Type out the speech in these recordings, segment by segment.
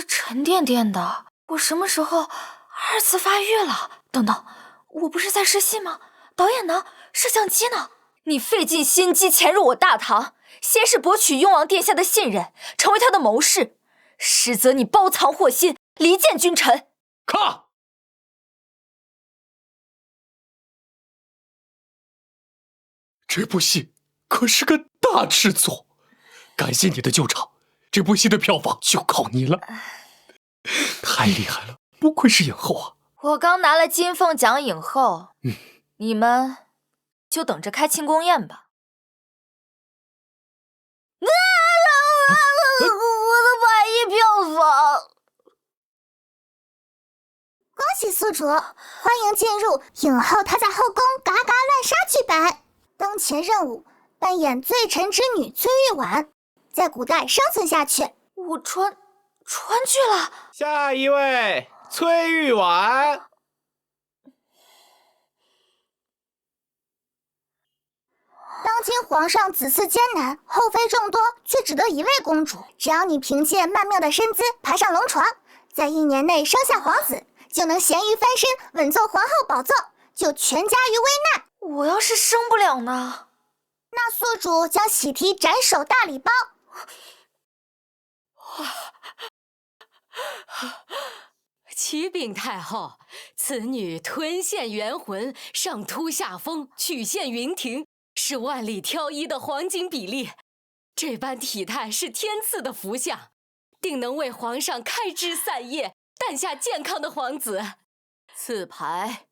这沉甸甸的，我什么时候二次发育了？等等，我不是在试戏吗？导演呢？摄像机呢？你费尽心机潜入我大唐，先是博取雍王殿下的信任，成为他的谋士，实则你包藏祸心，离间君臣。看，这部戏可是个大制作，感谢你的救场，这部戏的票房就靠你了，太厉害了，不愧是影后啊！我刚拿了金凤奖影后，你们就等着开庆功宴吧。我的100亿票房！恭喜宿主，欢迎进入影后她在后宫嘎嘎乱杀剧版。当前任务：扮演罪臣之女崔玉婉，在古代生存下去。我穿剧了。下一位，崔玉婉。当今皇上子嗣艰难，后妃众多，却只得一位公主。只要你凭借曼妙的身姿爬上龙床，在1年内生下皇子，就能咸鱼翻身，稳坐皇后宝座，救全家于危难。我要是生不了呢？那宿主将喜提斩首大礼包。启禀太后，此女吞陷元魂，上突下封，曲线云庭，是万里挑一的黄金比例。这般体态是天赐的福相，定能为皇上开枝散叶，诞下健康的皇子。此牌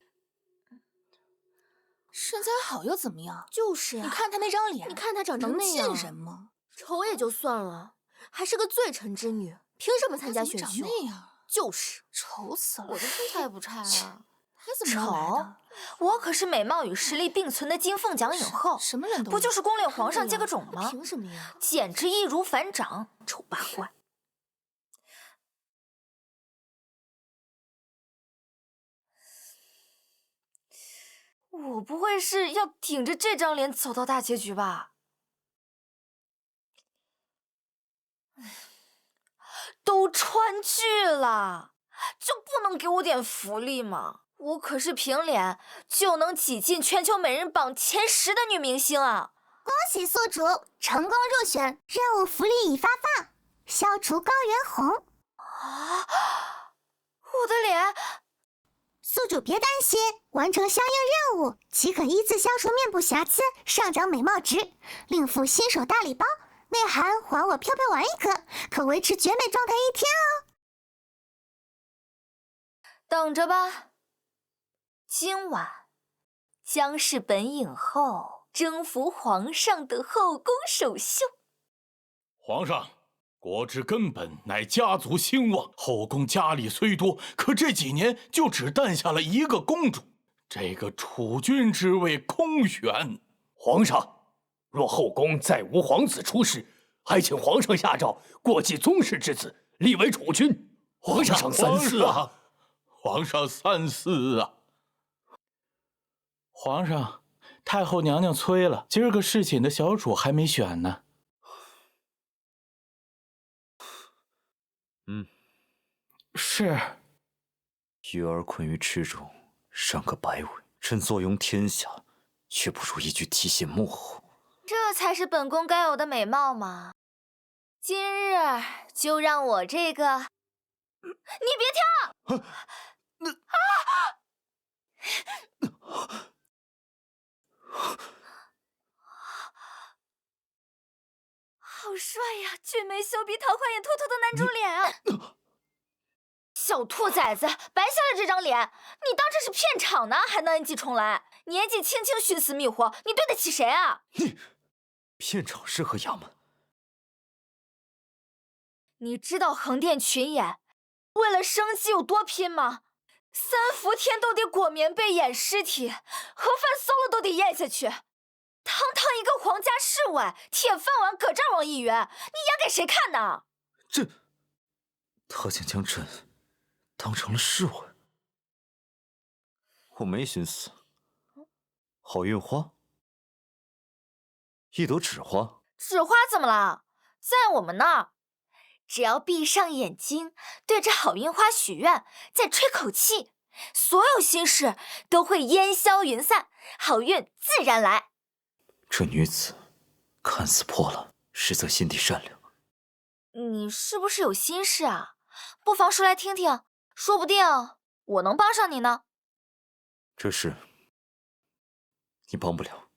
身材好又怎么样？就是呀，你看他那张脸，你看他长成能那样，信人吗？丑也就算了，还是个罪臣之女，凭什么参加选秀？长那样，就是丑死了。我的身材也不差啊，他怎么来的？我可是美貌与实力并存的金凤奖影后，什么人都不就是攻略皇上接个种吗？凭什么呀？简直易如反掌，丑八怪！我不会是要顶着这张脸走到大结局吧？都川剧了，就不能给我点福利吗？我可是凭脸就能挤进全球美人榜前10的女明星啊！恭喜宿主成功入选，任务福利已发放，消除高原红。啊！我的脸！宿主别担心，完成相应任务即可依次消除面部瑕疵，上涨美貌值，另附新手大礼包，内含还我飘飘丸1颗，可维持绝美状态1天哦。等着吧，今晚将是本影后征服皇上的后宫首秀。皇上，国之根本乃家族兴旺，后宫佳丽虽多，可这几年就只诞下了1个公主，这个储君之位空悬。皇上，若后宫再无皇子出世，还请皇上下诏过继宗室之子，立为储君。皇上三思啊！皇上三思啊！皇上，太后娘娘催了，今儿个侍寝的小主还没选呢。是。育儿困于池中，尚可百尾，朕坐拥天下，却不如一句提线木偶。这才是本宫该有的美貌吗？今日就让我这个……你别跳！好帅呀，俊眉秀鼻，桃花眼，凸凸的男主脸啊！小兔崽子，白瞎了这张脸！你当这是片场呢，还能 NG 重来？年纪轻轻徇私迷惑，你对得起谁啊？片场是何衙门？你知道横店群演为了生计有多拼吗？3伏天都得裹棉被演尸体，盒饭馊了都得咽下去。堂堂一个皇家侍卫，铁饭碗搁这儿往一圆，你演给谁看呢？他竟将朕当成了侍卫，我没心思。好运花，一朵纸花。纸花怎么了？在我们那儿，只要闭上眼睛，对着好运花许愿，再吹口气，所有心事都会烟消云散，好运自然来。这女子看似泼辣，实则心地善良。你是不是有心事啊？不妨说来听听，说不定我能帮上你呢。这事你帮不了。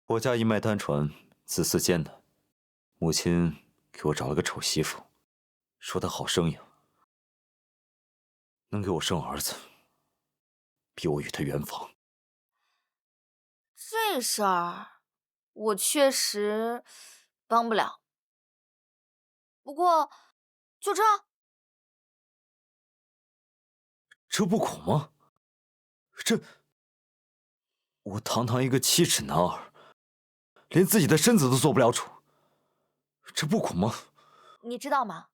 我家一脉单传，子嗣艰难，母亲给我找了个丑媳妇，说她好生养，能给我生儿子，逼我与她圆房。这事儿我确实帮不了，不过就这不苦吗？我堂堂一个7尺男儿，连自己的身子都做不了主，这不苦吗？你知道吗？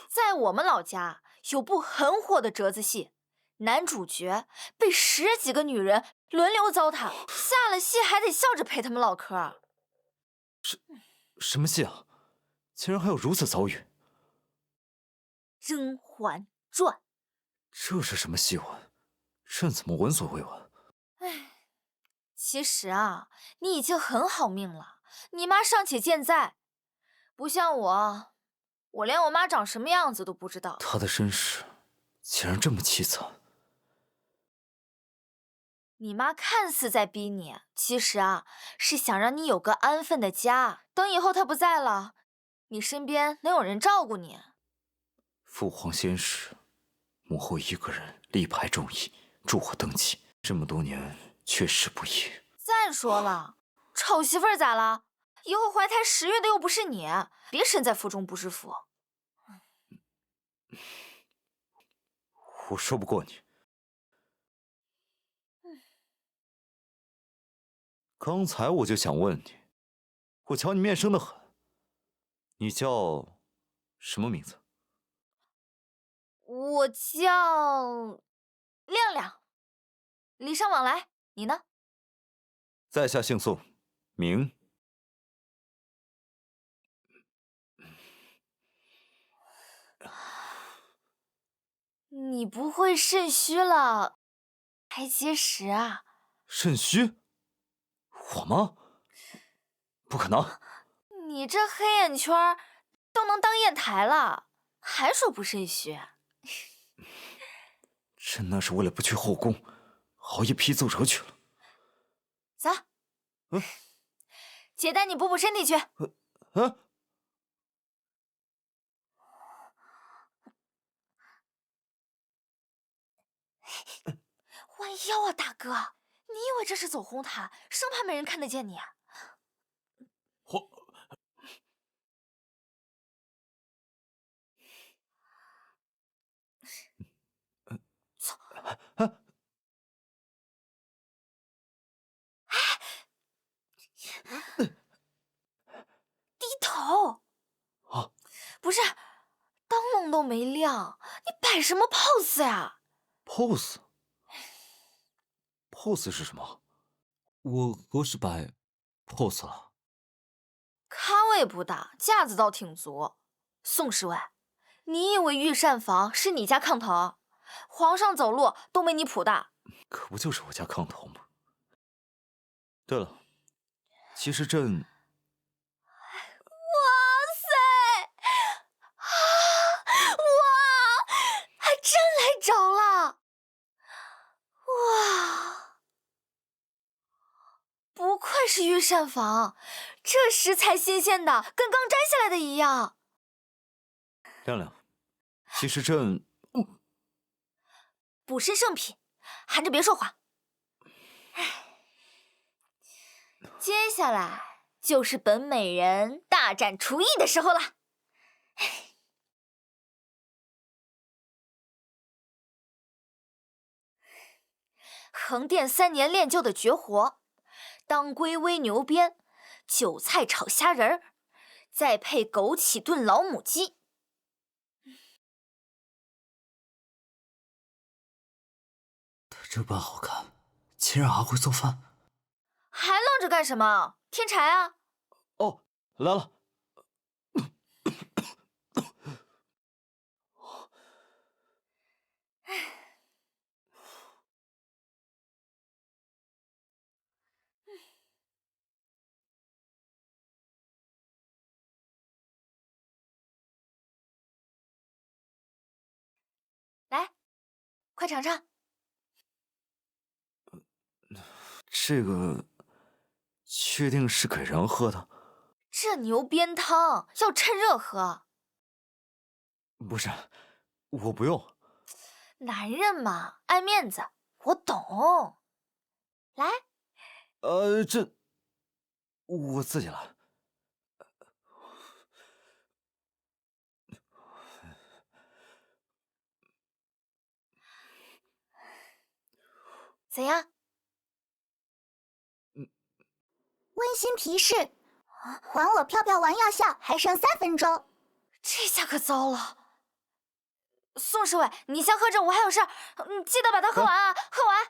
在我们老家有部很火的折子戏，男主角被10几个女人轮流糟蹋，下了戏还得笑着陪他们唠嗑。什么戏啊？竟然还有如此遭遇！《甄嬛传》这是什么戏文？朕怎么闻所未闻？唉，其实啊，你已经很好命了，你妈尚且健在，不像我连我妈长什么样子都不知道。她的身世竟然这么凄惨。你妈看似在逼你，其实啊，是想让你有个安分的家。等以后她不在了，你身边能有人照顾你。父皇先逝，母后一个人力排众议，助我登基，这么多年确实不易。再说了，丑媳妇儿咋了？以后怀胎10月的又不是你，别身在福中不知福。我说不过你。刚才我就想问你，我瞧你面生得很，你叫什么名字？我叫亮亮，礼尚往来。你呢？在下姓宋，名你不会肾虚了，还结石啊？肾虚？我吗？不可能！你这黑眼圈都能当砚台了，还说不肾虚？朕那是为了不去后宫，熬夜批奏折去了。走，姐带你补补身体去。弯腰啊，大哥！你以为这是走红毯，生怕没人看得见你？走。低头。啊！不是，灯笼都没亮，你摆什么 pose 呀？pose 是什么？我何时摆 pose 了？咖位不大，架子倒挺足。宋侍卫，你以为御膳房是你家炕头？皇上走路都没你谱大。可不就是我家炕头吗？对了，其实朕……哇塞！哇，还真来着了！哇，不愧是御膳房，这食材新鲜的，跟刚摘下来的一样。亮亮，其实朕……补身圣品，含着别说话。接下来就是本美人大展厨艺的时候了。横店3年练就的绝活，当归煨牛鞭，韭菜炒虾仁儿，再配枸杞炖老母鸡。他这般好看，竟然还会做饭？还愣着干什么？添柴啊！哦，来了。快尝尝。这个确定是给人喝的？这牛鞭汤要趁热喝。不是，我不用。男人嘛，爱面子，我懂。来。这我自己来。怎样？温馨提示：还我飘飘丸药效还剩3分钟。这下可糟了。宋侍卫，你先喝着，我还有事儿，你记得把它喝完啊！喝完。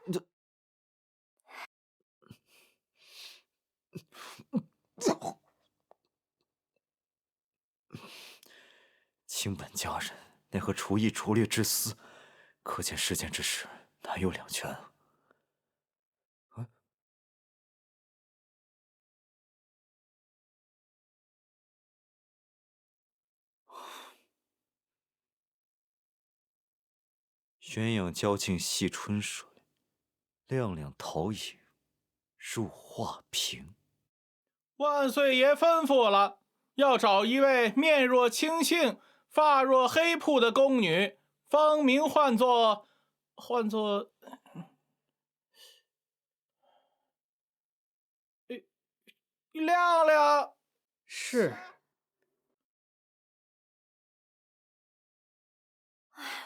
卿本佳人，奈何厨艺拙劣之私，可见世间之事难有两全啊！鸳鸯交尽系春水，亮亮陶影入画屏。万岁爷吩咐了，要找一位面若青杏、发若黑瀑的宫女，芳名唤作亮亮。是。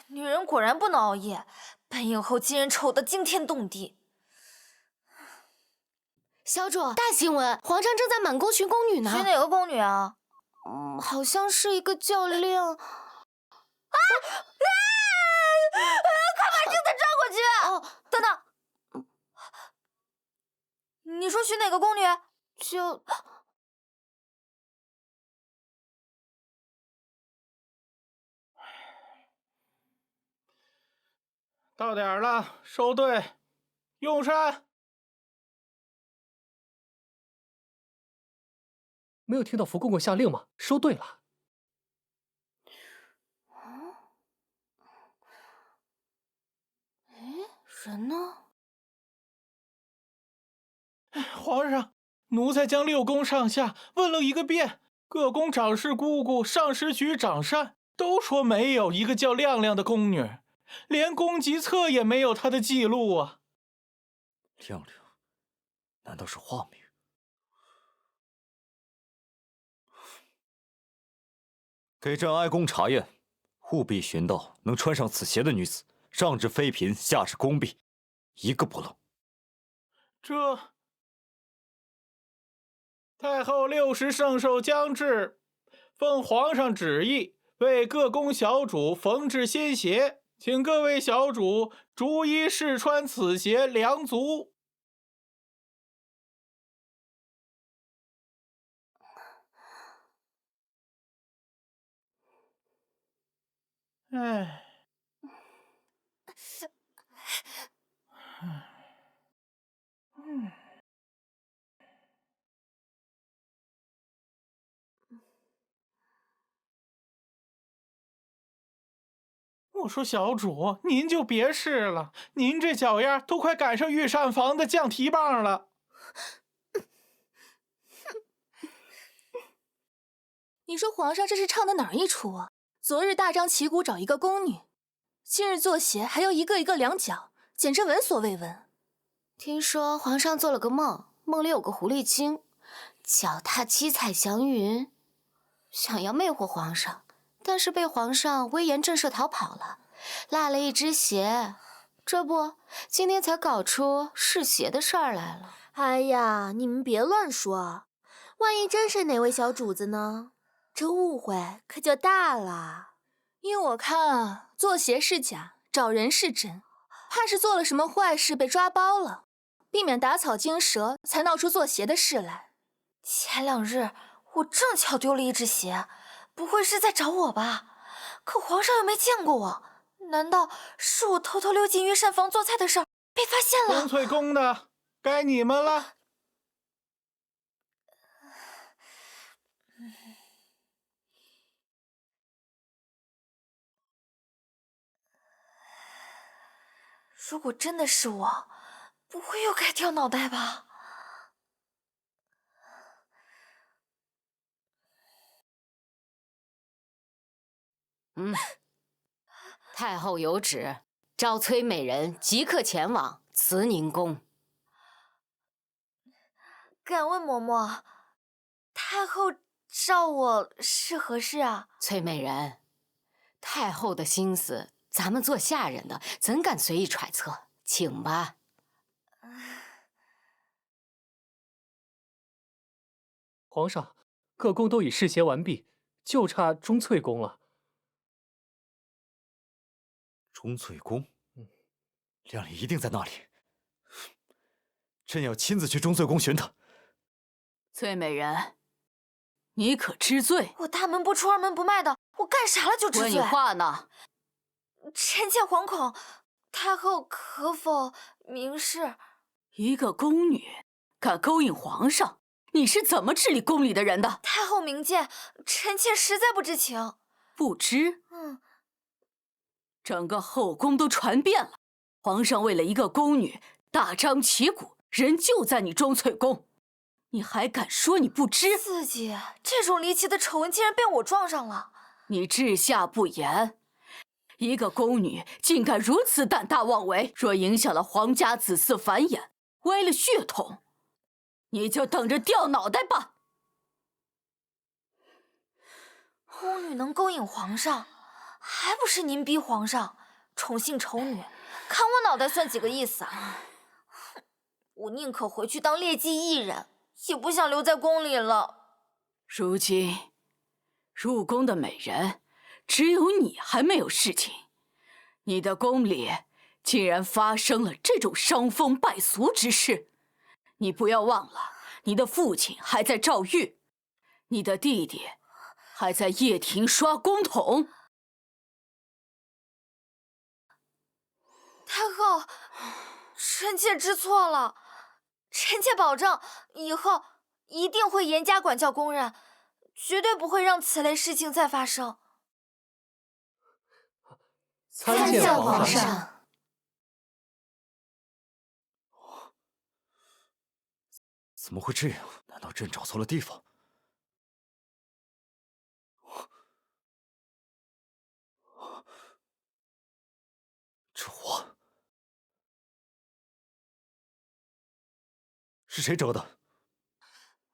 女人果然不能熬夜，本影后竟然丑得惊天动地。小主，大新闻！皇上正在满宫寻宫女呢。寻哪个宫女啊？好像是一个叫亮。快把镜子转过去！哦，等等，你说寻哪个宫女？就到点了，收队，用膳。没有听到福公公下令吗？收队了。人呢？皇上，奴才将六宫上下问了一个遍，各宫长侍姑姑、上食局长膳都说没有一个叫亮亮的宫女，连宫籍册也没有她的记录啊。亮亮，难道是化名？给朕哀宫查验，务必寻到能穿上此鞋的女子，上至妃嫔，下至宫婢，一个不漏。这太后60圣寿将至，奉皇上旨意，为各宫小主缝制新鞋，请各位小主逐一试穿此鞋量足。唉，我说小主，您就别试了，您这脚丫都快赶上御膳房的酱蹄棒了。你说皇上这是唱的哪儿一出啊？昨日大张旗鼓找一个宫女，今日做鞋还要一个一个量脚，简直闻所未闻。听说皇上做了个梦，梦里有个狐狸精，脚踏七彩祥云，想要魅惑皇上，但是被皇上威严震慑逃跑了，落了一只鞋。这不，今天才搞出试鞋的事儿来了。哎呀，你们别乱说，万一真是哪位小主子呢？这误会可就大了。依我看啊，做鞋是假，找人是真，怕是做了什么坏事被抓包了，避免打草惊蛇，才闹出做鞋的事来。前2日我正巧丢了一只鞋，不会是在找我吧？可皇上又没见过我，难道是我偷偷溜进御膳房做菜的事儿被发现了？东翠宫的，该你们了。如果真的是我，不会又该掉脑袋吧？太后有旨，召崔美人即刻前往慈宁宫。敢问嬷嬷，太后召我是何事啊？崔美人，太后的心思，咱们做下人的怎敢随意揣测？请吧。皇上，各宫都已试协完毕，就差钟粹宫了。钟粹宫，亮丽一定在那里。朕要亲自去钟粹宫寻他。崔美人，你可知罪？我大门不出二门不迈的，我干啥了就知罪？问你话呢。臣妾惶恐，太后可否明示？一个宫女敢勾引皇上，你是怎么治理宫里的人的？太后明鉴，臣妾实在不知情。不知？整个后宫都传遍了，皇上为了一个宫女大张旗鼓，人就在你钟粹宫，你还敢说你不知？四姐，这种离奇的丑闻竟然被我撞上了！你治下不严，一个宫女竟敢如此胆大妄为，若影响了皇家子嗣繁衍，歪了血统，你就等着掉脑袋吧！宫女能勾引皇上，还不是您逼皇上宠幸丑女，砍我脑袋算几个意思啊？我宁可回去当劣迹艺人，也不想留在宫里了。如今入宫的美人，只有你还没有事情，你的宫里竟然发生了这种伤风败俗之事。你不要忘了，你的父亲还在诏狱，你的弟弟还在掖庭刷公桶。太后，臣妾知错了，臣妾保证以后一定会严加管教宫人，绝对不会让此类事情再发生。参见皇上。怎么会这样？难道朕找错了地方？这花是谁折的？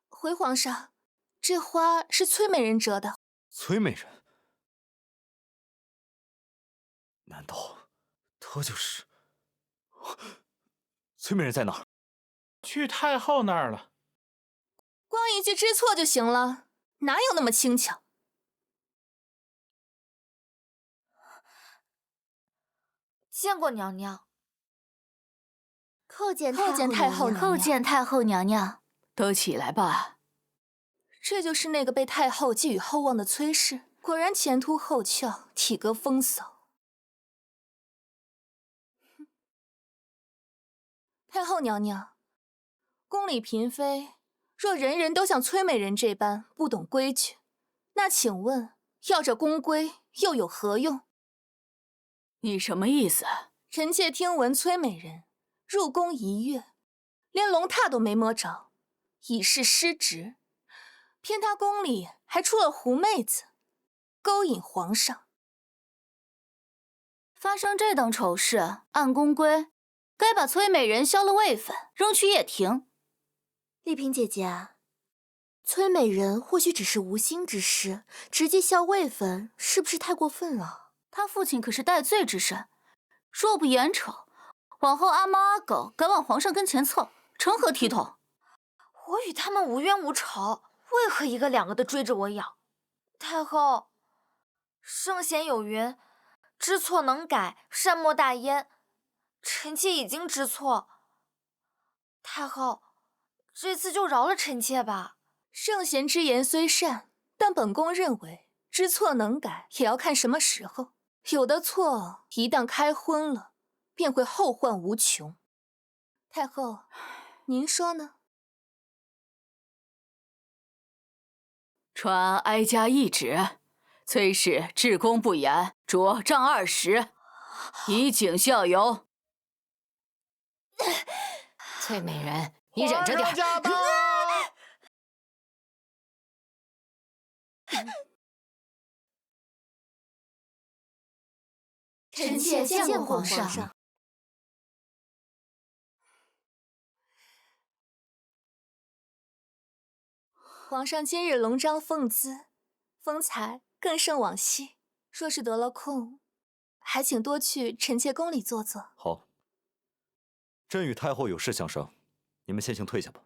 回皇上，这花是崔美人折的。崔美人？难道她就是崔美人在哪儿？去太后那儿了。光一句知错就行了，哪有那么轻巧？见过娘娘。叩见太后娘娘。都起来吧。这就是那个被太后寄予厚望的崔氏，果然前凸后翘，体格风骚。太后娘娘，宫里嫔妃若人人都像崔美人这般不懂规矩，那请问要这宫规又有何用？你什么意思？臣妾听闻崔美人入宫1月，连龙榻都没摸着，已是失职。偏她宫里还出了狐妹子，勾引皇上。发生这等丑事，按宫规，该把崔美人削了位分，扔去掖庭。丽嫔姐姐，崔美人或许只是无心之失，直接削位分，是不是太过分了？他父亲可是戴罪之身，若不严惩，往后阿猫阿狗敢往皇上跟前凑，成何体统？我与他们无冤无仇，为何一个两个的追着我咬？太后，圣贤有云，知错能改，善莫大焉。臣妾已经知错，太后，这次就饶了臣妾吧。圣贤之言虽善，但本宫认为知错能改也要看什么时候。有的错一旦开荤了，便会后患无穷。太后，您说呢？传哀家懿旨，崔氏治宫不严，着杖20，以儆效尤。翠美人，你忍着点。皇上驾到！臣妾见过皇上。皇上今日龙章凤姿，风采更胜往昔。若是得了空，还请多去臣妾宫里坐坐。好，朕与太后有事相商，你们先行退下吧。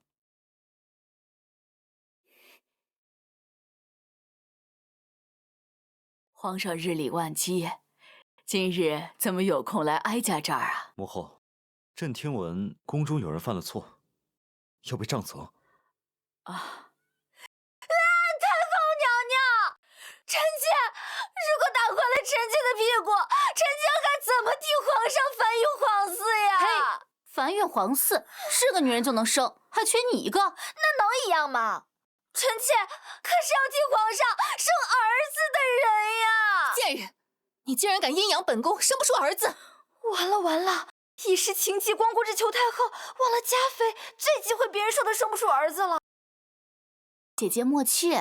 皇上日理万机，今日怎么有空来哀家这儿啊？母后，朕听闻宫中有人犯了错，要被杖责。太后娘娘，臣妾如果打坏了臣妾的屁股，臣妾还怎么替皇上繁育皇嗣呀？呸！繁育皇嗣，是个女人就能生，还缺你一个？那能一样吗？臣妾可是要替皇上生儿子的人呀！贱人，你竟然敢阴阳本宫，生不出儿子！完了完了，一时情急光顾着求太后，忘了嘉妃最忌讳别人说她生不出儿子了。姐姐莫气，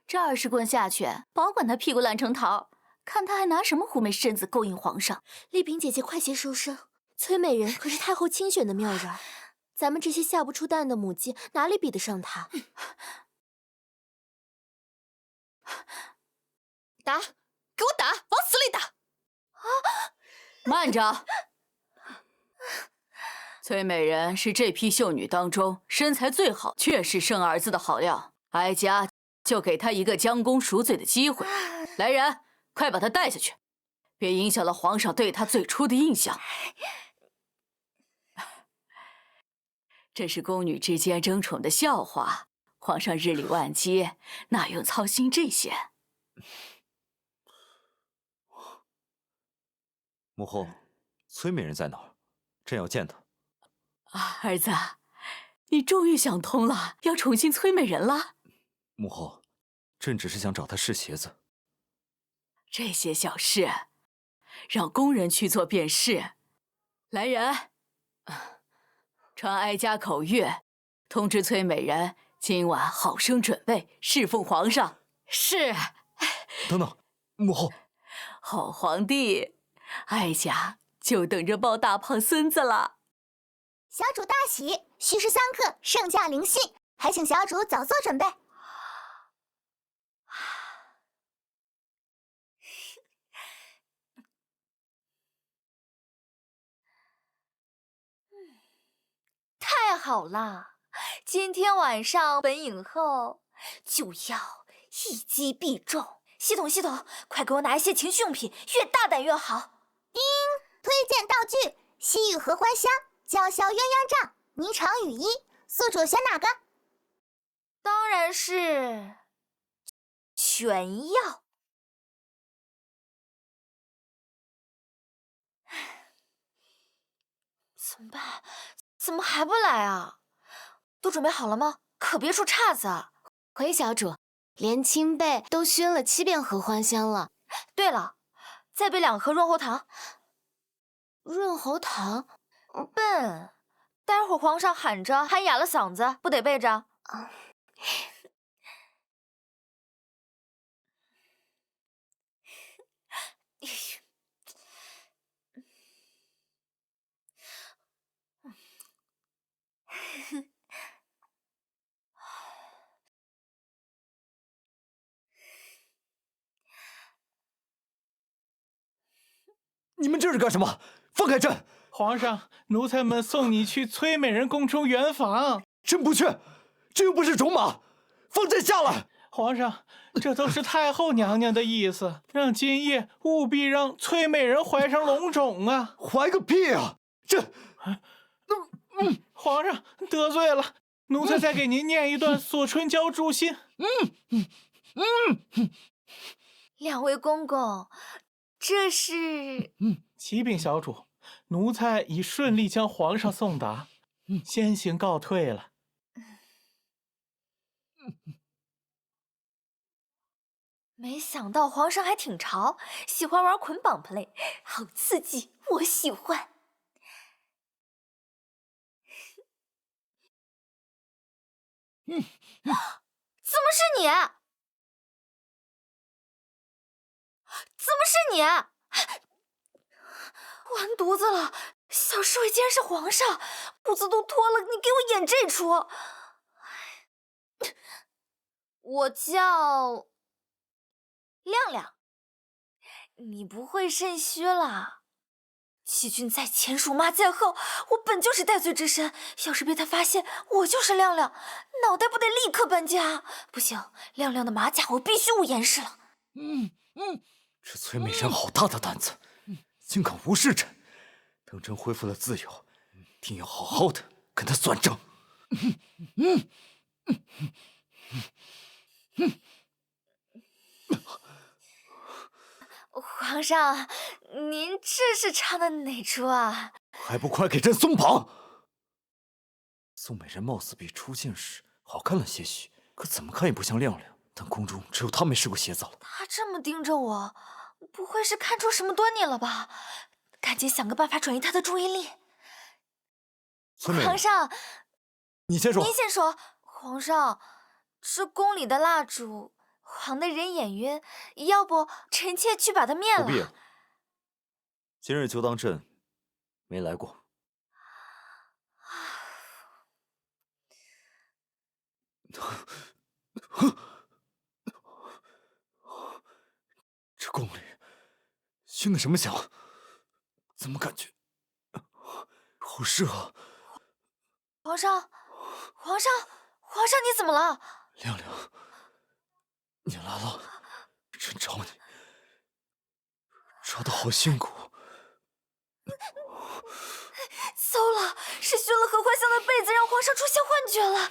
这20棍下去，保管他屁股烂成桃，看他还拿什么狐媚身子勾引皇上。丽嫔姐姐快些收声，崔美人可是太后亲选的妙人，咱们这些下不出蛋的母鸡哪里比得上她？打，给我打，往死里打！慢着，崔美人是这批秀女当中身材最好，确是生儿子的好料。哀家就给她一个将功赎罪的机会。来人，快把她带下去，别影响了皇上对她最初的印象。这是宫女之间争宠的笑话，皇上日理万机，哪用操心这些？母后，崔美人在哪儿？朕要见她。儿子，你终于想通了，要宠幸崔美人了。母后，朕只是想找她试鞋子。这些小事，让宫人去做便是。来人，传哀家口谕，通知崔美人今晚好生准备，侍奉皇上。是。等等，母后，好皇帝，哀家就等着抱大胖孙子了。小主大喜，戌时3刻，圣驾临幸，还请小主早做准备。太好了，今天晚上本影后就要一击必中。系统，快给我拿一些情趣用品，越大胆越好。叮，推荐道具：西域合欢香、叫嚣鸳鸯帐、霓裳羽衣。宿主选哪个？当然是炫耀。怎么办？怎么还不来啊？都准备好了吗？可别出岔子啊！回小主，连亲辈都熏了7遍合欢香了。对了，再备2盒润喉糖。润喉糖？笨，待会儿皇上喊着喊哑了嗓子，不得备着？你们这是干什么？放开朕！皇上，奴才们送你去崔美人宫中圆房。朕不去，这又不是种马，放朕下来！皇上，这都是太后娘娘的意思，让今夜务必让崔美人怀上龙种啊！怀个屁啊！这，皇上得罪了，奴才再给您念一段锁春娇祝心。2位公公，这是……启禀小主，奴才已顺利将皇上送达，先行告退了。没想到皇上还挺潮，喜欢玩捆绑 play， 好刺激，我喜欢。怎么是你？怎么是你？完犊子了！小侍卫竟然是皇上，裤子都脱了，你给我演这出！我叫亮亮，你不会肾虚了？欺君在前，辱骂在后，我本就是戴罪之身，要是被他发现我就是亮亮，脑袋不得立刻搬家？不行，亮亮的马甲我必须捂严实了。这崔美人好大的胆子，竟敢无视朕！等朕恢复了自由，定要好好的跟他算账。皇上，您这是唱的哪出啊？还不快给朕松绑！宋美人貌似比初见时好看了些许，可怎么看也不像亮亮。但宫中只有她没试过鞋子了。她这么盯着我，不会是看出什么端倪了吧？赶紧想个办法转移她的注意力。皇上，你先说。您先说。皇上，这宫里的蜡烛，黄的人眼晕，要不臣妾去把它灭了？不必了。今日就当朕没来过。这宫里熏的什么香？怎么感觉好热啊！皇上，皇上，皇上，你怎么了？亮亮，你来了，朕找你，找的好辛苦。糟了，是熏了合欢香的被子，让皇上出现幻觉了。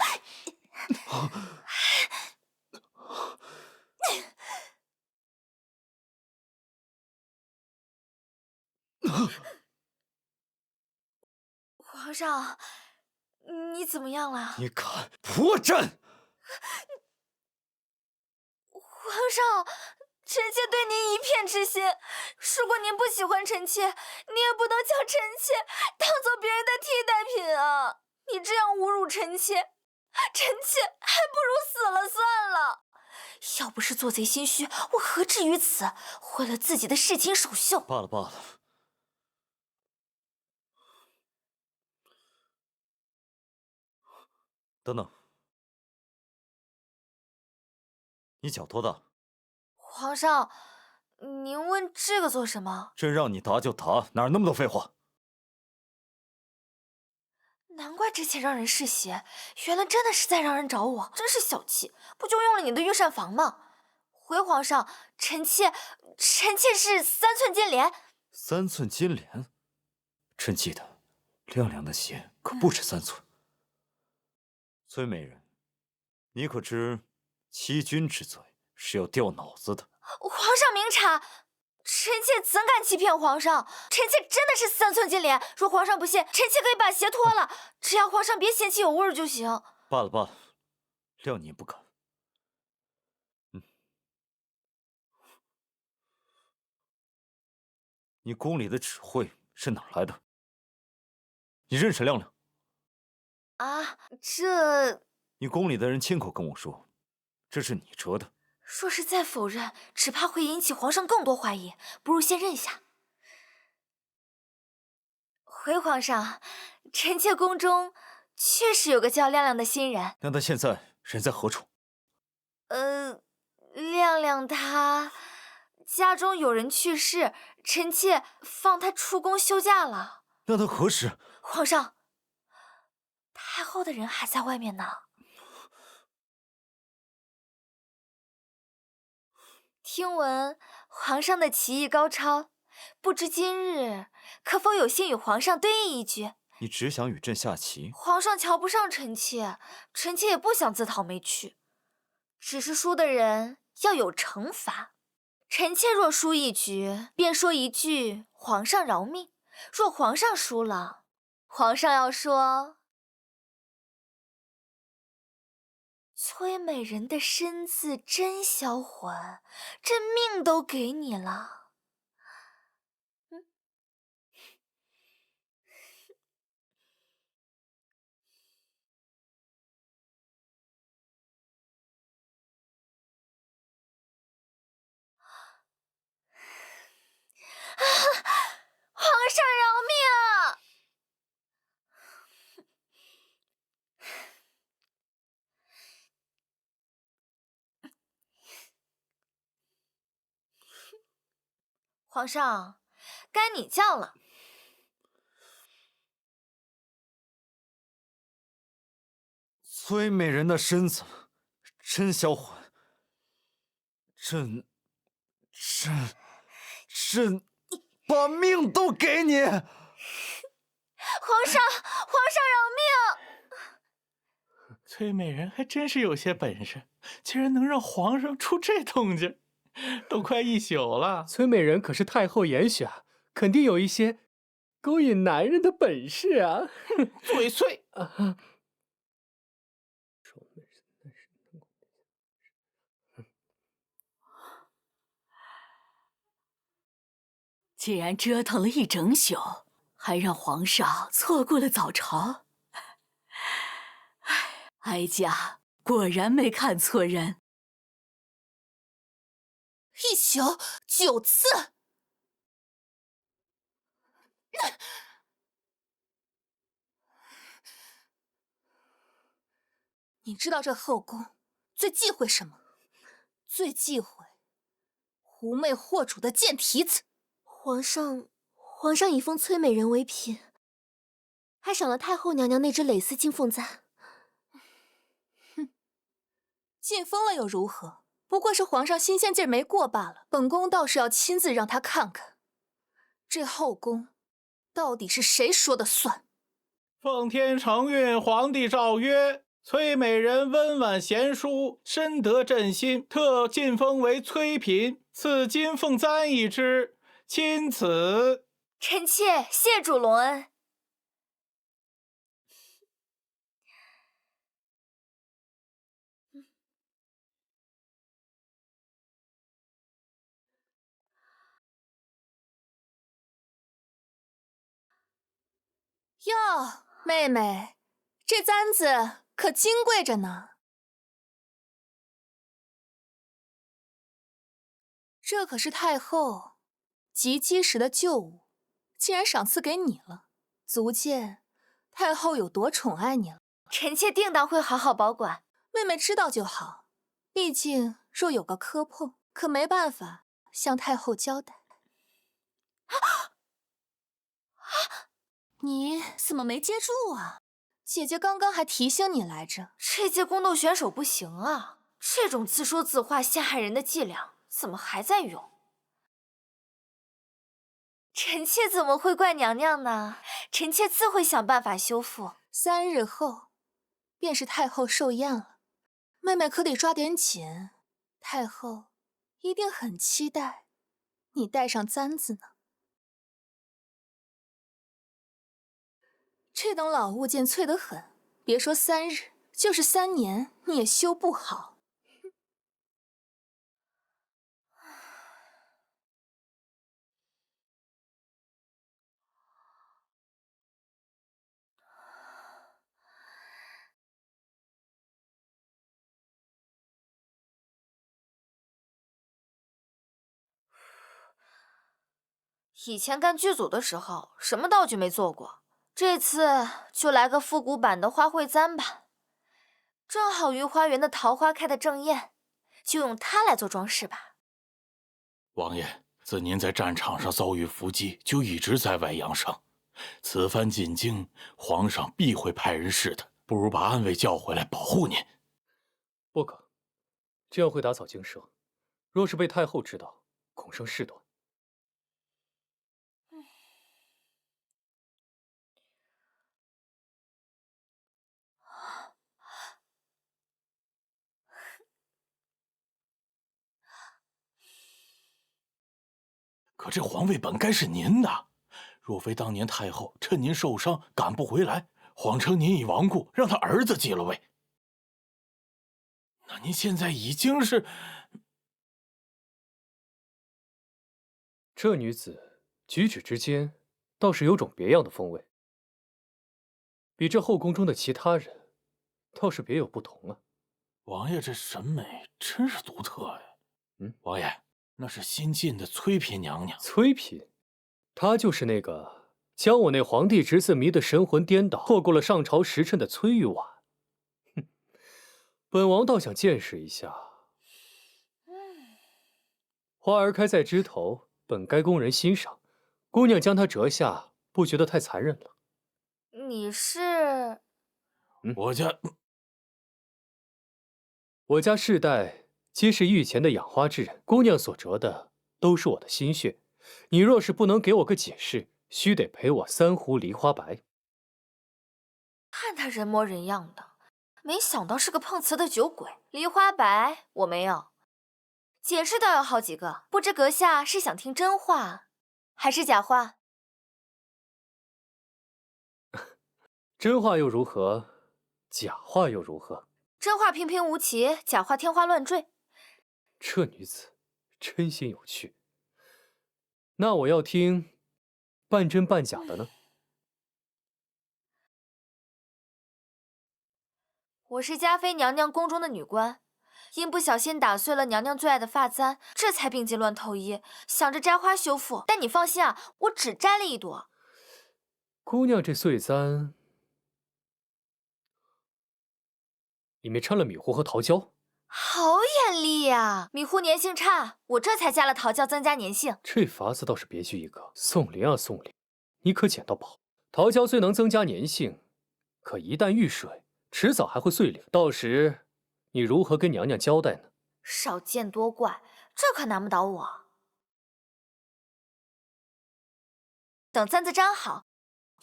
皇上，你怎么样了？你敢破朕！皇上，臣妾对您一片痴心。如果您不喜欢臣妾，你也不能将臣妾当做别人的替代品啊！你这样侮辱臣妾，臣妾还不如死了算了。要不是做贼心虚，我何至于此，毁了自己的侍寝首秀。罢了罢了。等等，你脚多大？皇上，您问这个做什么？朕让你答就答，哪有那么多废话？难怪之前让人试鞋，原来真的是在让人找我，真是小气！不就用了你的御膳房吗？回皇上，臣妾是3寸金莲。3寸金莲？朕记得，亮亮的鞋可不止3寸。崔美人，你可知欺君之罪是要掉脑子的？皇上明察，臣妾怎敢欺骗皇上？臣妾真的是3寸金莲。若皇上不信，臣妾可以把鞋脱了，只要皇上别嫌弃有味儿就行。罢了罢了，谅你不敢。你宫里的指挥是哪来的？你认识亮亮？啊，这……你宫里的人亲口跟我说，这是你折的。若是再否认，只怕会引起皇上更多怀疑，不如先认下。回皇上，臣妾宫中确实有个叫亮亮的新人。那他现在人在何处？亮亮他家中有人去世，臣妾放他出宫休假了。那他何时？皇上，太后的人还在外面呢。听闻皇上的棋艺高超，不知今日可否有幸与皇上对弈一局？你只想与朕下棋？皇上瞧不上臣妾，臣妾也不想自讨没趣，只是输的人要有惩罚。臣妾若输一局，便说一句“皇上饶命”；若皇上输了，皇上要说崔美人的身子真销魂，朕命都给你了。皇上，该你叫了。崔美人的身子真销魂，朕把命都给你！皇上饶命！崔美人还真是有些本事，竟然能让皇上出这动静，都快一宿了。崔美人可是太后严选，肯定有一些勾引男人的本事啊！嘴碎。既然折腾了一整宿，还让皇上错过了早朝，哀家果然没看错人。1宿9次，你知道这后宫最忌讳什么？最忌讳狐媚惑主的贱蹄子。皇上已封崔美人为嫔，还赏了太后娘娘那只蕾丝金凤簪。哼，进封了又如何？不过是皇上新鲜劲儿没过罢了。本宫倒是要亲自让他看看，这后宫到底是谁说的算。奉天承运，皇帝诏曰：崔美人温婉贤淑，深得朕心，特晋封为崔嫔，赐金凤簪一只。钦此。臣妾谢主隆恩。哟，妹妹，这簪子可金贵着呢。这可是太后及笄时的旧物，竟然赏赐给你了，足见太后有多宠爱你了。臣妾定当会好好保管。妹妹知道就好，毕竟若有个磕碰，可没办法向太后交代。你怎么没接住啊？姐姐刚刚还提醒你来着。这届宫斗选手不行啊，这种自说自话陷害人的伎俩怎么还在用？臣妾怎么会怪娘娘呢？臣妾自会想办法修复。3日后，便是太后寿宴了，妹妹可得抓点紧。太后一定很期待你戴上簪子呢。这等老物件脆得很，别说3日，就是3年你也修不好。以前干剧组的时候，什么道具没做过，这次就来个复古版的花卉簪吧。正好御花园的桃花开的正艳，就用它来做装饰吧。王爷，自您在战场上遭遇伏击，就一直在外养伤。此番进京，皇上必会派人试他，不如把安卫叫回来保护您。不可，这样会打草惊蛇。若是被太后知道，恐生事端。可这皇位本该是您的，若非当年太后趁您受伤赶不回来，谎称您已亡故，让他儿子继了位，那您现在已经是……这女子举止之间，倒是有种别样的风味，比这后宫中的其他人，倒是别有不同啊。王爷这审美真是独特呀。王爷。那是新晋的崔嫔娘娘。崔嫔，她就是那个将我那皇帝侄子迷得神魂颠倒，错过了上朝时辰的崔玉婉。哼，本王倒想见识一下。花儿开在枝头，本该供人欣赏，姑娘将它折下，不觉得太残忍了？你是？我家世代皆是御前的养花之人，姑娘所折的都是我的心血。你若是不能给我个解释，须得赔我3壶梨花白。看他人模人样的，没想到是个碰瓷的酒鬼。梨花白我没有，解释倒有好几个，不知阁下是想听真话，还是假话？真话又如何？假话又如何？真话平平无奇，假话天花乱坠。这女子真心有趣。那我要听半真半假的呢？我是嘉妃娘娘宫中的女官，因不小心打碎了娘娘最爱的发簪，这才病急乱投医，想着摘花修复。但你放心啊，我只摘了1朵。姑娘这碎簪里面掺了米糊和桃胶，好眼力呀！米糊粘性差，我这才加了桃胶增加粘性。这法子倒是别具一格。宋灵啊宋灵，你可捡到宝！桃胶虽能增加粘性，可一旦遇水，迟早还会碎裂。到时你如何跟娘娘交代呢？少见多怪，这可难不倒我。等簪子粘好，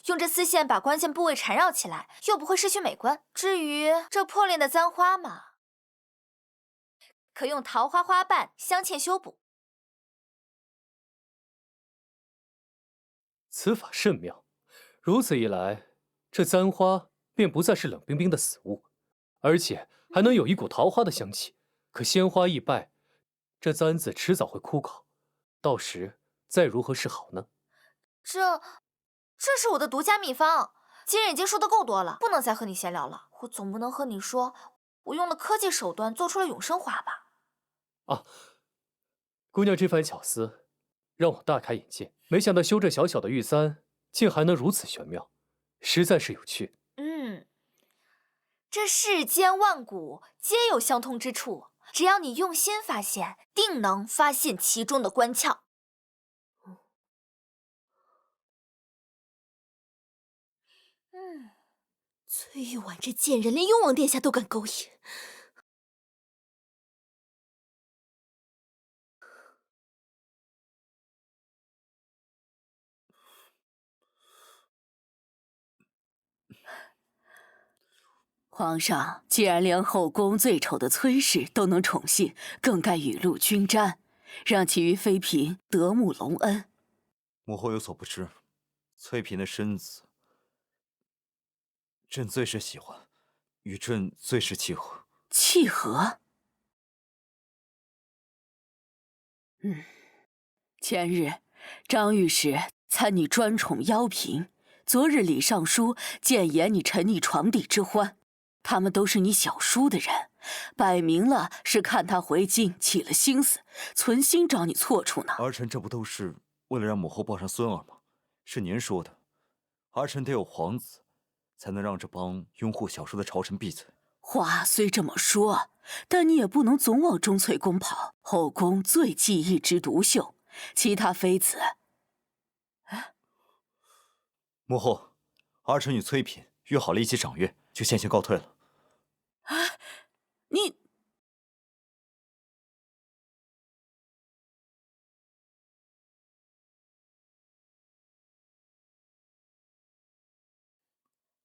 用这丝线把关键部位缠绕起来，又不会失去美观。至于这破裂的簪花嘛，可用桃花花瓣镶嵌修补。此法甚妙，如此一来，这簪花便不再是冷冰冰的死物，而且还能有一股桃花的香气。可鲜花易败，这簪子迟早会枯槁，到时再如何是好呢？这是我的独家秘方，今日已经说的够多了，不能再和你闲聊了。我总不能和你说，我用了科技手段做出了永生花吧？啊，姑娘这番巧思让我大开眼界，没想到修这小小的玉簪竟还能如此玄妙，实在是有趣。这世间万古皆有相通之处，只要你用心发现，定能发现其中的关窍。崔玉婉这贱人，连雍王殿下都敢勾引。皇上既然连后宫最丑的崔氏都能宠幸，更该雨露均沾，让其余妃嫔得慕隆恩。母后有所不知，翠嫔的身子，朕最是喜欢，与朕最是契合。契合？前日张御史参你专宠邀嫔，昨日李尚书谏言你沉溺床笫之欢，他们都是你小叔的人，摆明了是看他回京起了心思，存心找你错处呢。儿臣这不都是为了让母后抱上孙儿吗？是您说的，儿臣得有皇子，才能让这帮拥护小叔的朝臣闭嘴。话虽这么说，但你也不能总往钟粹宫跑。后宫最忌一枝独秀，其他妃子……母后，儿臣与崔嫔约好了一起赏月，就先行告退了。你……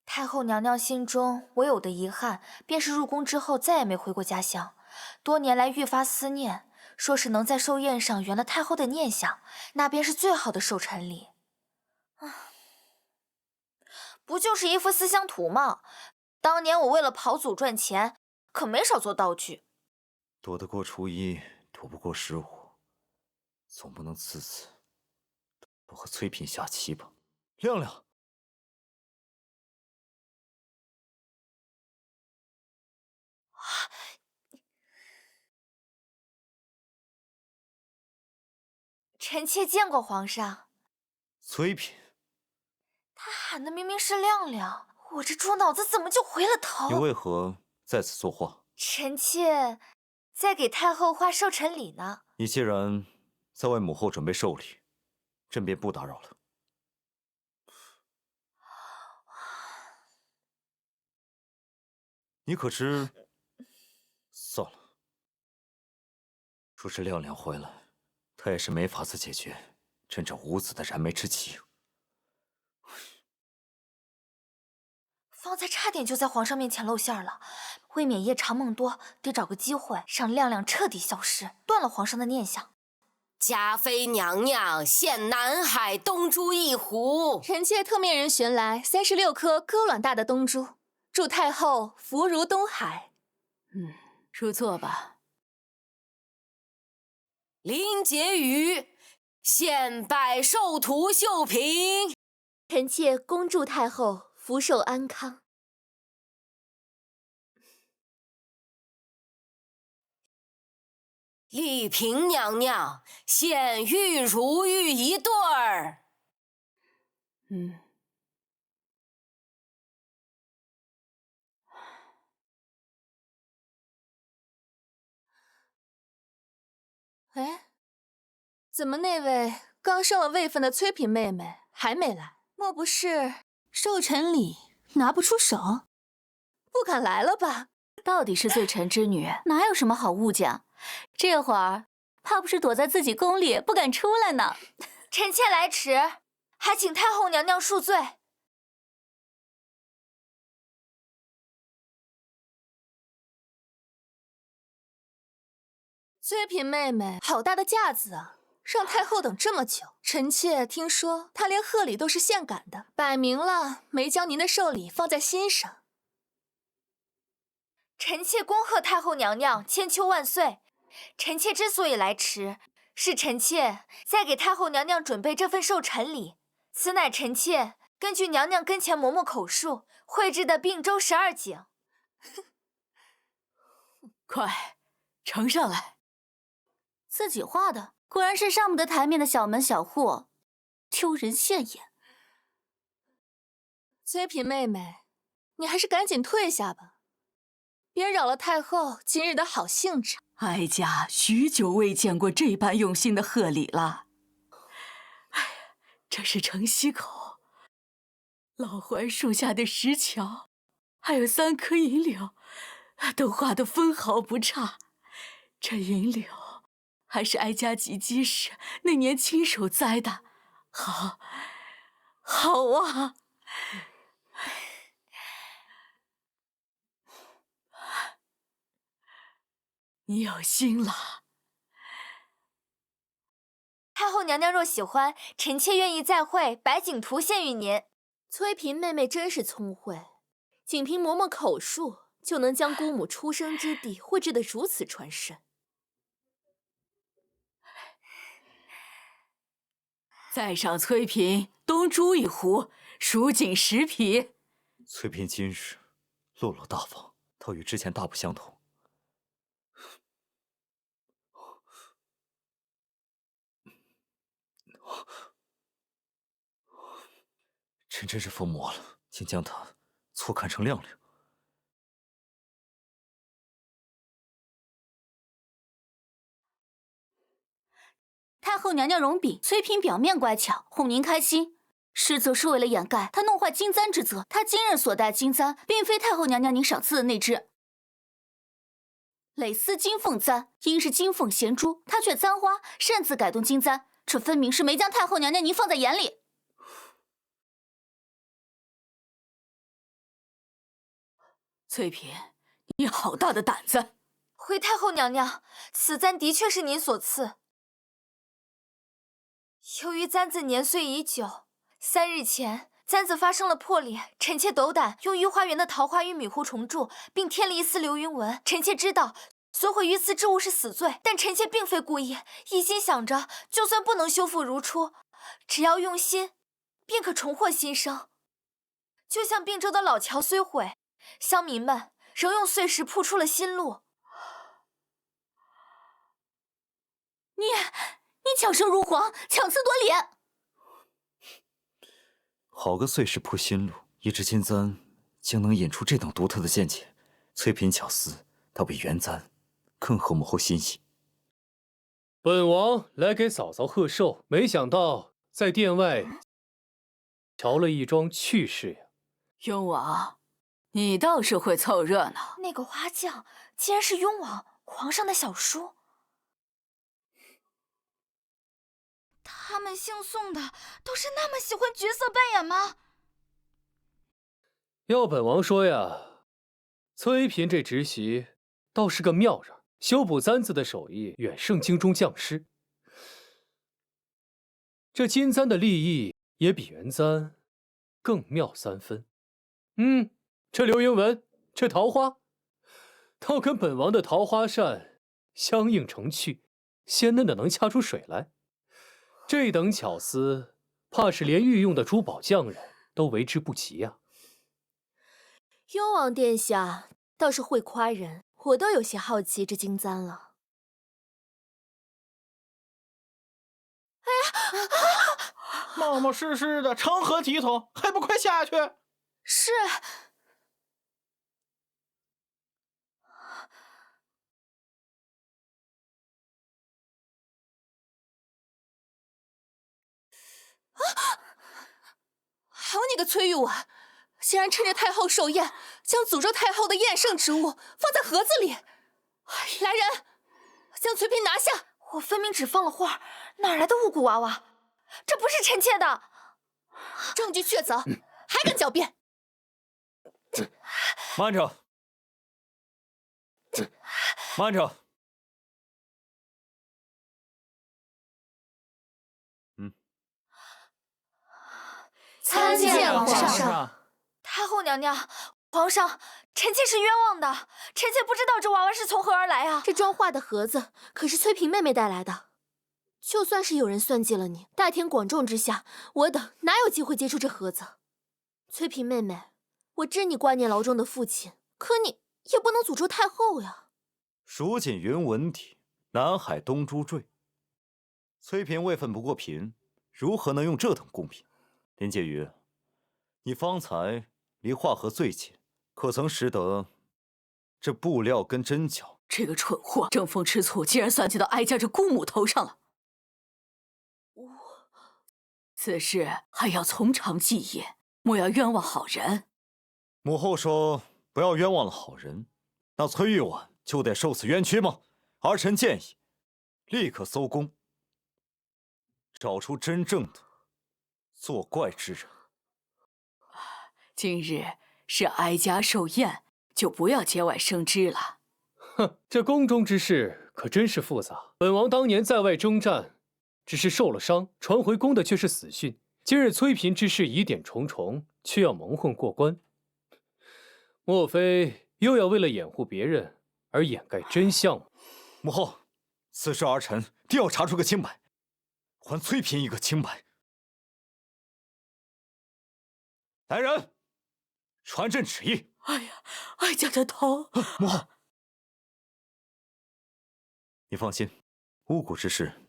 太后娘娘心中唯有的遗憾，便是入宫之后再也没回过家乡，多年来愈发思念。说是能在寿宴上圆了太后的念想，那便是最好的寿辰礼。不就是一幅思乡图吗？当年我为了跑祖赚钱，可没少做道具。躲得过初一，躲不过15，总不能次次都和崔嫔下棋吧？亮亮。臣妾见过皇上。崔嫔，他喊的明明是亮亮，我这猪脑子怎么就回了头？你为何在此作画？臣妾在给太后画寿辰礼呢。你既然在外母后准备寿礼，朕便不打扰了。你可知？算了，若是亮亮回来，他也是没法子解决朕这无子的燃眉之急。方才差点就在皇上面前露馅了，未免夜长梦多，得找个机会让亮亮彻底消失，断了皇上的念想。嘉妃娘娘献南海东珠1壶，臣妾特命人寻来36颗鸽卵大的东珠，祝太后福如东海。入座吧。林婕妤献百寿图绣屏，臣妾恭祝太后福寿安康。丽嫔娘娘献玉如玉1对儿。哎，怎么那位刚升了位分的崔嫔妹妹还没来？莫不是寿辰礼拿不出手？不敢来了吧？到底是罪臣之女，哪有什么好物件？这会儿怕不是躲在自己宫里不敢出来呢。臣妾来迟，还请太后娘娘恕罪。崔嫔妹妹好大的架子啊，让太后等这么久。臣妾听说她连贺礼都是现赶的，摆明了没将您的寿礼放在心上。臣妾恭贺太后娘娘千秋万岁。臣妾之所以来迟，是臣妾在给太后娘娘准备这份寿辰礼。此乃臣妾根据娘娘跟前嬷嬷口述绘制的并州12景。快，呈上来。自己画的，果然是上不得台面的小门小户，丢人现眼。崔嫔妹妹，你还是赶紧退下吧，别扰了太后今日的好兴致。哀家许久未见过这般用心的贺礼了。哎呀，这是城西口老槐树下的石桥，还有3棵银柳，都画得分毫不差。这银柳还是哀家及笄时那年亲手栽的，好啊！你有心了。太后娘娘若喜欢，臣妾愿意再绘百景图献与您。崔嫔妹妹真是聪慧，仅凭嬷嬷口述就能将姑母出生之地绘制得如此传神。再赏崔嫔东珠1壶，蜀锦10匹。崔嫔今日落落大方，倒与之前大不相同。朕真是疯魔了，竟将她错看成亮亮。太后娘娘容禀，崔嫔表面乖巧，哄您开心，实则是为了掩盖她弄坏金簪之责。她今日所戴金簪，并非太后娘娘您赏赐的那只蕾丝金凤簪，应是金凤衔珠，她却簪花，擅自改动金簪，这分明是没将太后娘娘您放在眼里。崔嫔，你好大的胆子！回太后娘娘，此簪的确是您所赐。由于簪子年岁已久，3日前簪子发生了破裂，臣妾斗胆用御花园的桃花与米糊重铸，并添了一丝流云纹。臣妾知道损毁御赐之物是死罪，但臣妾并非故意，一心想着就算不能修复如初，只要用心，便可重获新生。就像并州的老桥虽毁，乡民们仍用碎石铺出了新路。你巧舌如簧，强词夺理。好个碎石铺新路，一只金簪竟能引出这等独特的见解。崔嫔巧思，倒比原簪更合母后心意。本王来给嫂嫂贺寿，没想到在殿外瞧了一桩趣事呀。雍王，你倒是会凑热闹。那个花匠竟然是雍王，皇上的小叔。他们姓宋的都是那么喜欢角色扮演吗？要本王说呀，崔嫔这侄媳倒是个妙人，修补簪子的手艺远胜京中匠师。这金簪的立意也比原簪更妙3分。这流云纹，这桃花，倒跟本王的桃花扇相映成趣，鲜嫩的能掐出水来。这等巧思，怕是连御用的珠宝匠人都为之不及呀。雍王殿下倒是会夸人，我都有些好奇这金簪了。冒冒失失的，成何体统？还不快下去！是。还有你个崔玉婉，竟然趁着太后寿宴，将诅咒太后的宴圣之物放在盒子里！来人，将崔嫔拿下！我分明只放了画，哪来的巫蛊娃娃？这不是臣妾的。证据确凿，还敢狡辩？慢着，慢着。参见皇上。太后娘娘，皇上，臣妾是冤枉的，臣妾不知道这娃娃是从何而来啊！这装画的盒子可是崔嫔妹妹带来的。就算是有人算计了你，大庭广众之下，我等哪有机会接触这盒子？崔嫔妹妹，我知你挂念牢中的父亲，可你也不能诅咒太后呀。蜀锦云纹底，南海东珠坠。崔嫔位分不过嫔，如何能用这等贡品？林介瑜，你方才离画盒最近，可曾识得这布料跟针脚？这个蠢货争风吃醋，竟然算计到哀家这姑母头上了。此事还要从长计议，莫要冤枉好人。母后说不要冤枉了好人，那崔玉婉就得受此冤屈吗？儿臣建议，立刻搜宫，找出真正的作怪之人。今日是哀家寿宴，就不要节外生枝了。哼，这宫中之事可真是复杂。本王当年在外征战，只是受了伤，传回宫的却是死讯。今日崔嫔之事疑点重重，却要蒙混过关，莫非又要为了掩护别人而掩盖真相吗？母后，此事儿臣定要查出个清白，还崔嫔一个清白。来人，传朕旨意。哎呀，哀家的头！母后，你放心，巫蛊之事，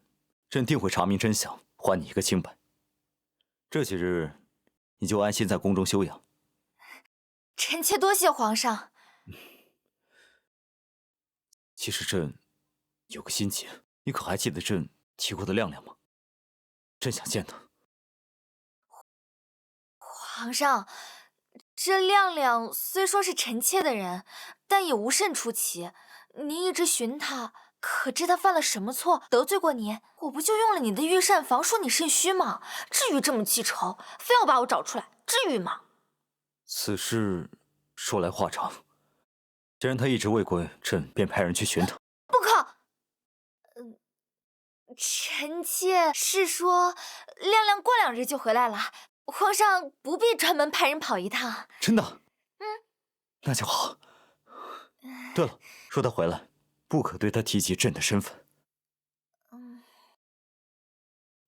朕定会查明真相，还你一个清白。这几日，你就安心在宫中休养。臣妾多谢皇上。其实朕有个心结，你可还记得朕提过的亮亮吗？朕想见他。皇上，这亮亮虽说是臣妾的人，但也无甚出奇。您一直寻他，可知他犯了什么错，得罪过您？我不就用了你的御膳房说你肾虚吗？至于这么记仇，非要把我找出来，至于吗？此事说来话长。既然他一直未归，朕便派人去寻他。不可！臣妾是说，亮亮过2日就回来了，皇上不必专门派人跑一趟。真的？那就好。对了，说他回来，不可对他提及朕的身份。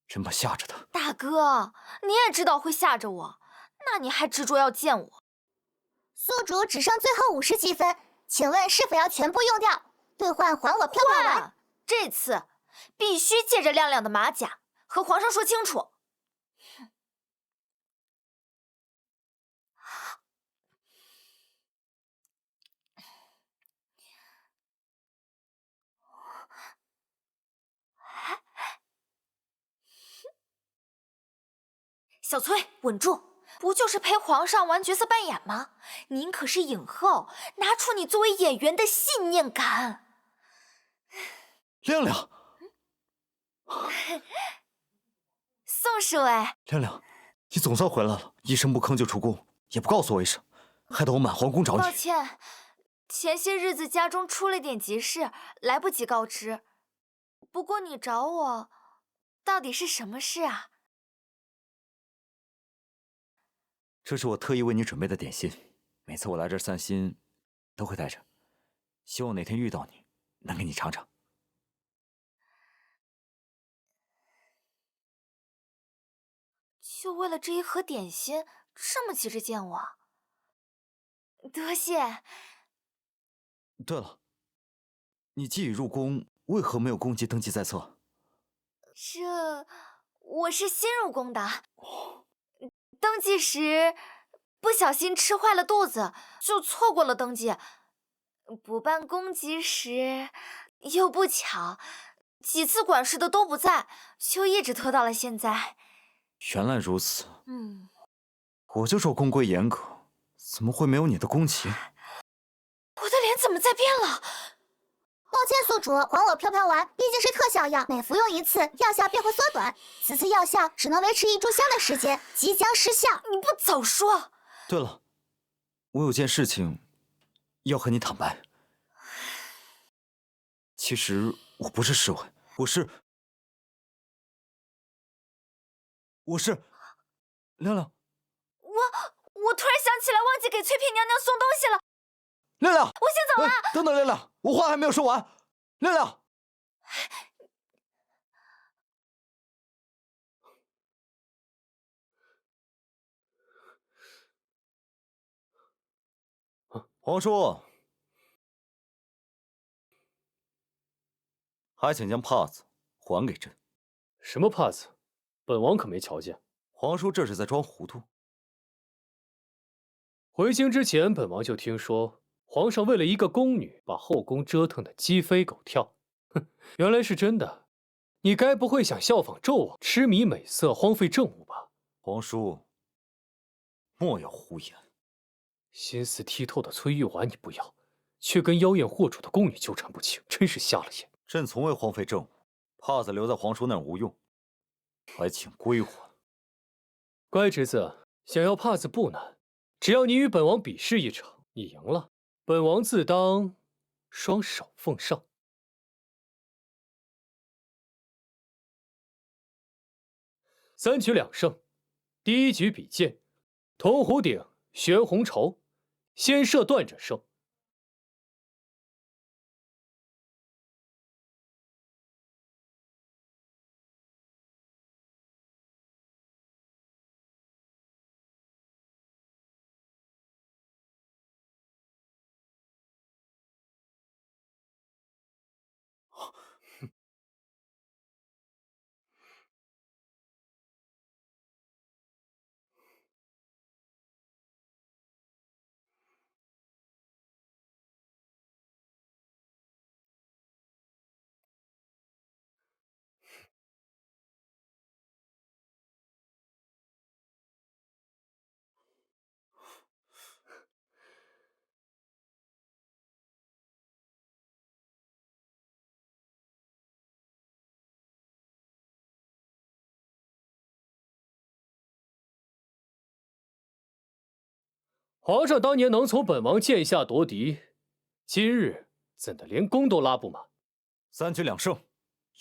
朕怕吓着他。大哥，你也知道会吓着我，那你还执着要见我？宿主只剩最后50积分，请问是否要全部用掉，兑换还我漂亮丸？这次必须借着亮亮的马甲和皇上说清楚。小崔，稳住！不就是陪皇上玩角色扮演吗？您可是影后，拿出你作为演员的信念感。亮亮，宋侍卫，亮亮，你总算回来了，一声不吭就出宫，也不告诉我一声，害得我满皇宫找你。抱歉，前些日子家中出了点急事，来不及告知。不过你找我，到底是什么事啊？这是我特意为你准备的点心，每次我来这儿散心，都会带着，希望哪天遇到你，能给你尝尝。就为了这一盒点心，这么急着见我？多谢。对了，你既已入宫，为何没有宫籍登记在册？我是新入宫的。登记时不小心吃坏了肚子，就错过了登记。补办公籍时又不巧，几次管事的都不在，就一直拖到了现在。原来如此。我就说宫规严格，怎么会没有你的宫旗？我的脸怎么在变了？抱歉，宿主，还我飘飘丸，毕竟是特效药，每服用一次，药效便会缩短。此次药效只能维持1炷香的时间，即将失效。你不早说！对了，我有件事情要和你坦白。其实我不是侍卫，我是亮亮。我突然想起来，忘记给翠屏娘娘送东西了。亮亮，我先走了。等等，亮亮，我话还没有说完。亮亮，皇叔，还请将帕子还给朕。什么帕子？本王可没瞧见。皇叔这是在装糊涂。回京之前，本王就听说皇上为了一个宫女，把后宫折腾得鸡飞狗跳。哼，原来是真的。你该不会想效仿纣王，痴迷美色，荒废政务吧？皇叔，莫要胡言。心思剔透的崔玉婉你不要，却跟妖艳惑主的宫女纠缠不清，真是瞎了眼。朕从未荒废政务，帕子留在皇叔那儿无用，还请归还。乖侄子，想要帕子不难，只要你与本王比试一场，你赢了，本王自当双手奉上。3局2胜，第1局比剑，铜壶鼎，悬红绸，先射断者胜。皇上当年能从本王剑下夺嫡，今日怎的连宫都拉不满？3局2胜，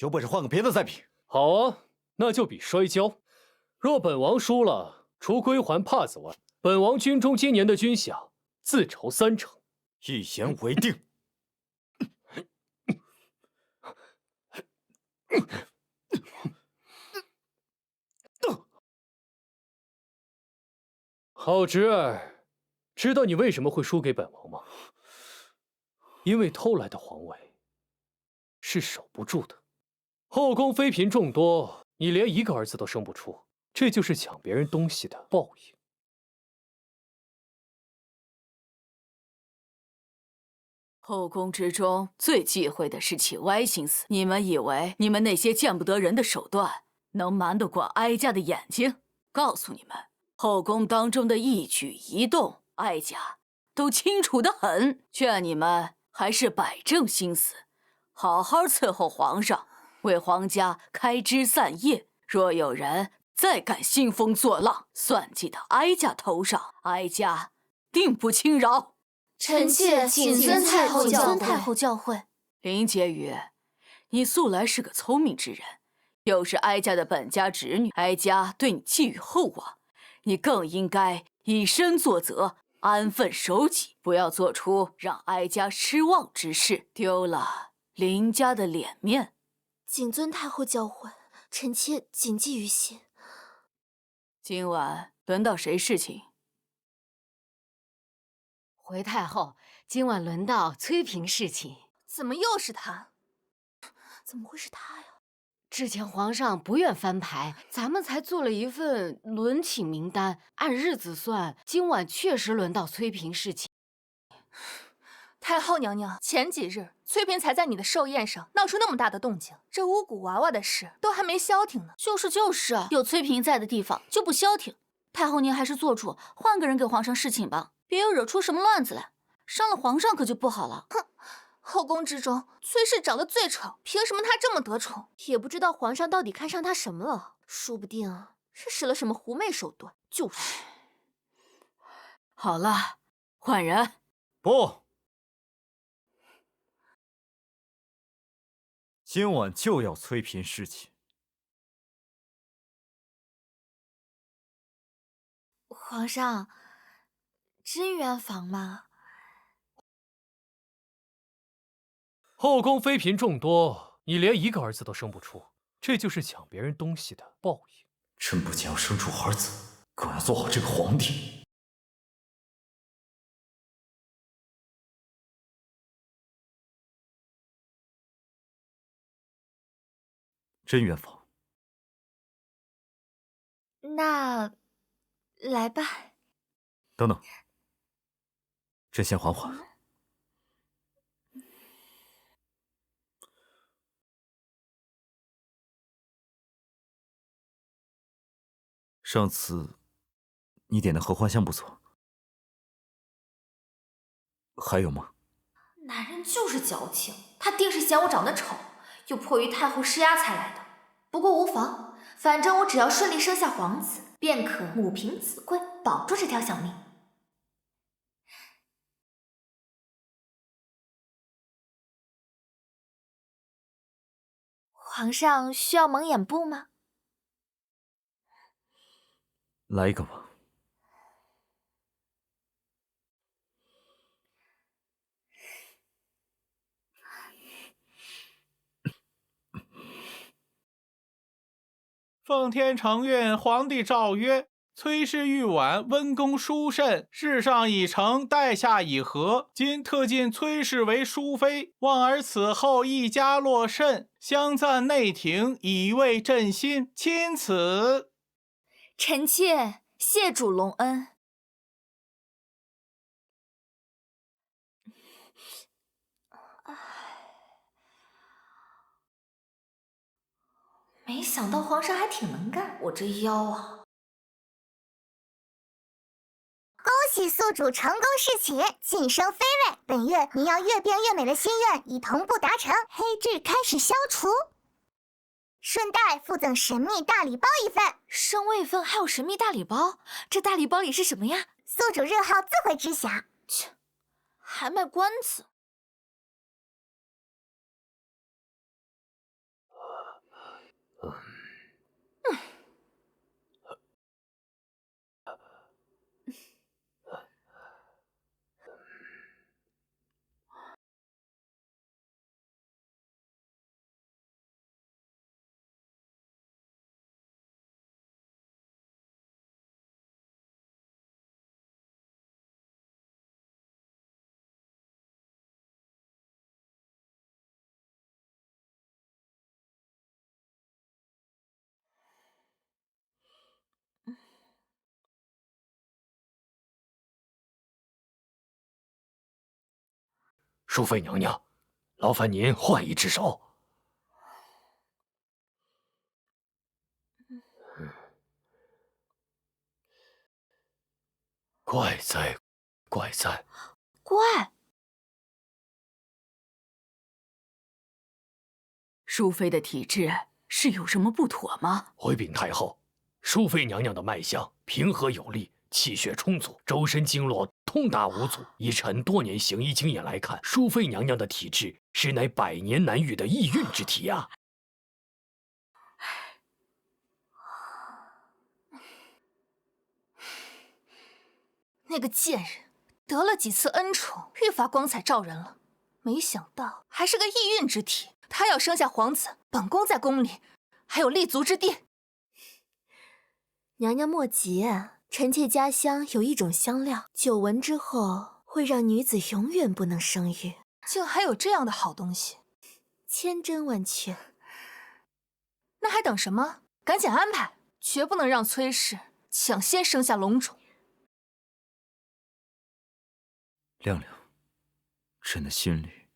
有本事换个别的再比。好啊，那就比摔跤。若本王输了，除归还帕子外，本王军中今年的军饷自筹3成。一言为定。好侄儿，知道你为什么会输给本王吗？因为偷来的皇位是守不住的。后宫妃嫔众多，你连一个儿子都生不出，这就是抢别人东西的报应。后宫之中最忌讳的是起歪心思。你们以为你们那些见不得人的手段能瞒得过哀家的眼睛？告诉你们，后宫当中的一举一动，哀家都清楚得很。劝你们还是摆正心思，好好伺候皇上，为皇家开枝散叶。若有人再敢兴风作浪，算计到哀家头上，哀家定不轻饶。臣妾谨遵太后教诲。林婕妤，你素来是个聪明之人，又是哀家的本家侄女，哀家对你寄予厚望，你更应该以身作则，安分守己，不要做出让哀家失望之事，丢了林家的脸面。谨遵太后教诲，臣妾谨记于心。今晚轮到谁侍寝？回太后，今晚轮到崔嫔侍寝。怎么又是他？怎么会是他呀？之前皇上不愿翻牌，咱们才做了一份轮寝名单，按日子算，今晚确实轮到崔嫔侍寝。太后娘娘，前几日崔嫔才在你的寿宴上闹出那么大的动静，这巫蛊娃娃的事都还没消停呢。就是，有崔嫔在的地方就不消停。太后您还是做主，换个人给皇上侍寝吧，别又惹出什么乱子来，伤了皇上可就不好了。哼！后宫之中，崔氏长得最丑，凭什么她这么得宠？也不知道皇上到底看上她什么了，说不定是使了什么狐媚手段。就是。好了，换人。不，今晚就要崔嫔侍寝。皇上，真圆房吗？后宫妃嫔众多，你连一个儿子都生不出，这就是抢别人东西的报应。朕不仅要生出儿子，更要做好这个皇帝。真圆房。那来吧。等等，朕先缓缓。上次你点的合欢香不错，还有吗？男人就是矫情，他定是嫌我长得丑，又迫于太后施压才来的。不过无妨，反正我只要顺利生下皇子，便可母凭子贵，保住这条小命。皇上需要蒙眼布吗？来一个吧。奉天承运，皇帝诏曰：崔氏玉婉温公殊甚，世上已成，待下已合。今特进崔氏为淑妃，望儿此后一家落甚，相赞内廷，以慰朕心。钦此。臣妾谢主隆恩。没想到皇上还挺能干，我这腰啊！恭喜宿主成功侍寝，晋升妃位。本月您要越变越美的心愿已同步达成，黑痣开始消除。顺带附赠神秘大礼包一份。升位份还有神秘大礼包？这大礼包里是什么呀？宿主日后自会知晓。切，还卖关子。淑妃娘娘，劳烦您换一只手。怪哉，怪哉！怪。淑妃的体质是有什么不妥吗？回禀太后，淑妃娘娘的脉象平和有力，气血充足，周身经络通达无阻。以臣多年行医经验来看，淑妃娘娘的体质实乃百年难遇的易孕之体啊！那个贱人得了几次恩宠，愈发光彩照人了。没想到还是个易孕之体。她要生下皇子，本宫在宫里还有立足之地。娘娘莫急啊，臣妾家乡有一种香料，久闻之后会让女子永远不能生育。竟还有这样的好东西，千真万确。那还等什么？赶紧安排，绝不能让崔氏抢先生下龙种。亮亮，朕的心里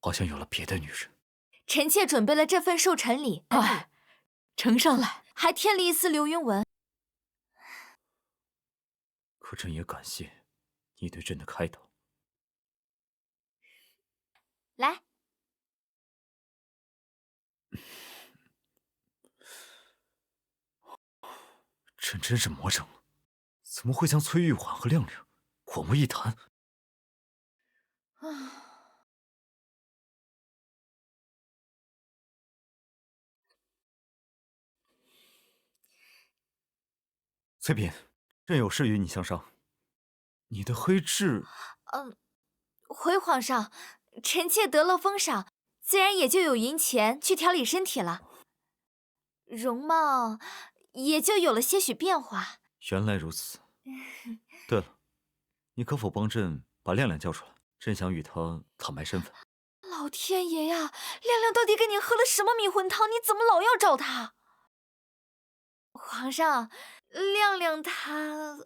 好像有了别的女人。臣妾准备了这份寿辰礼，快呈上来，还添了一丝流云纹。可朕也感谢你对朕的开导。来，朕真是魔怔了，怎么会将崔玉婉和亮亮混为一谈？崔嫔，朕有事与你相商。你的黑痣……回皇上，臣妾得了封赏，自然也就有银钱去调理身体了，容貌也就有了些许变化。原来如此。对了，你可否帮朕把亮亮叫出来？朕想与他坦白身份。老天爷呀，亮亮到底给你喝了什么迷魂汤？你怎么老要找他？皇上，亮亮他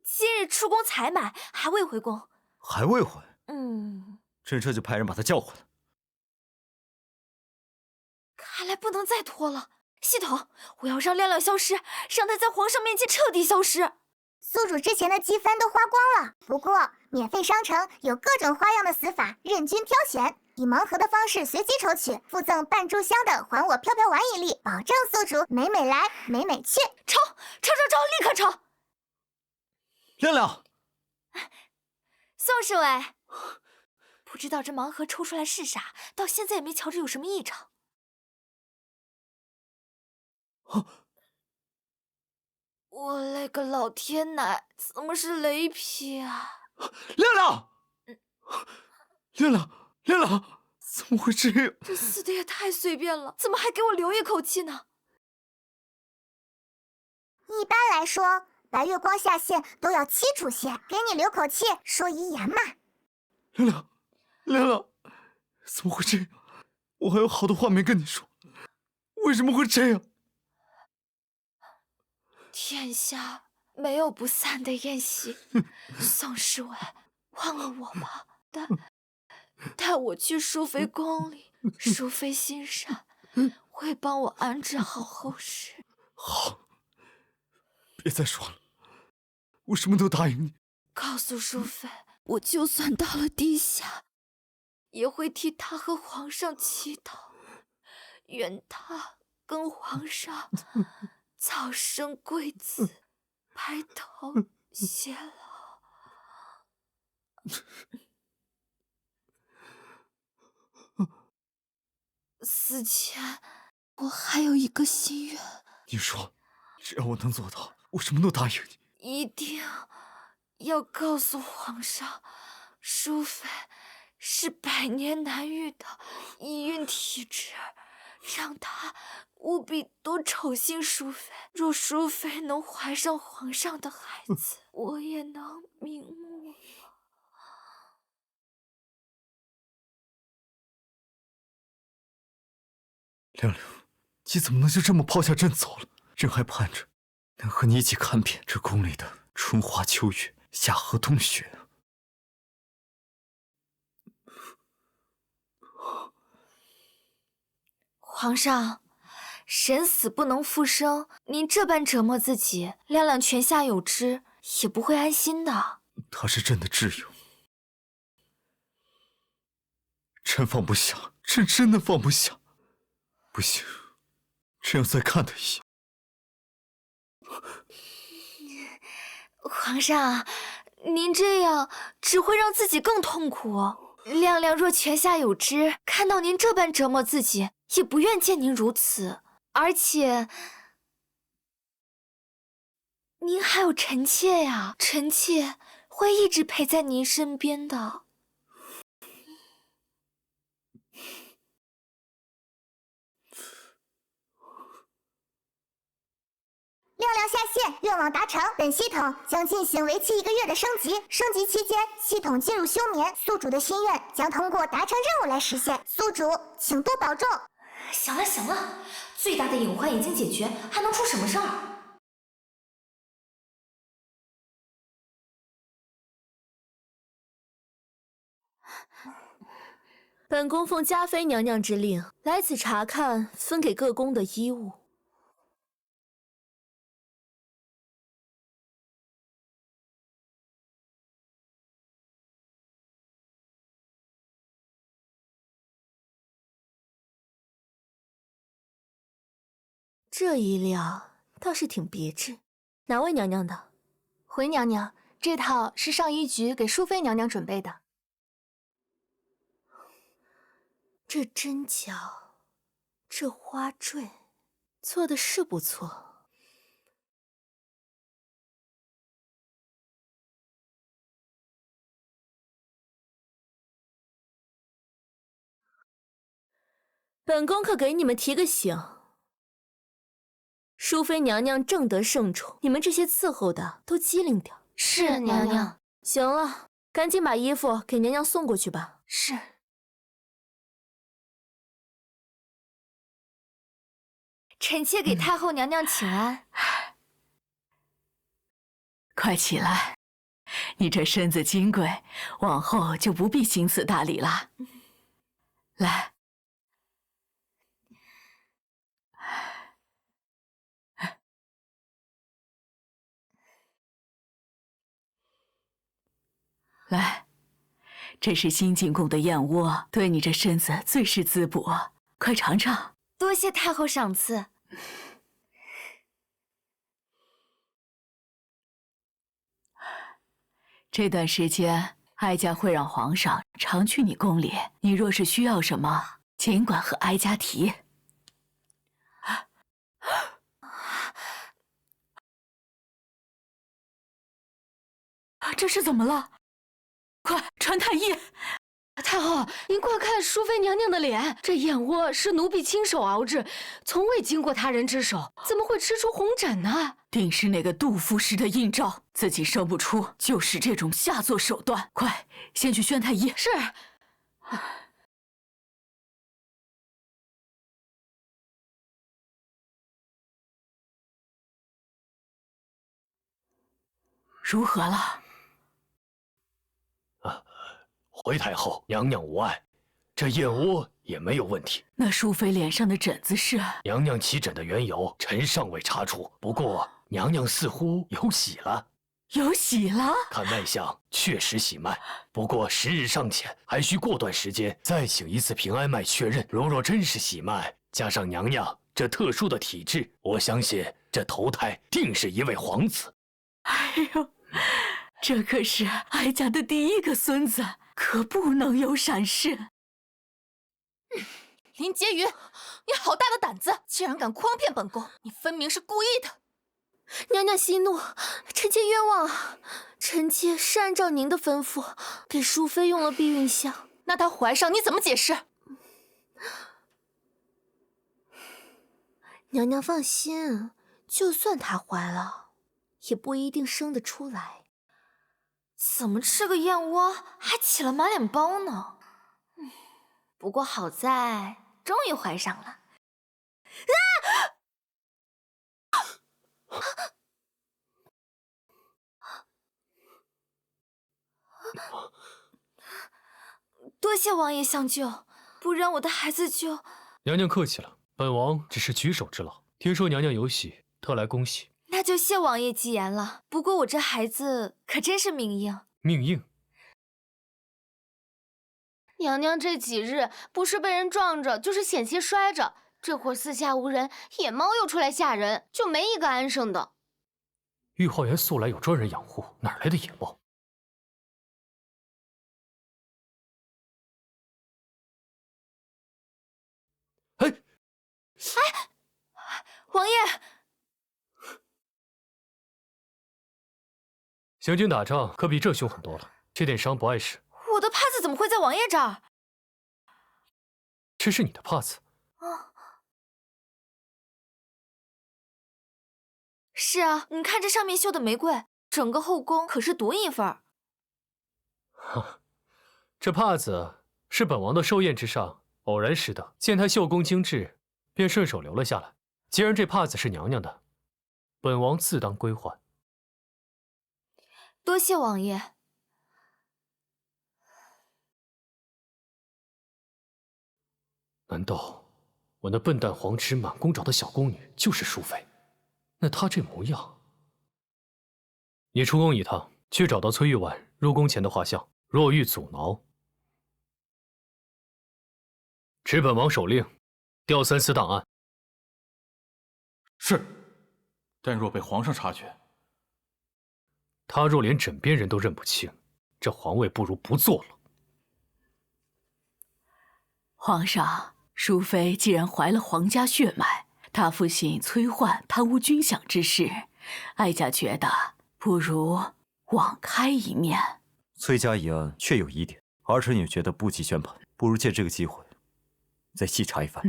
今日出宫采买，还未回宫。还未回？朕这就派人把他叫回来。看来不能再拖了。系统，我要让亮亮消失，让他在皇上面前彻底消失。宿主之前的积分都花光了，不过免费商城有各种花样的死法，任君挑选。以盲盒的方式随机抽取，附赠半炷香的还我飘飘丸1粒，保证宿主美美来美美去。抽，立刻抽！亮亮，宋侍卫，不知道这盲盒抽出来是啥，到现在也没瞧着有什么异常。我勒个老天奶，怎么是雷劈啊？亮亮，亮亮，怎么会这样？这死的也太随便了，怎么还给我留一口气呢？一般来说，白月光下线都要凄楚些，给你留口气，说遗言嘛。亮亮，怎么会这样？我还有好多话没跟你说，为什么会这样？天下没有不散的宴席，宋侍卫，忘了我吧，带我去淑妃宫里，淑妃心善，会帮我安置好后事。好，别再说了，我什么都答应你。告诉淑妃，我就算到了地下，也会替她和皇上祈祷，愿她跟皇上早生贵子，白头偕老。死前，我还有一个心愿。你说，只要我能做到，我什么都答应你。一定要告诉皇上，淑妃是百年难遇的遗孕体质，让她务必多宠幸淑妃。若淑妃能怀上皇上的孩子，我也能瞑目了。亮亮，你怎么能就这么抛下朕走了？朕还盼着能和你一起看遍这宫里的春花秋月、夏荷冬雪。皇上，人死不能复生，您这般折磨自己，亮亮泉下有知，也不会安心的。他是朕的挚友，朕放不下，朕真的放不下。不行，朕要再看他一眼。皇上，您这样只会让自己更痛苦。亮亮若泉下有知，看到您这般折磨自己，也不愿见您如此。而且，您还有臣妾呀，臣妾会一直陪在您身边的。亮亮下线，愿望达成。本系统将进行为期1个月的升级，升级期间，系统进入休眠，宿主的心愿将通过达成任务来实现。宿主，请多保重。行了行了，最大的隐患已经解决，还能出什么事儿？本宫奉嘉妃娘娘之令，来此查看分给各宫的衣物。这衣料倒是挺别致，哪位娘娘的？回娘娘，这套是上衣局给淑妃娘娘准备的。这针脚，这花坠，做的是不错。本宫可给你们提个醒。淑妃娘娘正得圣宠，你们这些伺候的都机灵点。是娘娘。行了，赶紧把衣服给娘娘送过去吧。是。臣妾给太后娘娘请安。快起来，你这身子金贵，往后就不必行此大礼了。来。来，这是新进贡的燕窝，对你这身子最是滋补，快尝尝。多谢太后赏赐。这段时间，哀家会让皇上常去你宫里，你若是需要什么，尽管和哀家提。这是怎么了？快传太医！太后，您快看淑妃娘娘的脸，这燕窝是奴婢亲手熬制，从未经过他人之手，怎么会吃出红疹呢？定是那个杜夫氏的阴招，自己生不出，就使这种下作手段。快，先去宣太医。是。如何了？回太后，娘娘无碍，这燕窝也没有问题。那淑妃脸上的疹子是？娘娘起疹的缘由，臣尚未查出。不过娘娘似乎有喜了。有喜了？看脉象确实喜脉，不过时日尚浅，还需过段时间再请一次平安脉确认。如若真是喜脉，加上娘娘这特殊的体质，我相信这头胎定是一位皇子。哎呦，这可是哀家的第一个孙子，可不能有闪失。林婕妤，你好大的胆子，竟然敢诓骗本宫！你分明是故意的。娘娘息怒，臣妾冤枉啊！臣妾是按照您的吩咐，给淑妃用了避孕香。那她怀上，你怎么解释？娘娘放心，就算她怀了，也不一定生得出来。怎么吃个燕窝还起了满脸包呢？不过好在终于怀上了。多谢王爷相救，不然我的孩子就……娘娘客气了，本王只是举手之劳。听说娘娘有喜，特来恭喜。那就谢王爷吉言了。不过我这孩子可真是命硬。命硬？娘娘这几日不是被人撞着，就是险些摔着。这会儿四下无人，野猫又出来吓人，就没一个安生的。御花园素来有专人养护，哪来的野猫？哎，王爷，行军打仗可比这凶狠多了，这点伤不碍事。我的帕子怎么会在王爷这儿？这是你的帕子？是啊，你看这上面绣的玫瑰，整个后宫可是独一份儿。哈，这帕子是本王的寿宴之上偶然拾得，见它绣工精致，便顺手留了下来。既然这帕子是娘娘的，本王自当归还。多谢王爷。难道我那笨蛋黄痴满宫找的小宫女就是淑妃？那她这模样……你出宫一趟，去找到崔玉婉入宫前的画像，若欲阻挠，持本王手令，调3司档案。是，但若被皇上察觉，他若连枕边人都认不清，这皇位不如不做了。皇上，淑妃既然怀了皇家血脉，她父亲崔焕贪污军饷之事，哀家觉得不如网开一面。崔家一案确有疑点，儿臣也觉得不及宣判，不如借这个机会再细查一番。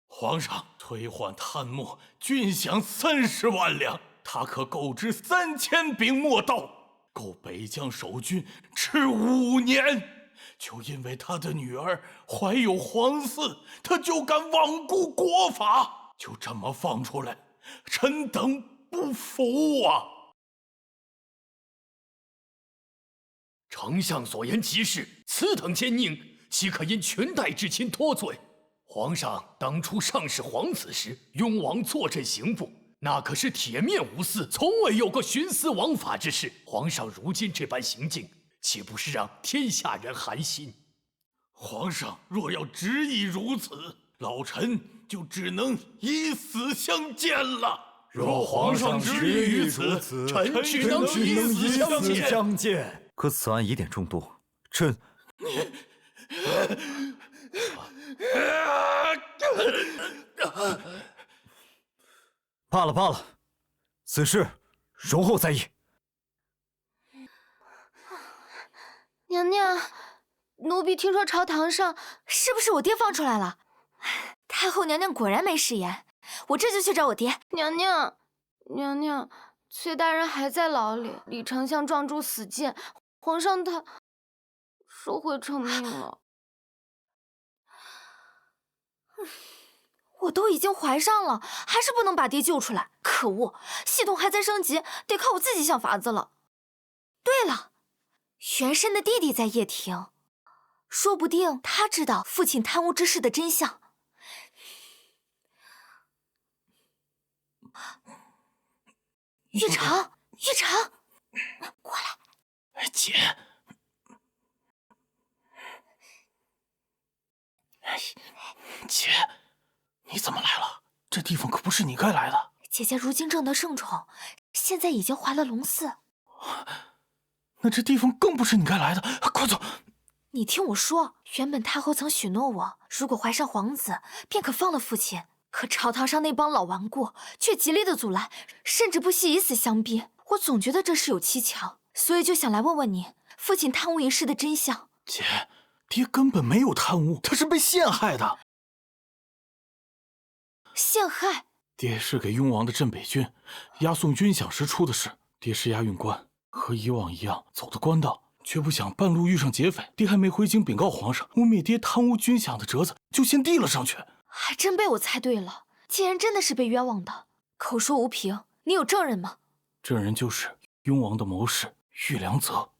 皇上，崔焕贪墨军饷30万两，他可购置3000柄墨刀，够北疆守军吃5年。就因为他的女儿怀有皇嗣，他就敢罔顾国法，就这么放出来，臣等不服啊！丞相所言极是，此等奸佞，岂可因裙带之亲脱罪？皇上当初上使皇子时，雍王坐镇刑部，那可是铁面无私，从未有过徇私枉法之事。皇上如今这般行径，岂不是让天下人寒心？皇上若要执意如此，老臣就只能以死相见了。若皇上执意于此，臣只能以死相见。可此案疑点众多，朕……罢了罢了，此事容后再议。娘娘，奴婢听说朝堂上是不是我爹放出来了？太后娘娘果然没食言，我这就去找我爹。娘娘，崔大人还在牢里，李丞相撞柱死谏，皇上他说会成命了。我都已经怀上了，还是不能把爹救出来。可恶，系统还在升级，得靠我自己想法子了。对了，元申的弟弟在掖庭，说不定他知道父亲贪污之事的真相。玉成，过来。姐，姐，你怎么来了？这地方可不是你该来的。姐姐如今正得盛宠，现在已经怀了龙嗣。那这地方更不是你该来的，快走！你听我说，原本太后曾许诺我，如果怀上皇子，便可放了父亲。可朝堂上那帮老顽固却极力的阻拦，甚至不惜以死相逼。我总觉得这事有蹊跷，所以就想来问问你，父亲贪污一事的真相。姐，爹根本没有贪污，他是被陷害的。陷害？爹是给雍王的镇北军押送军饷时出的事。爹是押运官，和以往一样走的官道，却不想半路遇上劫匪。爹还没回京禀告皇上，污蔑爹贪污军饷的折子就先递了上去。还真被我猜对了，既然真的是被冤枉的，口说无凭，你有证人吗？证人就是雍王的谋士玉良泽。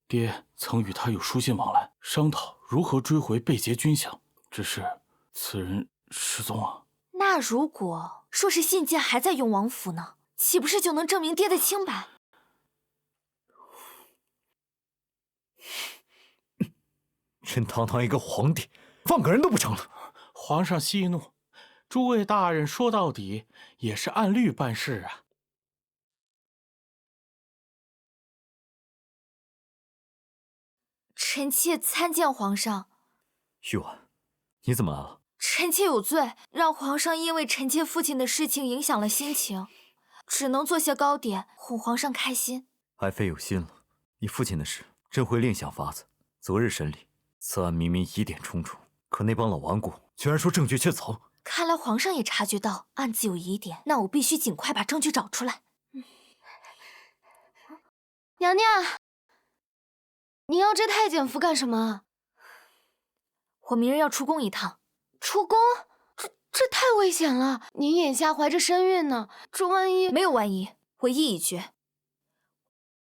爹曾与他有书信往来，商讨如何追回被劫军饷，只是此人失踪啊。那那如果说是信件还在雍王府呢，岂不是就能证明爹的清白？真堂堂一个皇帝，放个人都不成了。皇上息怒，诸位大人说到底也是按律办事啊。臣妾参见皇上。玉婉，你怎么来了？臣妾有罪，让皇上因为臣妾父亲的事情影响了心情，只能做些糕点哄皇上开心。爱妃有心了，你父亲的事，朕会另想法子，择日审理。此案明明疑点重重，可那帮老顽固居然说证据确凿。看来皇上也察觉到案子有疑点，那我必须尽快把证据找出来。娘娘，你要这太监服干什么？我明日要出宫一趟。出宫？这太危险了！您眼下怀着身孕呢，这万一……没有万一，我意已决。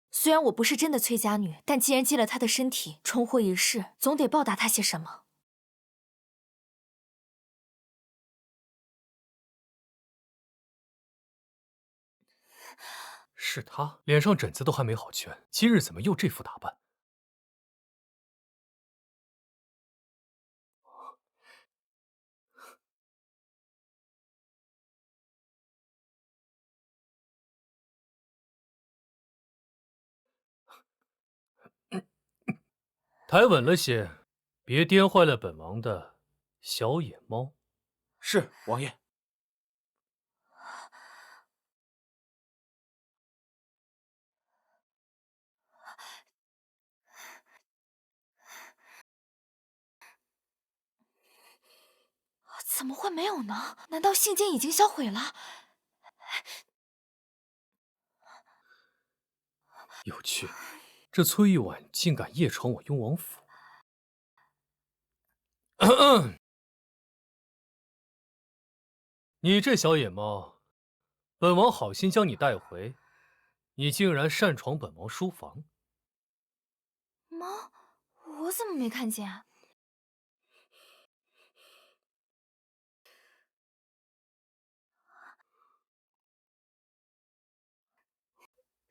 虽然我不是真的崔家女，但既然借了她的身体重活一世，总得报答她些什么。是他，脸上疹子都还没好全，今日怎么又这副打扮？抬稳了些，别颠坏了本王的小野猫。是，王爷。怎么会没有呢？难道信件已经销毁了？有趣，这崔玉婉竟敢夜闯我雍王府。你这小野猫，本王好心将你带回，你竟然擅闯本王书房。猫，我怎么没看见？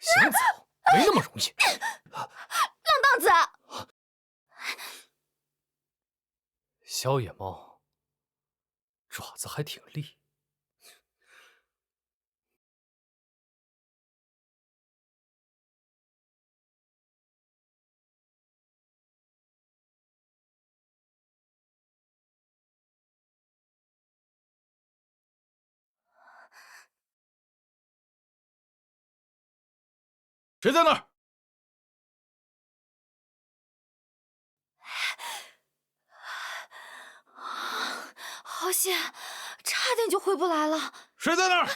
想走没那么容易。浪荡子！小野猫，爪子还挺利。谁在那儿？好险，差点就回不来了。谁在那儿？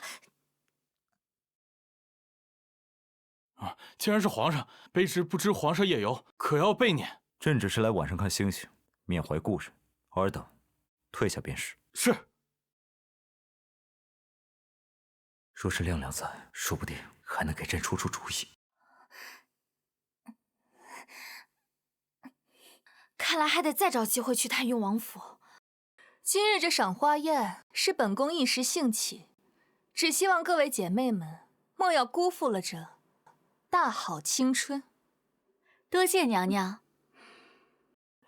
啊！竟然是皇上，卑职不知皇上夜游，可要备撵。朕只是来晚上看星星，缅怀故人，尔等退下便是。是。若是亮亮在，说不定还能给朕出主意。看来还得再找机会去探雍王府。今日这赏花宴是本宫一时兴起，只希望各位姐妹们莫要辜负了这大好青春。多谢娘娘。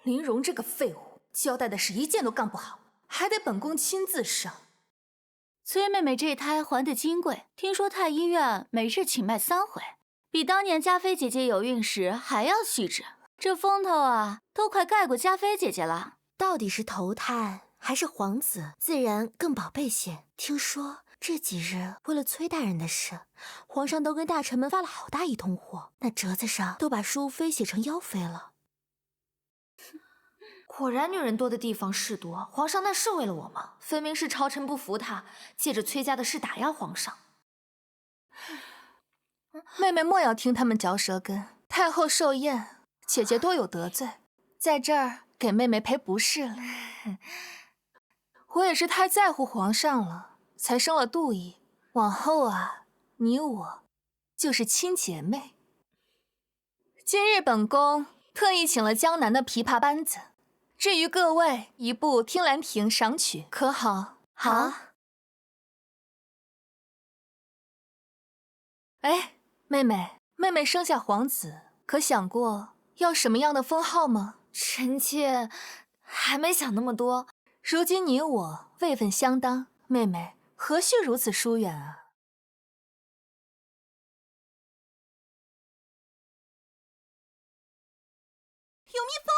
林荣这个废物，交代的事一件都干不好，还得本宫亲自上。崔妹妹这胎还得金贵，听说太医院每日请脉3回，比当年嘉妃姐姐有孕时还要细致。这风头啊，都快盖过嘉妃姐姐了。到底是头胎还是皇子，自然更宝贝些。听说这几日为了崔大人的事，皇上都跟大臣们发了好大一通货，那折子上都把淑妃写成妖妃了。果然女人多的地方事多，皇上那是为了我吗？分明是朝臣不服他，借着崔家的事打压皇上。妹妹莫要听他们嚼舌根。太后寿宴，姐姐多有得罪，在这儿给妹妹赔不是了。我也是太在乎皇上了，才生了妒意。往后啊，你我就是亲姐妹。今日本宫特意请了江南的琵琶班子，至于各位，一部《听兰亭》赏曲，可好？好。哎，妹妹生下皇子，可想过要什么样的封号吗？臣妾还没想那么多。如今你我位分相当，妹妹何须如此疏远啊？有蜜蜂！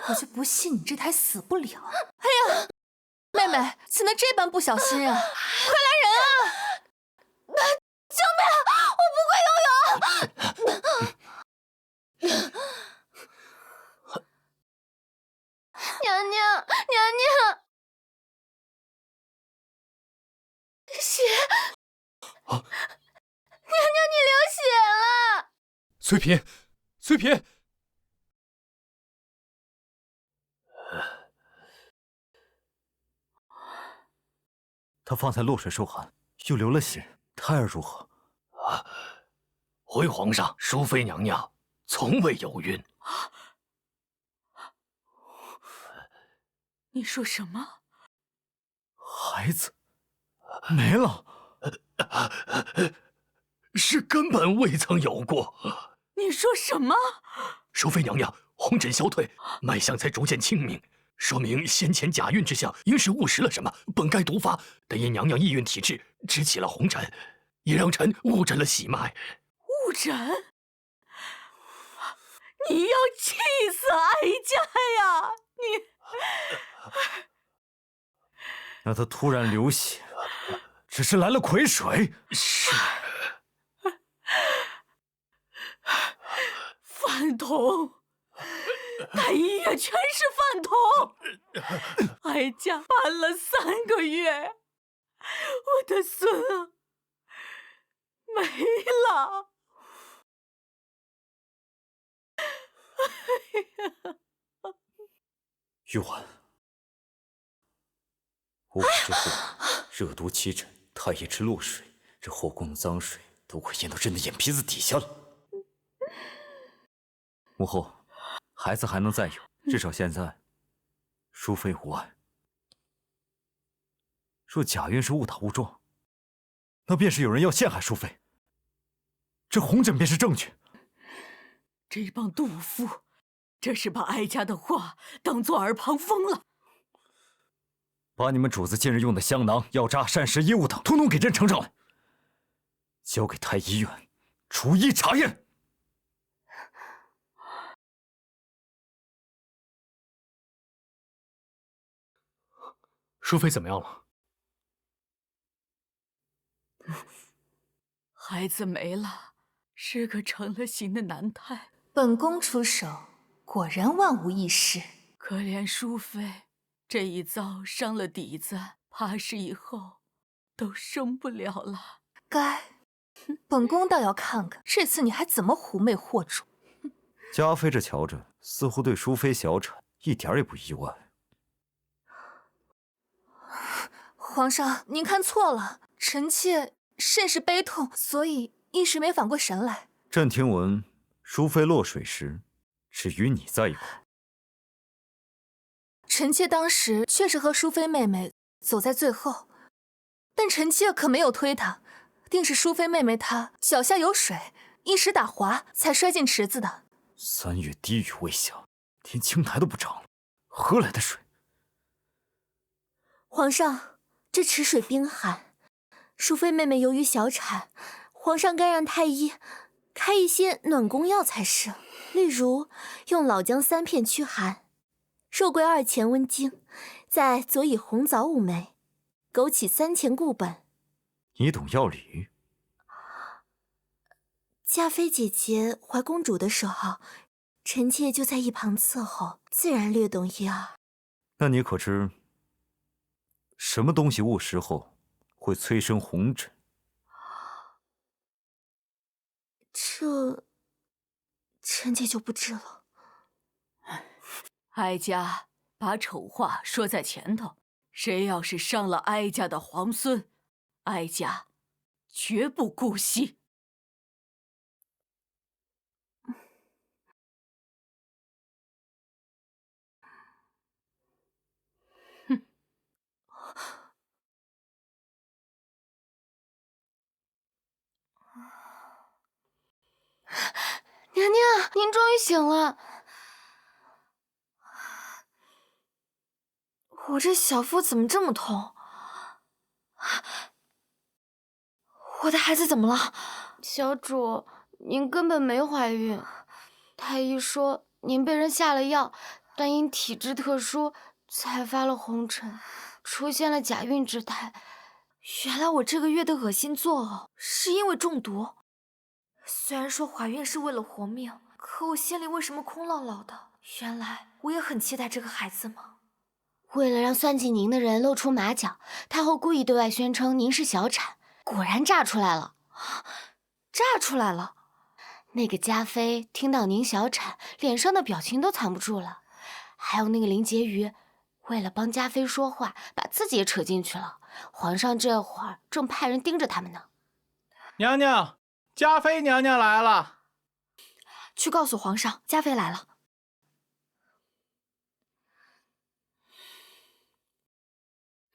我就不信你这台死不了！哎呀，妹妹怎能这般不小心啊？快来人啊！救命！我不会游泳。娘娘，血！娘娘，你流血了！翠嫔，翠嫔！他方才落水受寒，又流了血，胎儿如何？回皇上，淑妃娘娘从未有孕。你说什么？孩子没了？是根本未曾有过。你说什么？淑妃娘娘，红疹消退，脉象才逐渐清明，说明先前假孕之象应是误食了什么，本该毒发，但因娘娘易孕体质，只起了红疹，也让臣误诊了喜脉。误诊？你要气死哀家呀！你那他突然流血，只是来了癸水。是。饭桶，太医院全是饭桶！哀家搬了3个月，我的孙啊，没了！玉婉，误会之后，热毒起疹，太医吃落水，这后宫的脏水都快淹到朕的眼皮子底下了。母后，孩子还能再有，至少现在淑妃无碍。若假孕是误打误撞，那便是有人要陷害淑妃，这红疹便是证据。这帮杜甫，这是把哀家的话当作耳旁风了。把你们主子近日用的香囊、药渣、膳食、衣物等，统统给朕呈上来，交给太医院逐一查验。淑妃怎么样了？孩子没了，是个成了形的男胎。本宫出手，果然万无一失。可怜淑妃，这一遭伤了底子，怕是以后都生不了了。该，本宫倒要看看这次你还怎么狐媚惑主。嘉妃这瞧着似乎对淑妃小产一点也不意外。皇上，您看错了，臣妾甚是悲痛，所以一时没反过神来。朕听闻淑妃落水时，只与你在一块。臣妾当时确实和淑妃妹妹走在最后，但臣妾可没有推她，定是淑妃妹妹她脚下有水，一时打滑才摔进池子的。3月滴雨未下，连青苔都不长了，何来的水？皇上，这池水冰寒，淑妃妹妹由于小产，皇上该让太医开一些暖宫药才是，例如用老姜3片驱寒，肉桂2钱温经，再佐以红枣5枚，枸杞3钱固本。你懂药理？嘉妃姐姐怀公主的时候，臣妾就在一旁伺候，自然略懂一二。那你可知什么东西误食后会催生红疹？这臣妾就不知了。哀家把丑话说在前头，谁要是伤了哀家的皇孙，哀家绝不姑息。娘娘，您终于醒了。我这小腹怎么这么痛？我的孩子怎么了？小主，您根本没怀孕。太医说您被人下了药，但因体质特殊，才发了红疹，出现了假孕之态。原来我这个月的恶心作呕是因为中毒。虽然说怀孕是为了活命，可我心里为什么空落落的？原来我也很期待这个孩子吗？为了让算计您的人露出马脚，太后故意对外宣称您是小产，果然炸出来了。炸出来了！那个嘉妃听到您小产，脸上的表情都藏不住了。还有那个林婕妤，为了帮嘉妃说话，把自己也扯进去了。皇上这会儿正派人盯着他们呢。娘娘，嘉妃娘娘来了。去告诉皇上，嘉妃来了。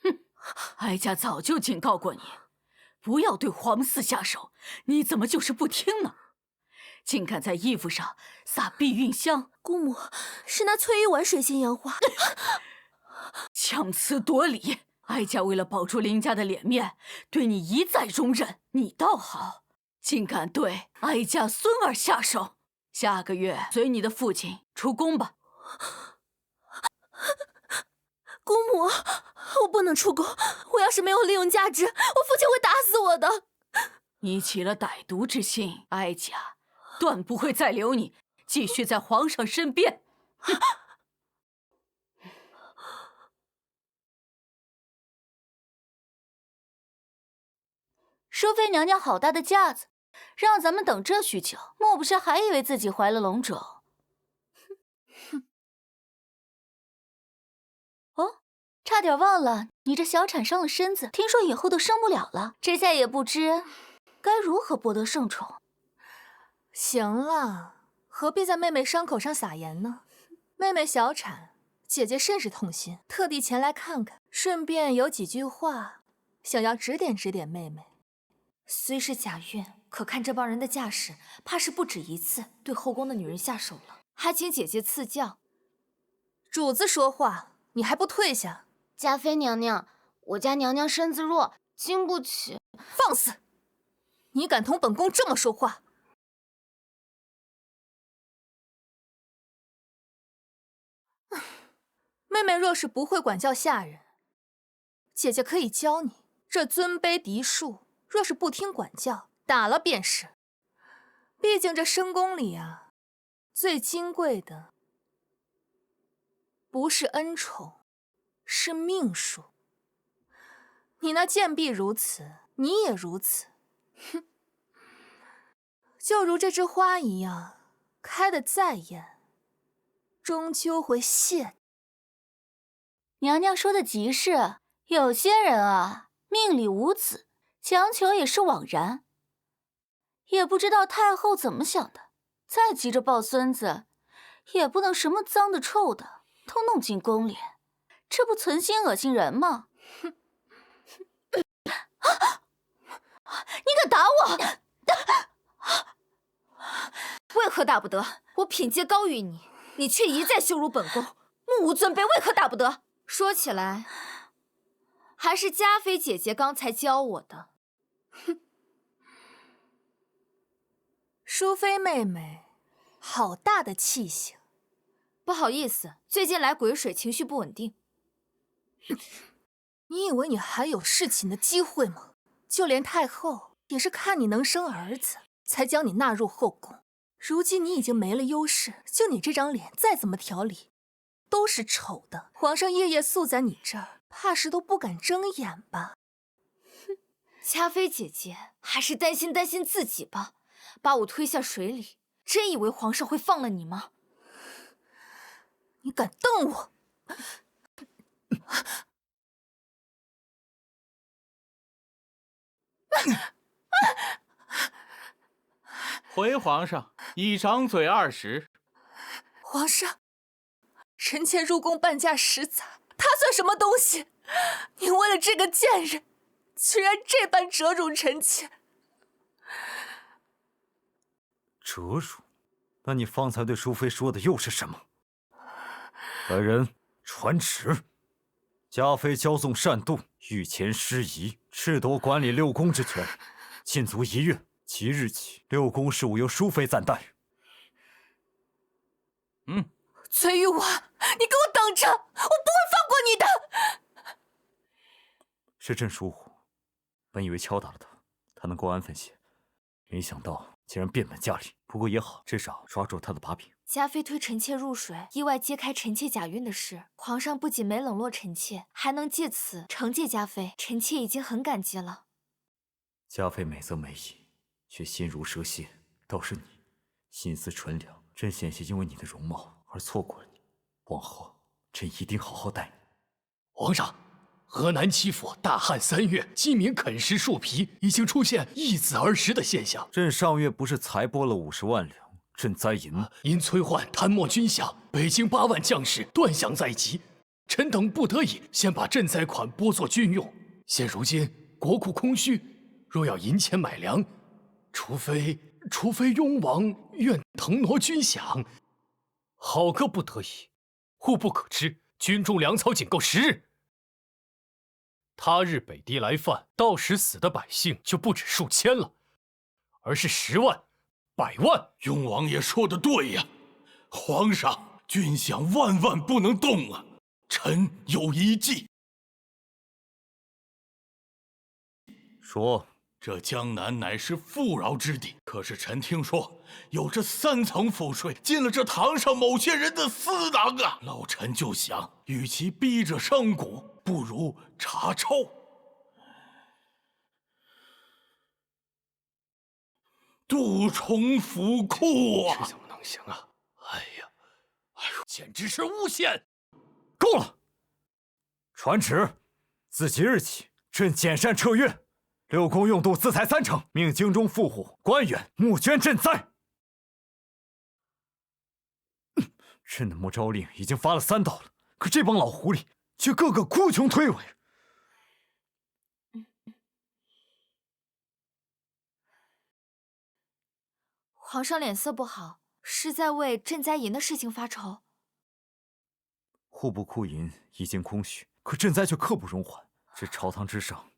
哼，哀家早就警告过你，不要对皇嗣下手，你怎么就是不听呢？竟敢在衣服上撒避孕香！姑母是那翠玉丸水性杨花，强词夺理！哀家为了保住林家的脸面，对你一再容忍，你倒好，竟敢对哀家孙儿下手！下个月随你的父亲出宫吧。姑母，我不能出宫，我要是没有利用价值，我父亲会打死我的。你起了歹毒之心，哀家断不会再留你继续在皇上身边。淑妃娘娘好大的架子，让咱们等这许久，莫不是还以为自己怀了龙种？哦，差点忘了，你这小产生了身子，听说以后都生不了了，这下也不知该如何博得圣宠。行了，何必在妹妹伤口上撒盐呢？妹妹小产，姐姐甚是痛心，特地前来看看，顺便有几句话，想要指点指点妹妹。虽是假孕，可看这帮人的架势，怕是不止一次对后宫的女人下手了，还请姐姐赐教。主子说话，你还不退下？嘉妃娘娘，我家娘娘身子弱，经不起。放肆！你敢同本宫这么说话？妹妹若是不会管教下人，姐姐可以教你。这尊卑嫡庶，若是不听管教，打了便是。毕竟这深宫里啊，最金贵的不是恩宠，是命数。你那贱婢如此，你也如此。哼，就如这枝花一样，开得再艳，终究会谢。娘娘说的极是，有些人啊，命里无子，强求也是枉然。也不知道太后怎么想的，再急着抱孙子，也不能什么脏的臭的都弄进宫里，这不存心恶心人吗？哼！你敢打我！为何大不得？我品阶高于你，你却一再羞辱本宫，目无尊卑，为何大不得？说起来，还是嘉妃姐姐刚才教我的。哼，淑妃妹妹，好大的气性。不好意思，最近来癸水，情绪不稳定。你以为你还有侍寝的机会吗？就连太后也是看你能生儿子，才将你纳入后宫。如今你已经没了优势，就你这张脸，再怎么调理，都是丑的。皇上夜夜宿在你这儿，怕是都不敢睁眼吧？哼，嘉妃姐姐还是担心自己吧，把我推下水里，真以为皇上会放了你吗？你敢瞪我！回皇上，一张嘴20。皇上，臣妾入宫半价食杂，他算什么东西？你为了这个贱人，居然这般折辱臣妾！折辱？那你方才对淑妃说的又是什么？来人，传旨，嘉妃骄纵擅妒，御前失仪，褫夺管理六宫之权，禁足1月。即日起，六宫事务由淑妃暂代。崔玉婉，你给我等着，我不会放过你的！是朕疏忽，本以为敲打了他，他能够安分些，没想到竟然变本加厉。不过也好，至少抓住他的把柄。嘉妃推臣妾入水，意外揭开臣妾假孕的事，皇上不仅没冷落臣妾，还能借此惩戒嘉妃，臣妾已经很感激了。嘉妃美则美矣，却心如蛇蝎，倒是你心思纯良，朕险些因为你的容貌而错过了你。往后朕一定好好待你。皇上，河南齐府大旱3月，饥民啃食树皮，已经出现易子而食的现象。朕上月不是才拨了50万两赈灾银吗？因崔焕贪墨军饷，北京8万将士断饷在即，臣等不得已先把赈灾款拨作军用。现如今国库空虚，若要银钱买粮，除非雍王愿腾挪军饷。好个不得已！户不可知，军中粮草仅够10日。他日北敌来犯，到时死的百姓就不止数千了，而是10万、100万。雍王爷说的对呀，皇上，军饷万不能动啊！臣有一计。说。这江南乃是富饶之地，可是臣听说有着3层赋税，进了这堂上某些人的私囊啊！老臣就想，与其逼着商贾，不如查抄。杜重府库啊！这怎么能行啊？哎呀，简直是诬陷！够了！传旨，自即日起，朕减膳撤阅。六宫用度自裁3成，命京中富户官员募捐赈灾。朕的募招令已经发了3道了，可这帮老狐狸却个个哭穷推诿。皇上脸色不好，是在为赈灾银的事情发愁。户部库银已经空虚，可赈灾却刻不容缓。这朝堂之上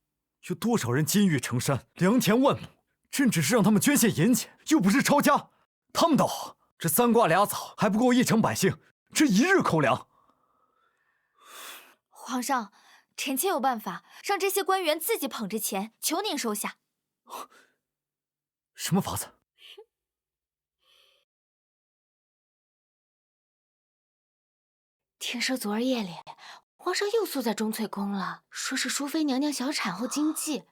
有多少人金玉成山，良田万亩？朕只是让他们捐献银钱，又不是抄家。他们倒好，这3瓜2枣还不够1城百姓这1日口粮。皇上，臣妾有办法，让这些官员自己捧着钱，求您收下。什么法子？听说昨儿夜里，皇上又宿在钟粹宫了，说是淑妃娘娘小产后惊悸，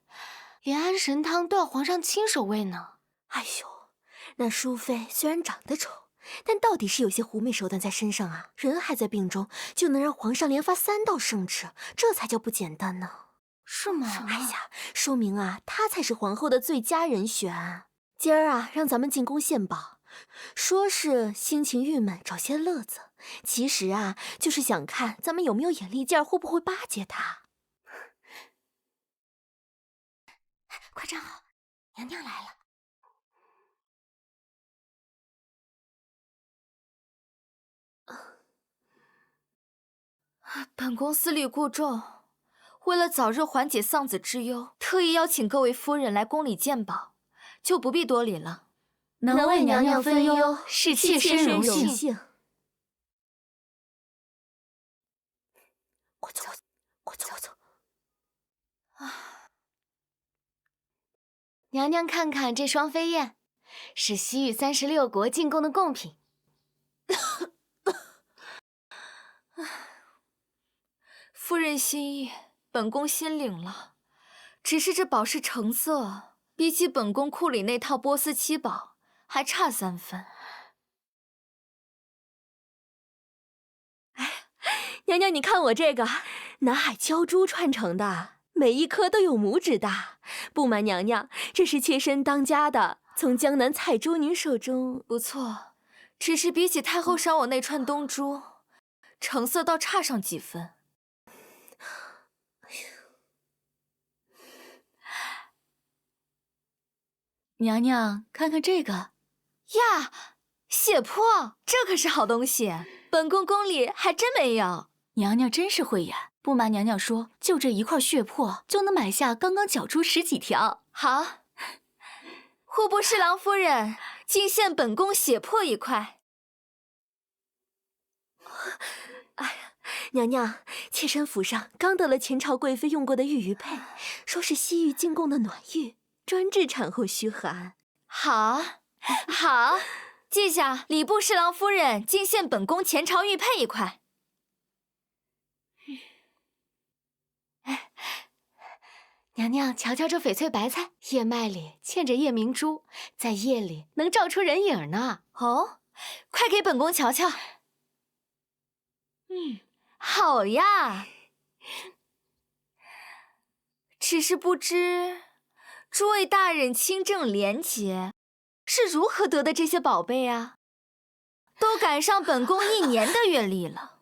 连安神汤都要皇上亲手喂呢。哎呦，那淑妃虽然长得丑，但到底是有些狐媚手段在身上啊！人还在病中，就能让皇上连发3道圣旨，这才叫不简单呢。是吗？哎呀，说明啊，她才是皇后的最佳人选。今儿啊，让咱们进宫献宝，说是心情郁闷找些乐子，其实啊，就是想看咱们有没有眼力劲儿，会不会巴结她。快站好，娘娘来了。本宫思虑过重，为了早日缓解丧子之忧，特意邀请各位夫人来宫里见宝，就不必多礼了。能为娘娘分忧，是妾身荣幸。快走，快走，快走！娘娘看看这双飞燕，是西域36国进贡的贡品。夫人心意，本宫心领了。只是这宝饰成色，比起本宫库里那套波斯七宝，还差3分。娘娘，你看我这个南海鲛珠串成的，每一颗都有拇指大。不瞒娘娘，这是妾身当家的，从江南采珠您手中。不错，只是比起太后赏我那串东珠，成色倒差上几分。娘娘，看看这个，呀，血泊，这可是好东西，本宫宫里还真没有。娘娘真是慧眼，不瞒娘娘说，就这一块血泊就能买下刚刚绞出10几条。好，户部侍郎夫人，进献本宫血泊1块。哎呀，娘娘，妾身府上刚得了前朝贵妃用过的玉鱼佩，说是西域进贡的暖玉，专治产后虚寒。好，好，记下，礼部侍郎夫人进献本宫前朝玉佩1块。娘娘，瞧瞧这翡翠白菜，叶脉里嵌着夜明珠，在夜里能照出人影呢。哦，快给本宫瞧瞧。好呀。只是不知，诸位大人清正廉洁，是如何得的这些宝贝啊？都赶上本宫1年的月历了。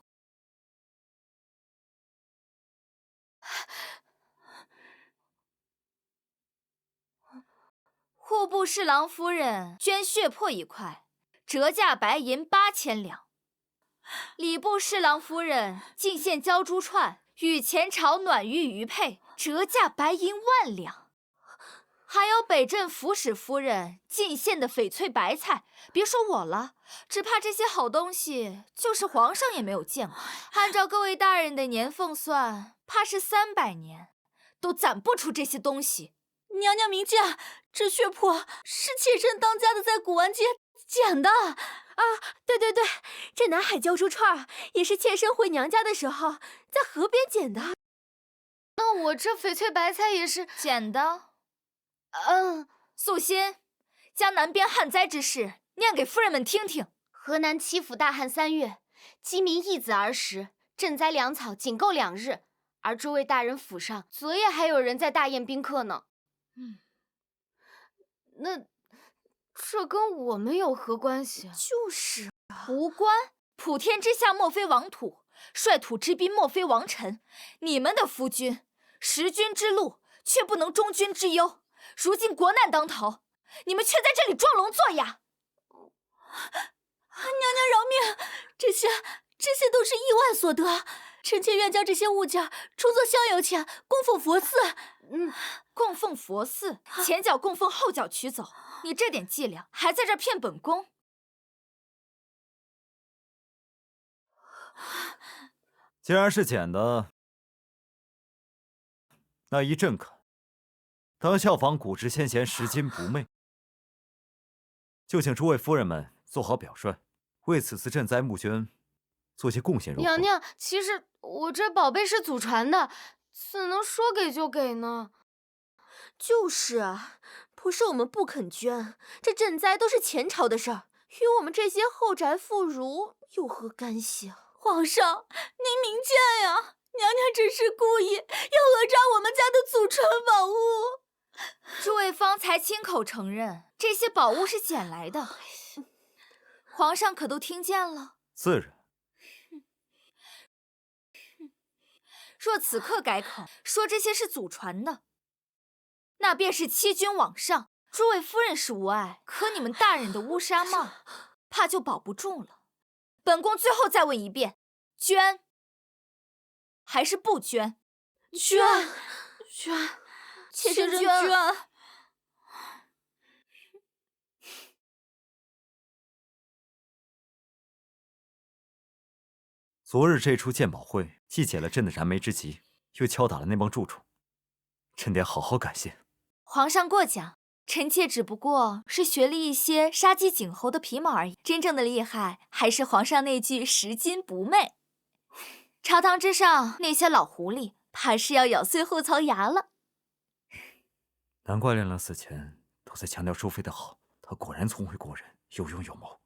户部侍郎夫人捐血泊1块，折价白银8000两。礼部侍郎夫人进献鲛珠串与前朝暖玉鱼佩，折价白银10000两。还有北镇府使夫人进献的翡翠白菜，别说我了，只怕这些好东西就是皇上也没有见过。按照各位大人的年俸算，怕是300年都攒不出这些东西。娘娘明鉴，这血泊是妾身当家的在古玩街捡的。啊，对对对，这南海鲛珠串也是妾身回娘家的时候在河边捡的。那我这翡翠白菜也是捡的。素心，将南边旱灾之事念给夫人们听听。河南七府大旱3月，饥民易子而食，赈灾粮草仅够2日，而诸位大人府上昨夜还有人在大宴宾客呢。那这跟我们有何关系啊？就是啊，无关。普天之下莫非王土，率土之滨莫非王臣。你们的夫君，食君之禄，却不能忠君之忧。如今国难当头，你们却在这里装聋作哑。娘娘饶命！这些都是意外所得，臣妾愿将这些物件充作香油钱，供奉佛寺。供奉佛寺，前脚供奉，后脚取走，你这点伎俩还在这骗本宫？既然是捡的，那依朕看，当效仿古之先贤拾金不昧，就请诸位夫人们做好表率，为此次赈灾募捐做些贡献。娘娘，其实我这宝贝是祖传的，怎能说给就给呢？就是啊，不是我们不肯捐，这赈灾都是前朝的事儿，与我们这些后宅妇孺有何干系啊？皇上，您明鉴呀！娘娘只是故意要讹诈我们家的祖传宝物。诸位方才亲口承认，这些宝物是捡来的，皇上可都听见了？自然。若此刻改口说这些是祖传的，那便是欺君罔上。诸位夫人是无碍，可你们大人的乌纱帽，怕就保不住了。本宫最后再问一遍，捐还是不捐？捐，妾身捐。昨日这出鉴宝会，既解了朕的燃眉之急，又敲打了那帮蛀虫，朕得好好感谢。皇上过奖，臣妾只不过是学了一些杀鸡儆猴的皮毛而已，真正的厉害还是皇上那句拾金不昧。朝堂之上那些老狐狸，怕是要咬碎后槽牙了。难怪亮亮死前都在强调淑妃的好，她果然聪慧过人，有勇有谋。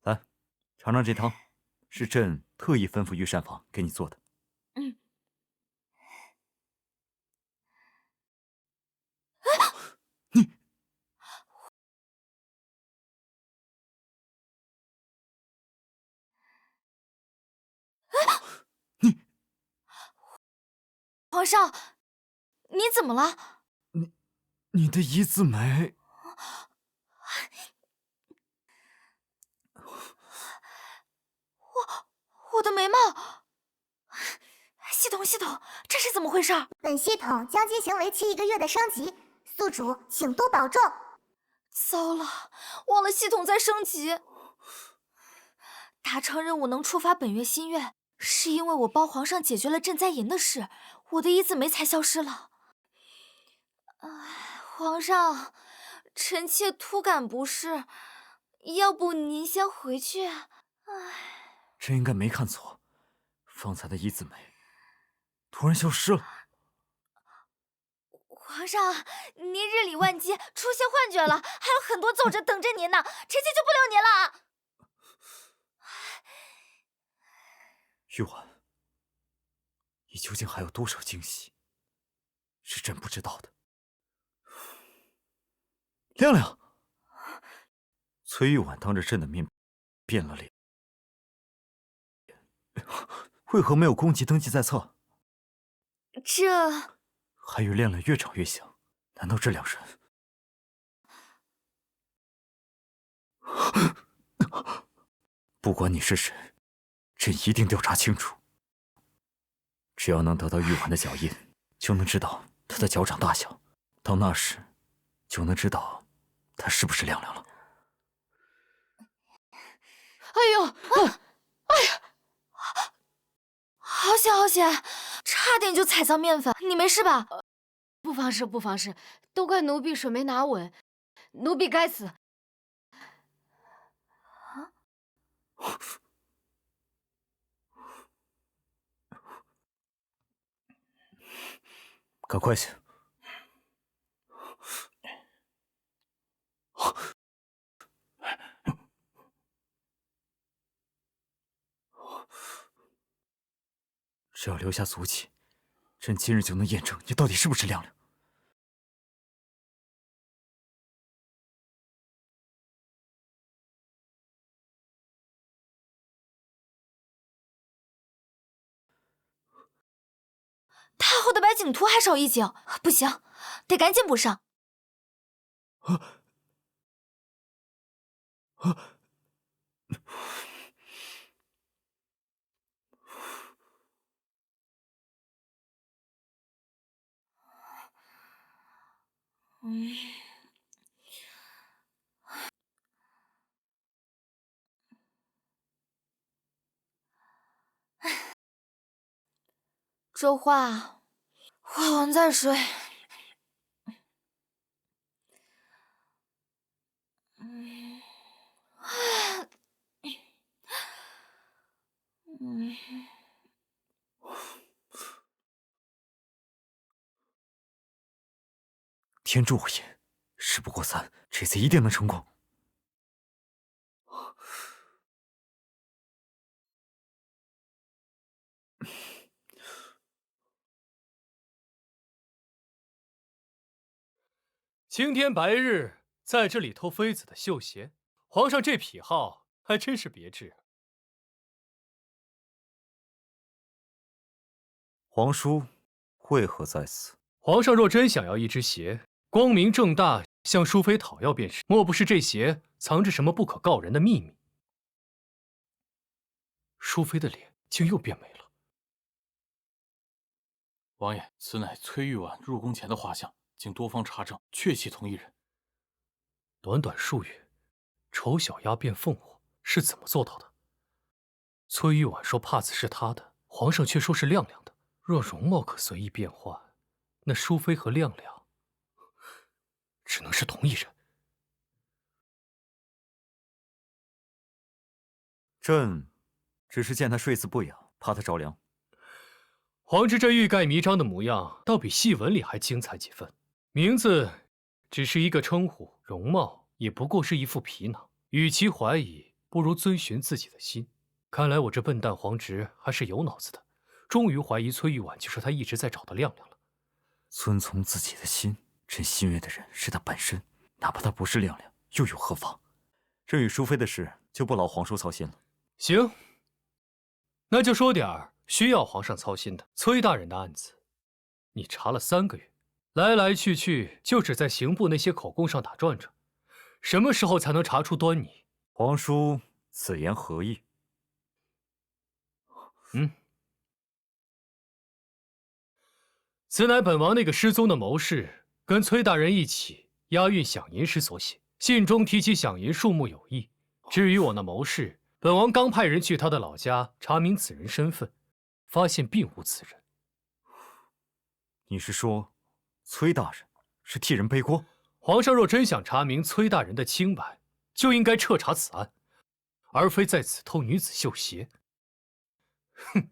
来，尝尝这汤，是朕特意吩咐御膳房给你做的。皇上，你怎么了？你的一字眉。我的眉毛。系统，这是怎么回事？本系统将进行为期1个月的升级，宿主请多保重。糟了，忘了系统在升级。达成任务能触发本月新月，是因为我帮皇上解决了赈灾营的事，我的一字眉才消失了。皇上，臣妾突感不适，要不您先回去。朕应该没看错，方才的一字眉突然消失了。皇上，您日理万机，出现幻觉了，还有很多奏折等着您呢，臣妾就不留您了。玉婉，你究竟还有多少惊喜，是朕不知道的？亮亮，崔玉婉当着朕的面变了脸，为何没有攻击登记在册？这还与亮亮越长越像，难道这两人？不管你是谁，朕一定调查清楚。只要能得到玉婉的脚印，就能知道她的脚掌大小，到那时，就能知道她是不是亮亮了。哎呦，哎呀，好险好险，差点就踩脏面粉。你没事吧？不妨事，不妨事，都怪奴婢水没拿稳，奴婢该死。赶快些！只要留下足迹，朕今日就能验证你到底是不是亮亮。太后的白景图还少一景，不行，得赶紧补上。这话，花王在睡。天助我也！事不过三，这次一定能成功。青天白日在这里偷妃子的绣鞋，皇上这癖好还真是别致。皇叔为何在此？皇上若真想要一只鞋，光明正大向淑妃讨要便是，莫不是这鞋藏着什么不可告人的秘密？淑妃的脸竟又变美了。王爷，此乃崔玉婉入宫前的画像，经多方查证，确系同一人。短短数月，丑小鸭变凤凰，是怎么做到的？崔玉婉说帕子是她的，皇上却说是亮亮的。若容貌可随意变换，那淑妃和亮亮只能是同一人。朕只是见他睡姿不雅，怕他着凉。皇侄这欲盖弥彰的模样，倒比戏文里还精彩几分。名字只是一个称呼，容貌也不过是一副皮囊。与其怀疑，不如遵循自己的心。看来我这笨蛋皇侄还是有脑子的，终于怀疑崔玉婉就是他一直在找的亮亮了。遵从自己的心，朕心悦的人是他本身，哪怕他不是亮亮，又有何妨？朕与淑妃的事就不劳皇叔操心了。行，那就说点儿需要皇上操心的。崔大人的案子，你查了3个月，来来去去就只在刑部那些口供上打转转，什么时候才能查出端倪？皇叔此言何意？此乃本王那个失踪的谋士跟崔大人一起押运饷银时所写，信中提起饷银数目有异。至于我那谋士，本王刚派人去他的老家查明此人身份，发现并无此人。你是说，崔大人是替人背锅？皇上若真想查明崔大人的清白，就应该彻查此案，而非在此偷女子绣鞋。哼！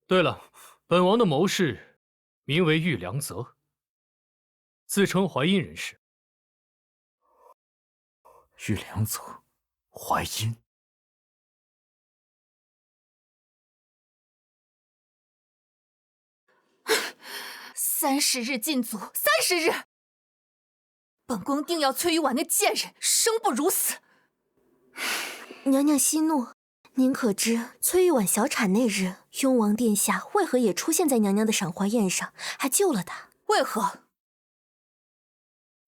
对了，本王的谋士名为玉良泽，自称淮阴人士。玉良泽，淮阴。30日禁足，30日！本宫定要崔玉婉那贱人生不如死。娘娘息怒，您可知崔玉婉小产那日，雍王殿下为何也出现在娘娘的赏花宴上，还救了她？为何？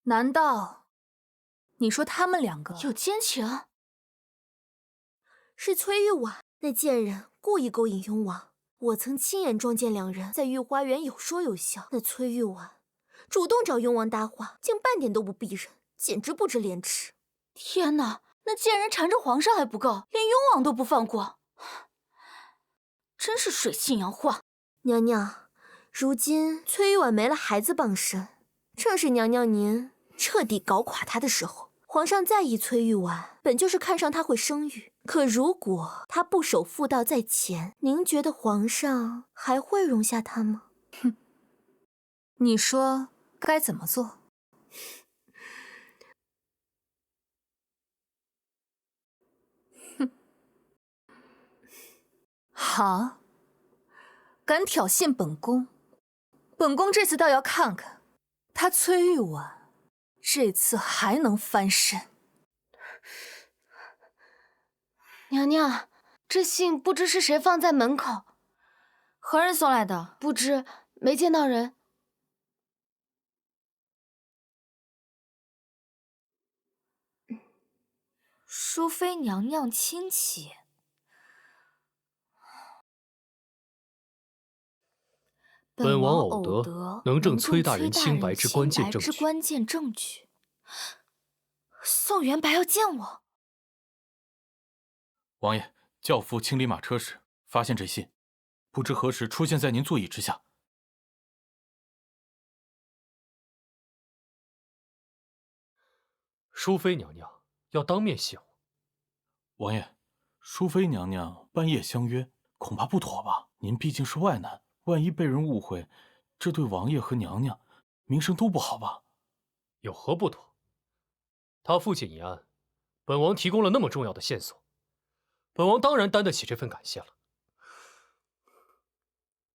难道你说他们2个有奸情？是崔玉婉那贱人故意勾引雍王。我曾亲眼撞见2人在御花园有说有笑，那崔玉婉主动找雍王搭话，竟半点都不避人，简直不知廉耻。天哪，那贱人缠着皇上还不够，连雍王都不放过，真是水性杨花。娘娘，如今崔玉婉没了孩子傍身，正是娘娘您彻底搞垮她的时候。皇上在意崔玉婉，本就是看上她会生育，可如果她不守妇道在前，您觉得皇上还会容下她吗？哼，你说该怎么做？哼，好，敢挑衅本宫，本宫这次倒要看看他崔玉婉这次还能翻身。娘娘，这信不知是谁放在门口，何人送来的？不知，没见到人。淑妃娘娘亲启。本王偶得能证崔大人清白之关键证据。宋元白要见我。王爷，教父清理马车时发现这信，不知何时出现在您座椅之下。淑妃娘娘要当面谢我。王爷，淑妃娘娘半夜相约，恐怕不妥吧？您毕竟是外男，万一被人误会，这对王爷和娘娘名声都不好吧？有何不妥？他父亲一案，本王提供了那么重要的线索，本王当然担得起这份感谢了。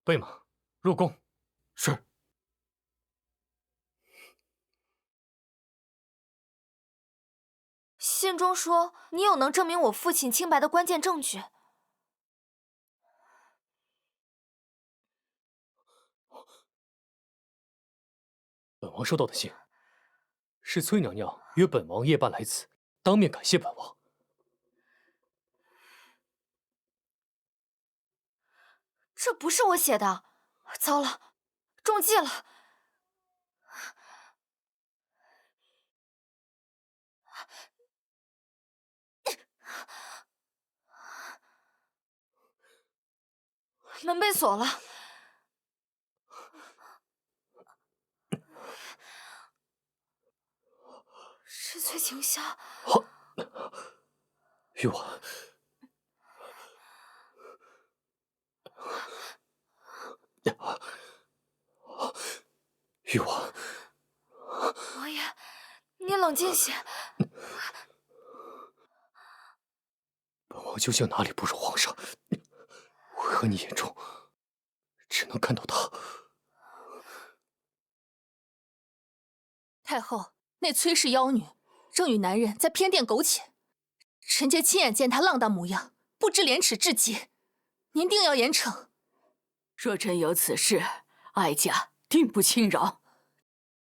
备马，入宫。是。信中说你有能证明我父亲清白的关键证据。本王收到的信，是崔娘娘约本王夜半来此，当面感谢本王。这不是我写的，糟了，中计了！门被锁了。是崔晴霄。玉婉，玉婉，王爷，你冷静些。本王究竟哪里不如皇上？为何你眼中只能看到他？太后，那崔氏妖女正与男人在偏殿苟且，臣妾亲眼见她浪荡模样，不知廉耻至极，您定要严惩。若真有此事，哀家定不轻饶。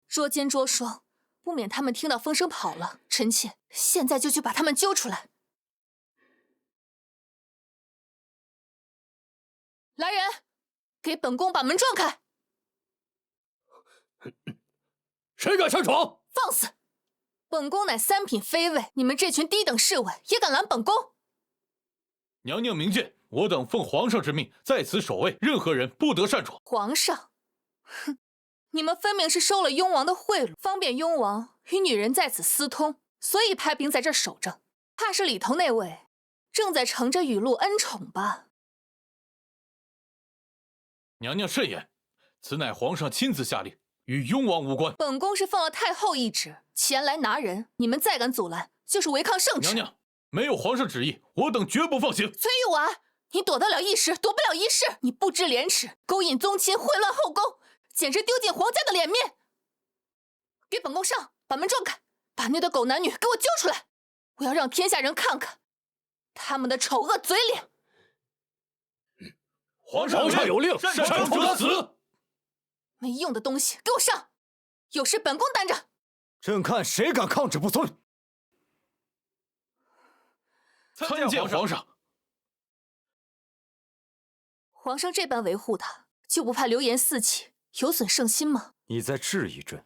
捉奸捉双，不免他们听到风声跑了。臣妾现在就去把他们揪出来。来人，给本宫把门撞开！谁敢擅闯？放肆！本宫乃三品妃尉，你们这群低等侍卫也敢拦本宫？娘娘明鉴，我等奉皇上之命在此守卫，任何人不得擅闯。皇上，哼，你们分明是收了雍王的贿赂，方便雍王与女人在此私通，所以派兵在这儿守着。怕是里头那位正在乘着雨露恩宠吧？娘娘慎言，此乃皇上亲自下令，与雍王无关。本宫是奉了太后懿旨前来拿人，你们再敢阻拦，就是违抗圣旨。娘娘，没有皇上旨意，我等绝不放行。崔玉婉，你躲得了一时，躲不了一世。你不知廉耻，勾引宗亲，秽乱后宫，简直丢尽皇家的脸面。给本宫上，把门撞开，把那对狗男女给我揪出来，我要让天下人看看他们的丑恶嘴脸。皇上有令，擅闯者死。没用的东西，给我上！有事本宫担着。朕看谁敢抗旨不遵。参见皇上。皇上这般维护他，就不怕流言四起，有损圣心吗？你在质疑朕？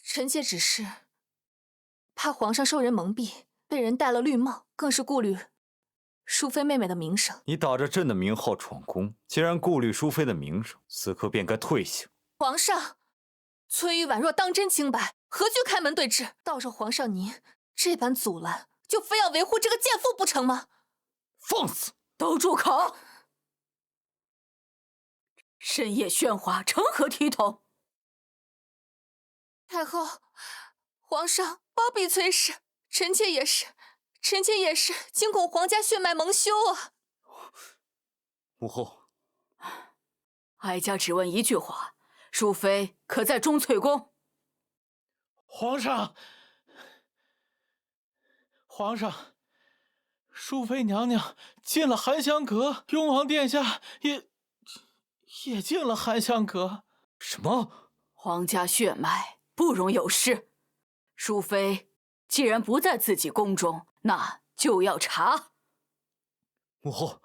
臣妾只是怕皇上受人蒙蔽，被人戴了绿帽，更是顾虑淑妃妹妹的名声。你打着朕的名号闯宫，既然顾虑淑妃的名声，此刻便该退下。皇上，崔玉婉若当真清白，何惧开门对质？倒是皇上您这般阻拦，就非要维护这个贱妇不成吗？放肆！都住口！深夜喧哗，成何体统？太后，皇上包庇崔氏，臣妾也是惊恐皇家血脉蒙羞啊！母后，哀家只问一句话：淑妃可在钟粹宫？皇上，淑妃娘娘进了含香阁，雍王殿下也进了含香阁。什么？皇家血脉不容有失。淑妃既然不在自己宫中，那就要查。母后，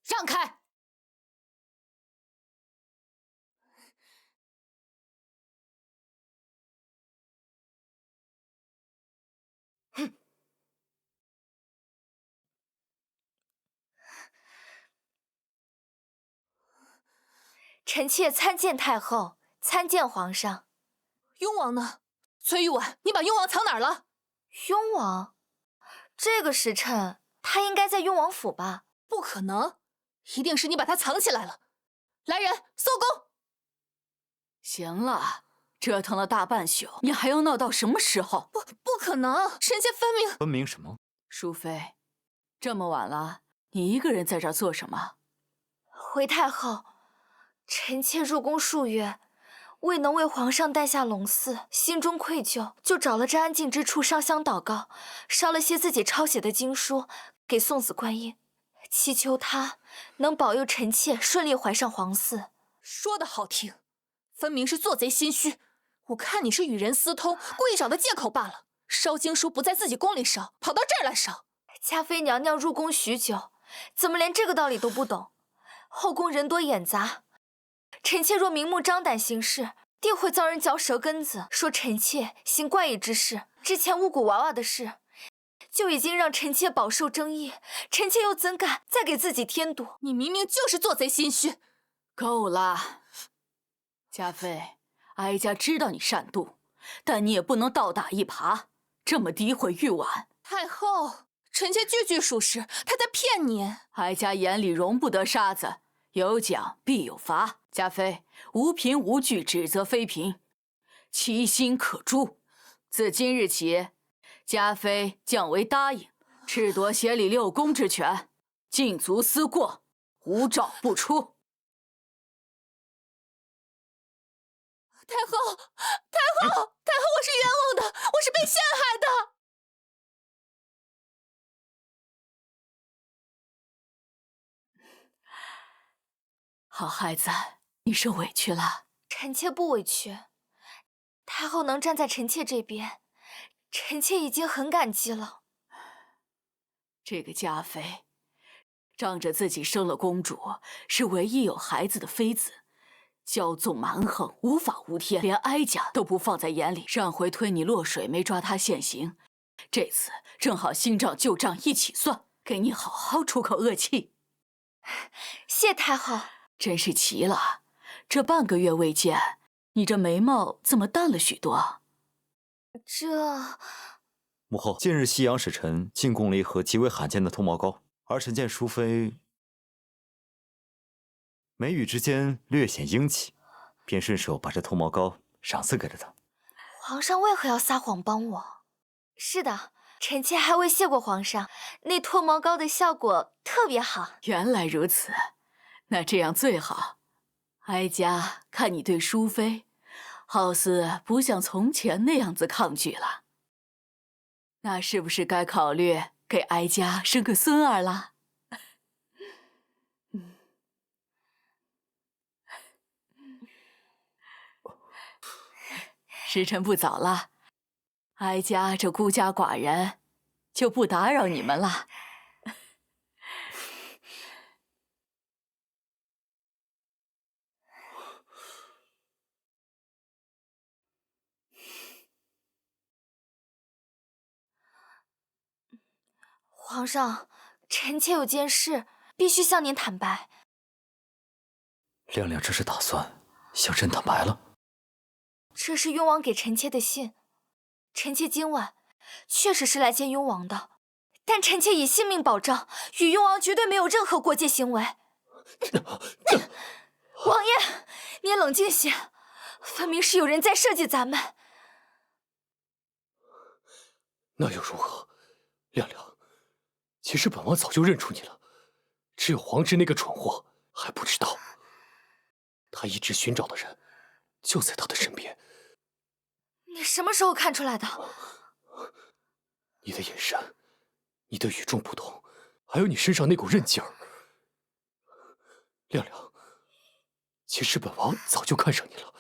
让开！哼！臣妾参见太后，参见皇上。雍王呢？崔玉婉，你把雍王藏哪儿了？雍王？这个时辰，他应该在雍王府吧？不可能，一定是你把他藏起来了。来人，搜宫！行了，折腾了大半宿，你还要闹到什么时候？不可能，臣妾分明什么？淑妃，这么晚了，你一个人在这儿做什么？回太后，臣妾入宫数月，未能为皇上诞下龙嗣，心中愧疚，就找了这安静之处烧香祷告，烧了些自己抄写的经书给送子观音，祈求他能保佑臣妾顺利怀上皇嗣。说得好听，分明是做贼心虚。我看你是与人私通，故意找的借口罢了。烧经书不在自己宫里烧，跑到这儿来烧。嘉妃娘娘入宫许久，怎么连这个道理都不懂？后宫人多眼杂，臣妾若明目张胆行事，定会遭人嚼舌根子，说臣妾行怪异之事。之前巫蛊娃娃的事，就已经让臣妾饱受争议，臣妾又怎敢再给自己添堵？你明明就是做贼心虚。够了，嘉妃，哀家知道你善妒，但你也不能倒打一耙，这么诋毁玉婉。太后，臣妾句句属实，他在骗你。哀家眼里容不得沙子，有奖必有罚。嘉妃，无凭无据指责妃嫔，其心可诛。自今日起，嘉妃降为答应，褫夺协理6宫之权，禁足思过，无诏不出。太后，我是冤枉的，我是被陷害的。好孩子，你受委屈了。臣妾不委屈，太后能站在臣妾这边，臣妾已经很感激了。这个嘉妃，仗着自己生了公主，是唯一有孩子的妃子，骄纵蛮横，无法无天，连哀家都不放在眼里。上回推你落水，没抓他现行，这次正好新账旧账一起算，给你好好出口恶气。谢太后。真是奇了，这半个月未见，你这眉毛怎么淡了许多？这……母后，近日西洋使臣进贡了一盒极为罕见的脱毛膏，儿臣见淑妃眉宇之间略显英气，便顺手把这脱毛膏赏赐给了她。皇上为何要撒谎帮我？是的，臣妾还未谢过皇上，那脱毛膏的效果特别好。原来如此，那这样最好。哀家看你对淑妃，好似不像从前那样子抗拒了。那是不是该考虑给哀家生个孙儿了？时辰不早了，哀家这孤家寡人就不打扰你们了。皇上，臣妾有件事必须向您坦白。亮亮这是打算向朕坦白了？这是雍王给臣妾的信，臣妾今晚确实是来见雍王的，但臣妾以性命保证，与雍王绝对没有任何过界行为。王爷，你冷静些，分明是有人在设计咱们。那又如何？亮亮，其实本王早就认出你了，只有皇侄那个蠢货还不知道。他一直寻找的人就在他的身边。你什么时候看出来的？你的眼神，你的与众不同，还有你身上那股韧劲儿。亮亮，其实本王早就看上你了。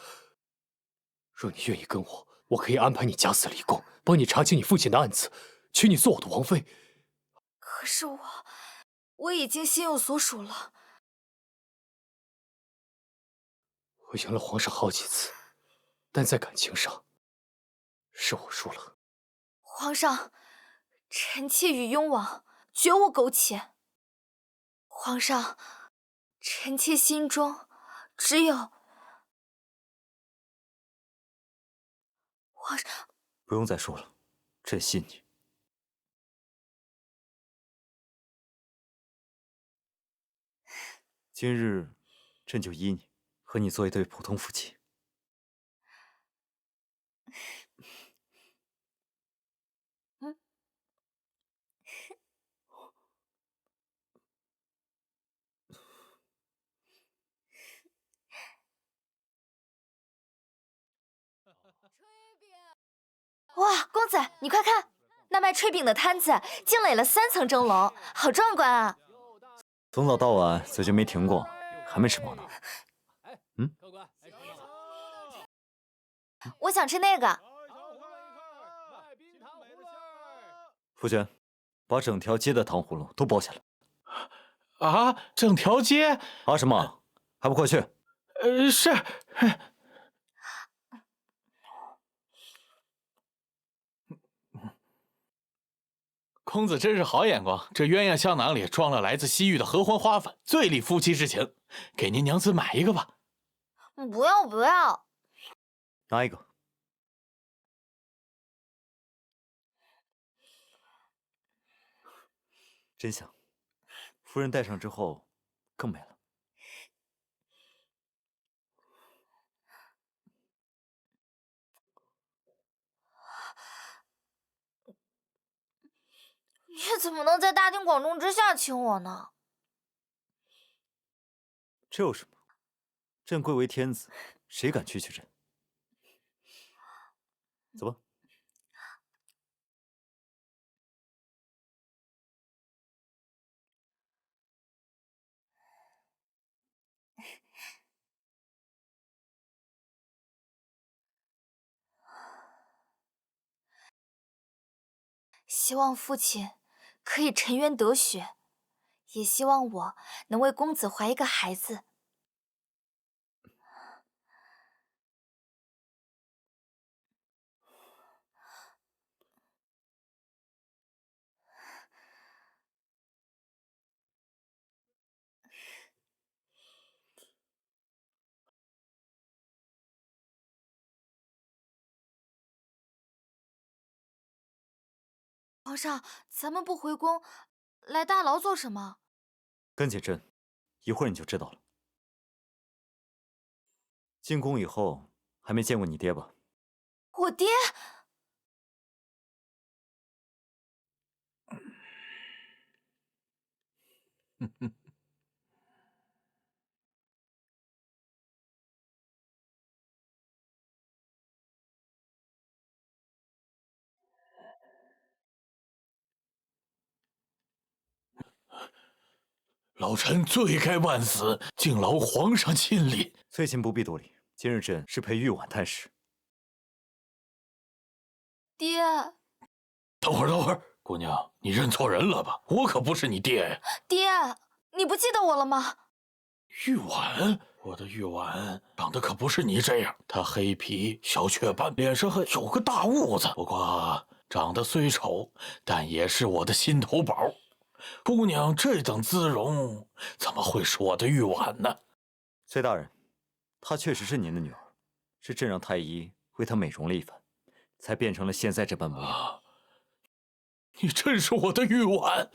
若你愿意跟我，我可以安排你假死立功，帮你查清你父亲的案子，娶你做我的王妃。可是我已经心有所属了。我赢了皇上好几次，但在感情上，是我输了。皇上，臣妾与雍王绝无苟且。皇上，臣妾心中只有……皇上，不用再说了，朕信你。今日，朕就依你，和你做一对普通夫妻。哇，公子，你快看，那卖炊饼的摊子竟垒了3层蒸笼，好壮观啊！从早到晚嘴就没停过，还没吃饱呢。我想吃那个。夫君，把整条街的糖葫芦都包下来。啊，整条街？啊什么？还不快去！是。公子真是好眼光，这鸳鸯香囊里装了来自西域的合欢花粉，最利夫妻之情。给您娘子买一个吧。不要不要。拿一个。真香，夫人戴上之后更美了。你怎么能在大庭广众之下亲我呢？这有什么？朕贵为天子，谁敢拒绝朕？走吧。希望父亲可以沉冤得雪，也希望我能为公子怀一个孩子。皇上，咱们不回宫，来大牢做什么？跟紧朕，一会儿你就知道了。进宫以后还没见过你爹吧？我爹？老臣罪该万死，敬劳皇上亲临。翠琴不必多礼，今日朕是陪玉婉探视。爹，等会儿，姑娘，你认错人了吧？我可不是你爹呀！爹，你不记得我了吗？玉婉，我的玉婉长得可不是你这样，她黑皮小雀斑，脸上还有个大痦子。不过长得虽丑，但也是我的心头宝。姑娘这等姿容，怎么会是我的玉婉呢？崔大人，她确实是您的女儿，是朕让太医为她美容了一番，才变成了现在这般模样。你真是我的玉婉。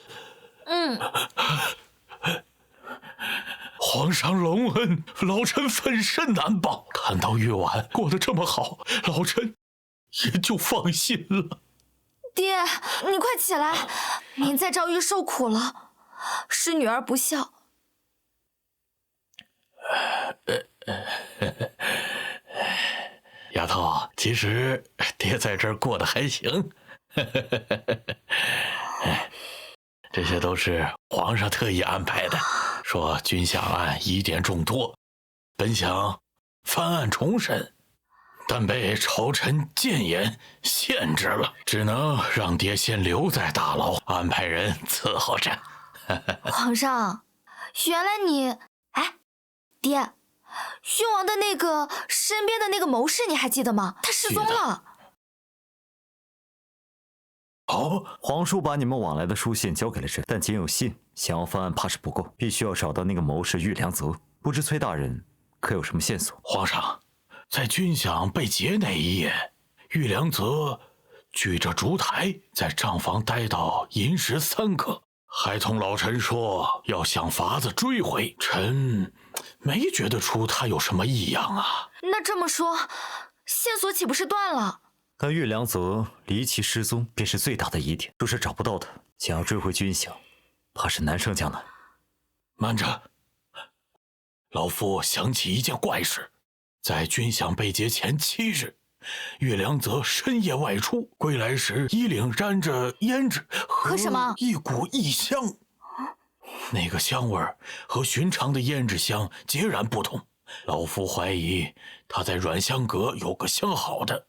皇上隆恩，老臣粉身难报。看到玉婉过得这么好，老臣也就放心了。爹，你快起来！您在诏狱受苦了，是女儿不孝。丫头，其实爹在这儿过得还行。这些都是皇上特意安排的，说君相案疑点众多，本想翻案重审，但被朝臣谏言限制了，只能让爹先留在大牢，安排人伺候着。皇上，原来你……哎，爹，誉王的那个身边的那个谋士，你还记得吗？他失踪了。皇叔把你们往来的书信交给了朕，但仅有信，想要翻案怕是不够，必须要找到那个谋士玉良泽。不知崔大人可有什么线索？皇上，在军饷被劫那一夜，玉良泽举着烛台在帐房待到寅时3刻，还同老臣说要想法子追回。臣没觉得出他有什么异样啊。那这么说，线索岂不是断了？但玉良泽离奇失踪便是最大的疑点，若是找不到他，想要追回军饷，怕是难上加难。慢着，老夫想起一件怪事，在军饷被劫前7日，玉良泽深夜外出，归来时衣领沾着胭脂和一股异香。那个香味和寻常的胭脂香截然不同，老夫怀疑他在软香阁有个相好的。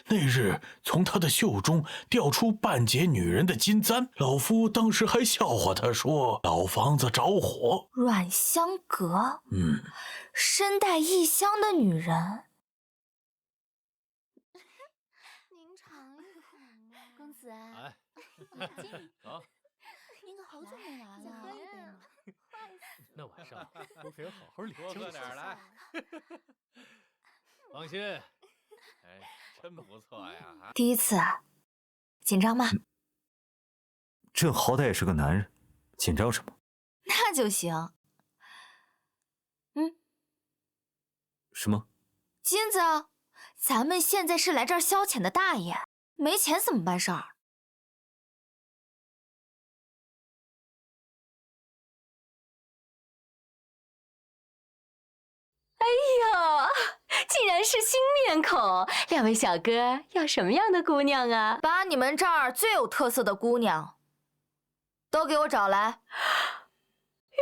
那日从他的袖中掉出半截女人的金簪，老夫当时还笑话他说老房子着火。软香阁，身带异香的女人。您尝一口嘛，公子啊。啊，您可好久没来了。那晚上我可要好好领多喝点来。放心。哎，真不错呀！第一次，紧张吗？朕好歹也是个男人，紧张什么？那就行。什么？金子，咱们现在是来这儿消遣的大爷，没钱怎么办事儿？哎呦，竟然是新面孔！两位小哥要什么样的姑娘啊？把你们这儿最有特色的姑娘都给我找来。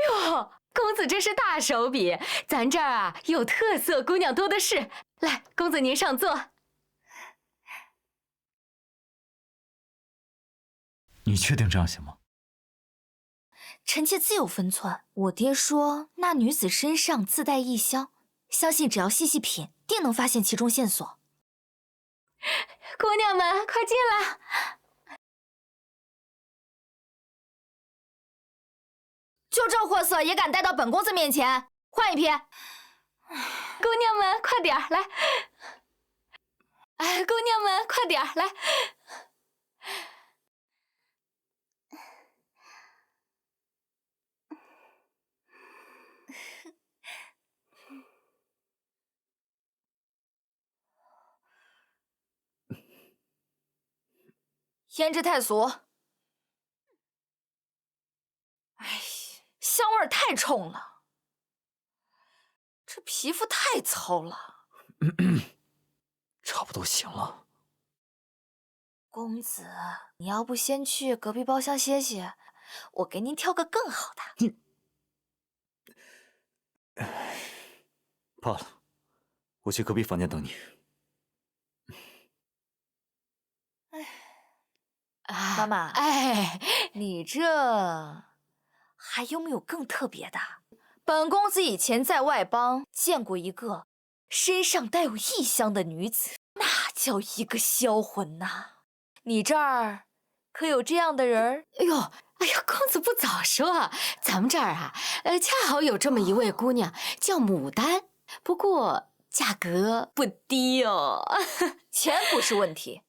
哟，公子真是大手笔，咱这儿啊有特色姑娘多的是。来，公子您上座。你确定这样行吗？臣妾自有分寸。我爹说那女子身上自带异香，相信只要细细品，定能发现其中线索。姑娘们，快进来！就这货色也敢带到本公子面前？换一批。姑娘们，快点儿来！哎，姑娘们，快点儿来！胭脂太俗。哎，香味儿太冲了，这皮肤太糙了。差不多行了。公子，你要不先去隔壁包厢歇歇，我给您挑个更好的。罢了，我去隔壁房间等你。妈妈，哎，你这还有没有更特别的？本公子以前在外邦见过一个身上带有异香的女子，那叫一个销魂呐！你这儿可有这样的人？哎呦，公子不早说，咱们这儿啊，恰好有这么一位姑娘，叫牡丹，不过价格不低哦。钱不是问题。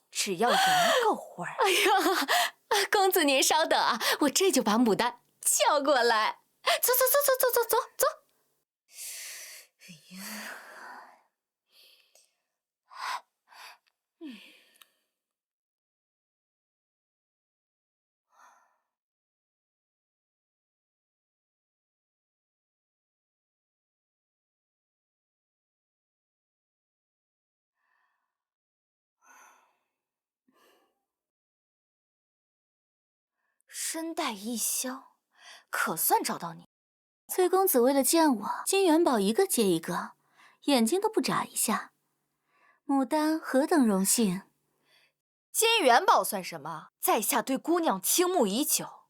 只要人够味儿。哎呀，公子您稍等啊，我这就把牡丹叫过来。走。身带异香，可算找到你。崔公子为了见我，金元宝一个接一个，眼睛都不眨一下。牡丹何等荣幸！金元宝算什么？在下对姑娘倾慕已久，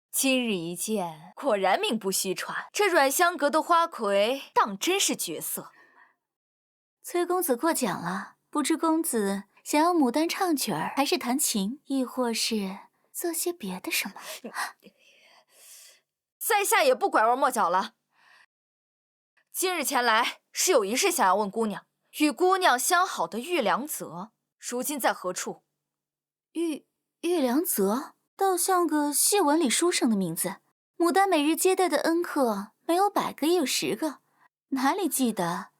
今日一见，果然名不虚传。这软香阁的花魁，当真是绝色。崔公子过奖了，不知公子想要牡丹唱曲儿，还是弹琴，亦或是做些别的什么？在下也不拐弯抹角了。今日前来是有一事想要问姑娘，与姑娘相好的玉良泽，如今在何处？玉良泽，倒像个戏文里书生的名字。牡丹每日接待的恩客，没有100个也有10个，哪里记得？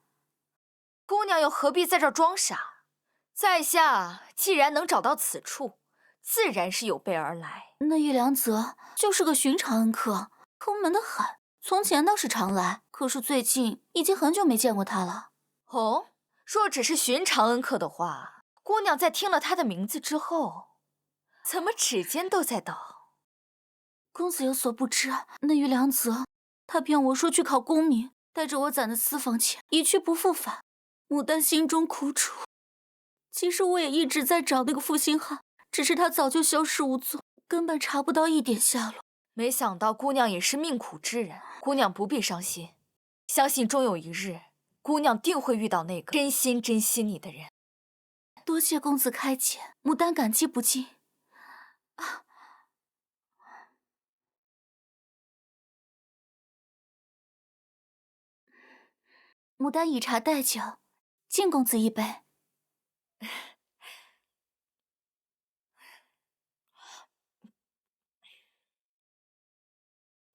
姑娘又何必在这儿装傻？在下既然能找到此处，自然是有备而来。那玉良泽就是个寻常恩客，抠门的很。从前倒是常来，可是最近已经很久没见过他了。哦，若只是寻常恩客的话，姑娘在听了他的名字之后，怎么指尖都在抖？公子有所不知，那玉良泽，他骗我说去考功名，带着我攒的私房钱一去不复返。牡丹心中苦楚。其实我也一直在找那个负心汉，只是他早就消失无踪，根本查不到一点下落。没想到姑娘也是命苦之人，姑娘不必伤心，相信终有一日，姑娘定会遇到那个真心珍惜你的人。多谢公子开解，牡丹感激不尽。牡丹以茶代酒，敬公子一杯。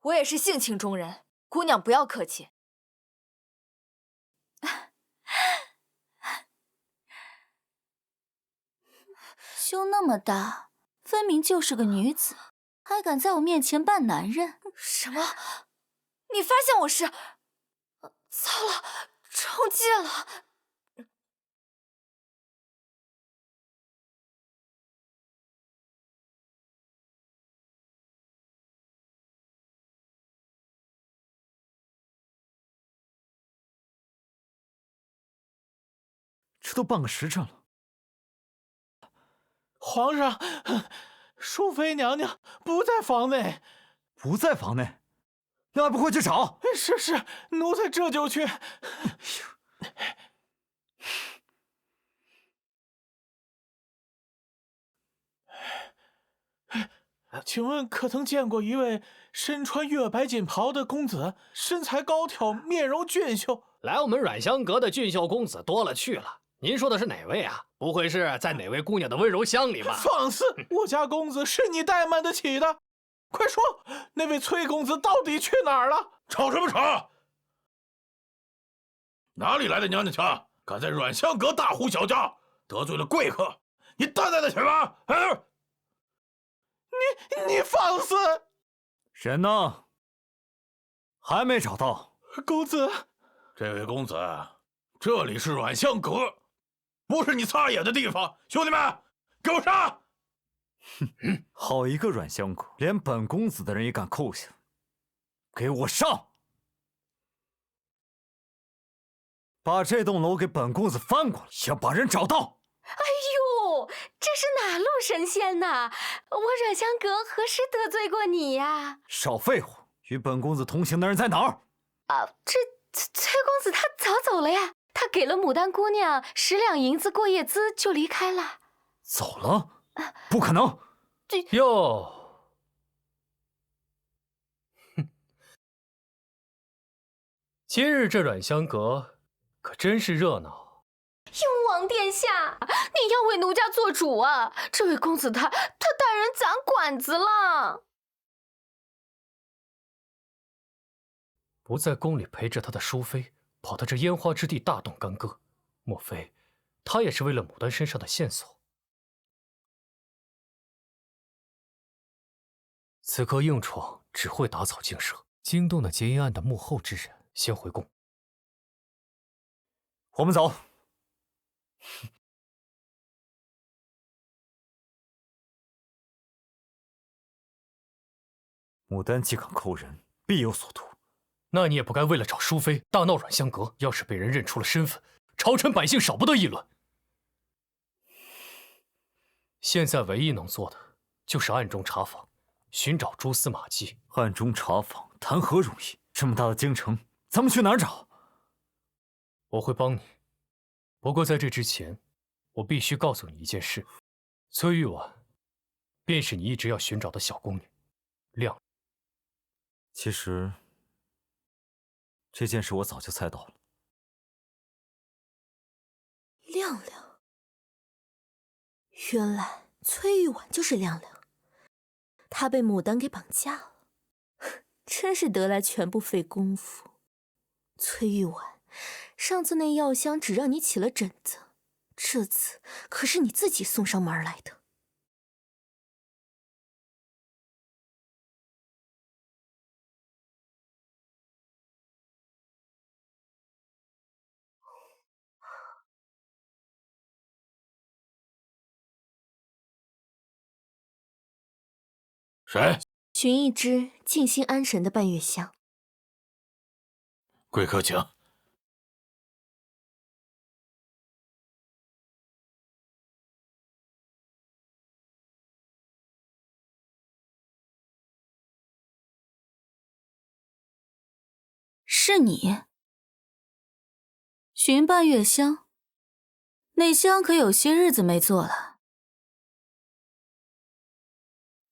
我也是性情中人，姑娘不要客气。胸那么大，分明就是个女子，还敢在我面前扮男人？什么？你发现我是？糟了，中计了！这都半个时辰了。皇上，淑妃娘娘不在房内。不在房内，那还不快去找？是，奴才这就去。请问可曾见过一位身穿月白锦袍的公子，身材高挑，面容俊秀？来我们阮香阁的俊秀公子多了去了，您说的是哪位啊？不会是在哪位姑娘的温柔乡里吧？放肆！我家公子是你怠慢得起的。快说，那位崔公子到底去哪儿了？吵什么吵？哪里来的娘娘腔？敢在阮香阁大呼小叫，得罪了贵客，你担待得起吗？你放肆！人呢？还没找到。公子，这位公子，这里是阮香阁，不是你擦眼的地方。兄弟们，给我上！好一个阮香阁，连本公子的人也敢扣下，给我上！把这栋楼给本公子翻过来，要把人找到。哎呦，这是哪路神仙呐？我阮香阁何时得罪过你呀？少废话！与本公子同行的人在哪儿？这崔公子他早走了呀，他给了牡丹姑娘10两银子过夜资就离开了。走了？不可能！哟，今日这阮香阁可真是热闹。雍王殿下，你要为奴家做主啊！这位公子他带人攒馆子了。不在宫里陪着他的淑妃，跑到这烟花之地大动干戈，莫非他也是为了牡丹身上的线索？此刻硬闯只会打草惊蛇，惊动了劫阴案的幕后之人。先回宫。我们走。牡丹既敢扣人，必有所图。那你也不该为了找淑妃大闹阮香阁，要是被人认出了身份，朝臣百姓少不得议论。现在唯一能做的就是暗中查访，寻找蛛丝马迹。暗中查访谈何容易？这么大的京城，咱们去哪儿找？我会帮你，不过在这之前，我必须告诉你一件事：崔玉婉，便是你一直要寻找的小宫女，亮。其实，这件事我早就猜到了。亮亮，原来崔玉婉就是亮亮，她被牡丹给绑架了，真是得来全不费工夫。崔玉婉，上次那药箱只让你起了疹子，这次可是你自己送上门来的。谁？寻一支静心安神的半月香。贵客请。是你？寻半月香？那香可有些日子没做了。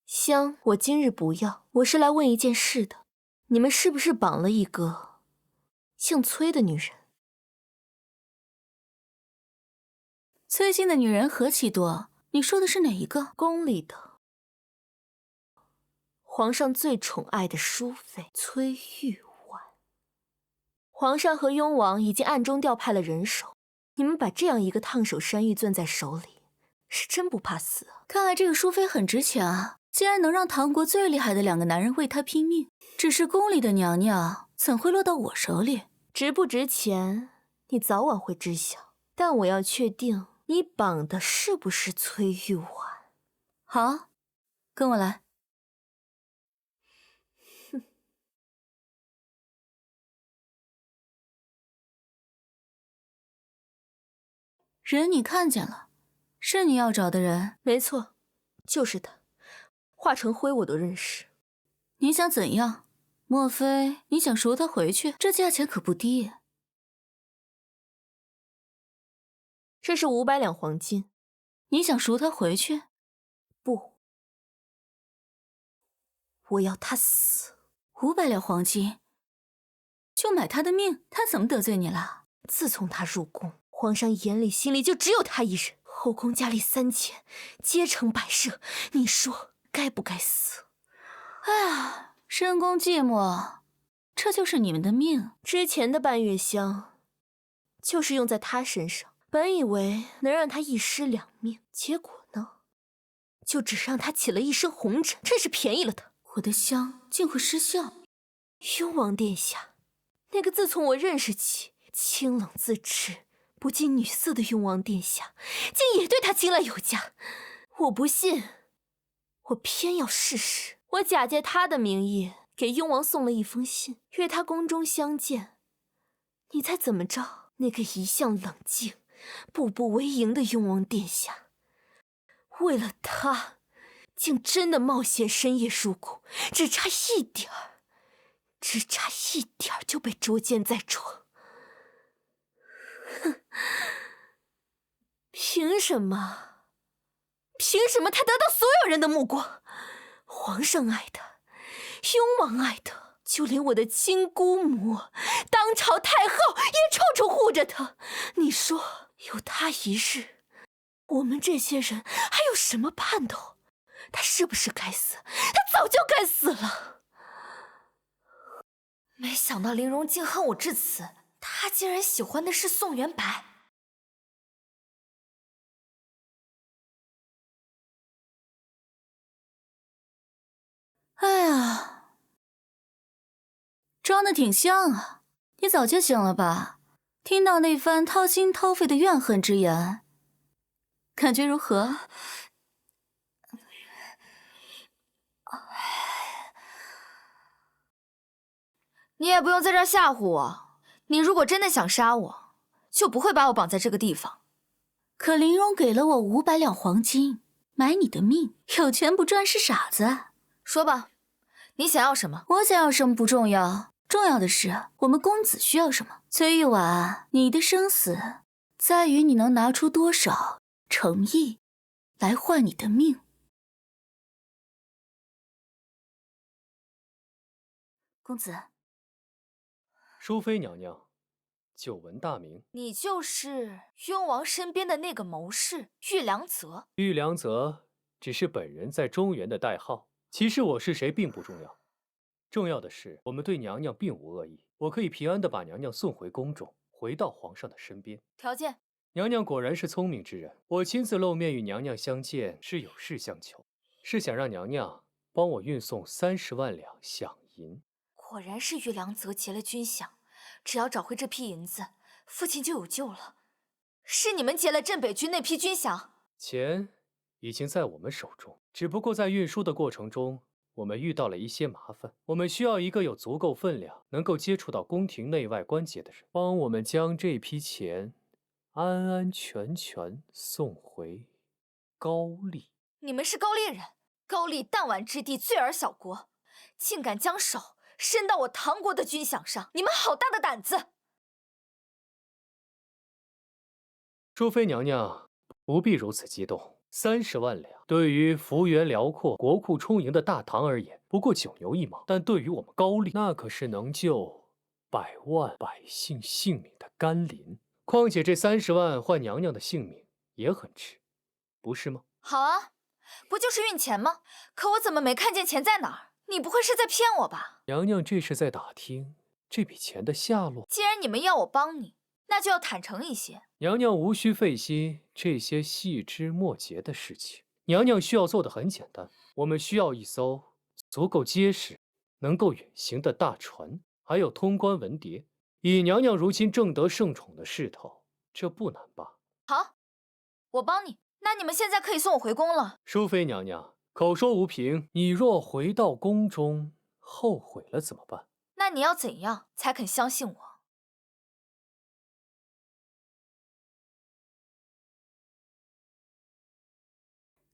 香我今日不要，我是来问一件事的。你们是不是绑了一个姓崔的女人？崔姓的女人何其多，你说的是哪一个？宫里的，皇上最宠爱的淑妃崔玉婉。皇上和雍王已经暗中调派了人手，你们把这样一个烫手山芋攥在手里，是真不怕死啊！看来这个淑妃很值钱啊，竟然能让唐国最厉害的2个男人为她拼命。只是宫里的娘娘怎会落到我手里？值不值钱，你早晚会知晓。但我要确定你绑的是不是崔玉婉。好，跟我来。人你看见了，是你要找的人？没错，就是他，化成灰我都认识。你想怎样？莫非你想赎他回去？这价钱可不低。这是500两黄金。你想赎他回去？不，我要他死。500两黄金，就买他的命？他怎么得罪你了？自从他入宫，皇上眼里心里就只有他一人，后宫佳丽3000，皆成摆设。你说该不该死？哎呀，深宫寂寞，这就是你们的命。之前的半月香，就是用在他身上，本以为能让他一尸2命，结果呢，就只让他起了一身红疹，真是便宜了他。我的香竟会失效？雍王殿下，那个自从我认识起清冷自持、不近女色的雍王殿下，竟也对他青睐有加。我不信，我偏要试试。我假借他的名义给雍王送了一封信，约他宫中相见。你猜怎么着？那个一向冷静、步步为营的雍王殿下，为了他，竟真的冒险深夜入宫，只差一点儿就被捉奸在床。哼，凭什么？凭什么他得到所有人的目光？皇上爱他，雍王爱他，就连我的亲姑母、当朝太后也处处护着他。你说，有他一日，我们这些人还有什么盼头？他是不是该死？他早就该死了。没想到玲珑竟恨我至此，她竟然喜欢的是宋元白。哎呀，装的挺像啊！你早就醒了吧？听到那番掏心掏肺的怨恨之言，感觉如何？你也不用在这儿吓唬我。你如果真的想杀我，就不会把我绑在这个地方。可玲珑给了我500两黄金，买你的命。有钱不赚是傻子。说吧，你想要什么？我想要什么不重要，重要的是我们公子需要什么。崔玉婉，你的生死在于你能拿出多少诚意来换你的命。公子。淑妃娘娘，久闻大名。你就是雍王身边的那个谋士玉良泽。玉良泽只是本人在中原的代号，其实我是谁并不重要，重要的是我们对娘娘并无恶意，我可以平安地把娘娘送回宫中，回到皇上的身边。条件？娘娘果然是聪明之人，我亲自露面与娘娘相见是有事相求，是想让娘娘帮我运送30万两饷银。果然是玉良泽劫了军饷，只要找回这批银子，父亲就有救了。是你们劫了镇北军那批军饷？钱已经在我们手中，只不过在运输的过程中，我们遇到了一些麻烦。我们需要一个有足够分量、能够接触到宫廷内外关节的人，帮我们将这批钱安安全全送回高丽。你们是高丽人，高丽弹丸之地，罪而小国，竟敢将手伸到我唐国的军饷上，你们好大的胆子！淑妃娘娘不必如此激动，30万两对于幅员辽阔、国库充盈的大唐而言，不过九牛一毛；但对于我们高丽，那可是能救百万百姓性命的甘霖。况且这30万换娘娘的性命也很值，不是吗？好啊，不就是运钱吗？可我怎么没看见钱在哪儿？你不会是在骗我吧？娘娘这是在打听这笔钱的下落。既然你们要我帮你，那就要坦诚一些。娘娘无需费心这些细枝末节的事情，娘娘需要做的很简单，我们需要一艘足够结实、能够远行的大船，还有通关文牒。以娘娘如今正得圣宠的势头，这不难吧？好，我帮你。那你们现在可以送我回宫了。淑妃娘娘，口说无凭，你若回到宫中后悔了怎么办？那你要怎样才肯相信我？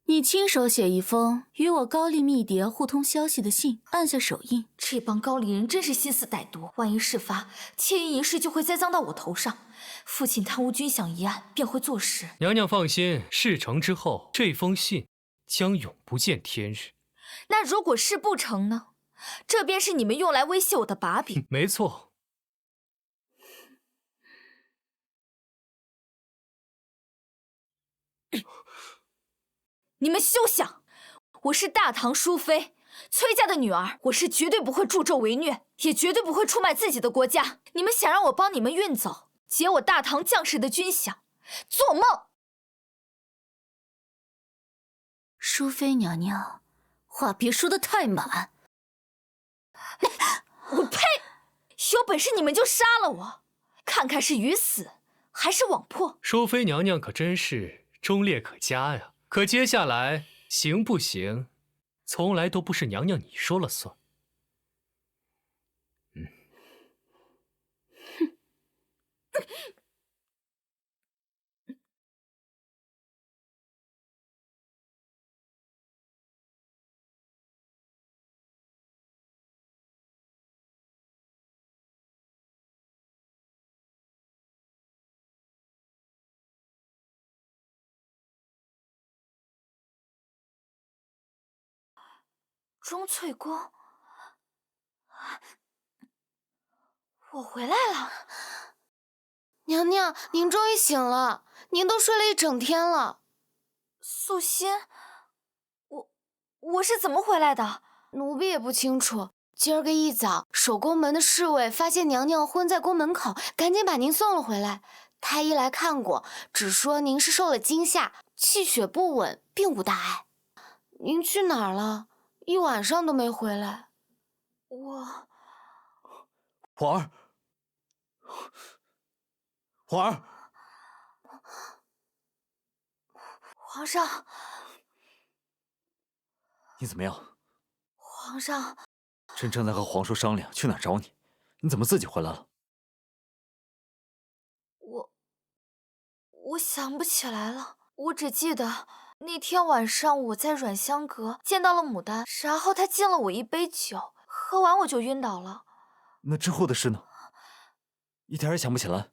你亲手写一封与我高丽密谍互通消息的信，按下手印。这帮高丽人真是心思歹毒，万一事发，窃银一事就会栽赃到我头上，父亲贪污军饷一案便会坐实。娘娘放心，事成之后，这封信将永不见天日。那如果事不成呢？这便是你们用来威胁我的把柄。没错。你们休想！我是大唐淑妃，崔家的女儿，我是绝对不会助纣为虐，也绝对不会出卖自己的国家。你们想让我帮你们运走，劫我大唐将士的军饷，做梦！淑妃娘娘，话别说得太满。我呸！有本事你们就杀了我，看看是鱼死还是网破。淑妃娘娘可真是忠烈可嘉呀。可接下来行不行，从来都不是娘娘你说了算。钟翠宫，我回来了。娘娘，您终于醒了，您都睡了一整天了。素心，我是怎么回来的？奴婢也不清楚。今儿个一早，守宫门的侍卫发现娘娘昏在宫门口，赶紧把您送了回来。太医来看过，只说您是受了惊吓，气血不稳，并无大碍。您去哪儿了？一晚上都没回来。皇儿，皇儿，皇上，你怎么样？皇上，朕正在和皇叔商量去哪儿找你，你怎么自己回来了？我想不起来了，我只记得那天晚上我在软香阁见到了牡丹，然后她敬了我一杯酒，喝完我就晕倒了。那之后的事呢？一点也想不起来。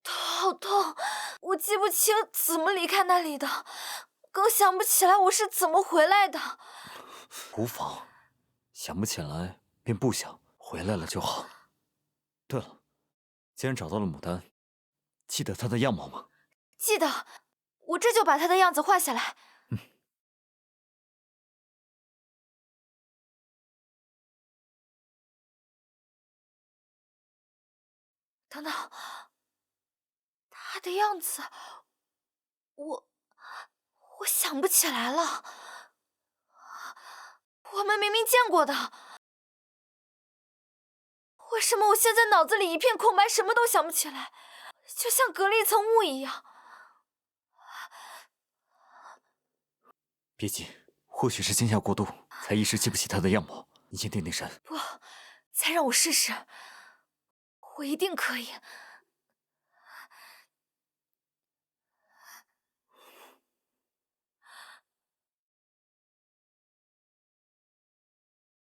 头好痛，我记不清怎么离开那里的，更想不起来我是怎么回来的。无妨，想不起来便不想，回来了就好。对了，既然找到了牡丹，记得她的样貌吗？记得，我这就把她的样子画下来。等等，她的样子，我想不起来了。我们明明见过的，为什么我现在脑子里一片空白，什么都想不起来，就像隔了一层雾一样？别急，或许是惊吓过度，才一时记不起她的样貌。你先定定神。不，再让我试试，我一定可以。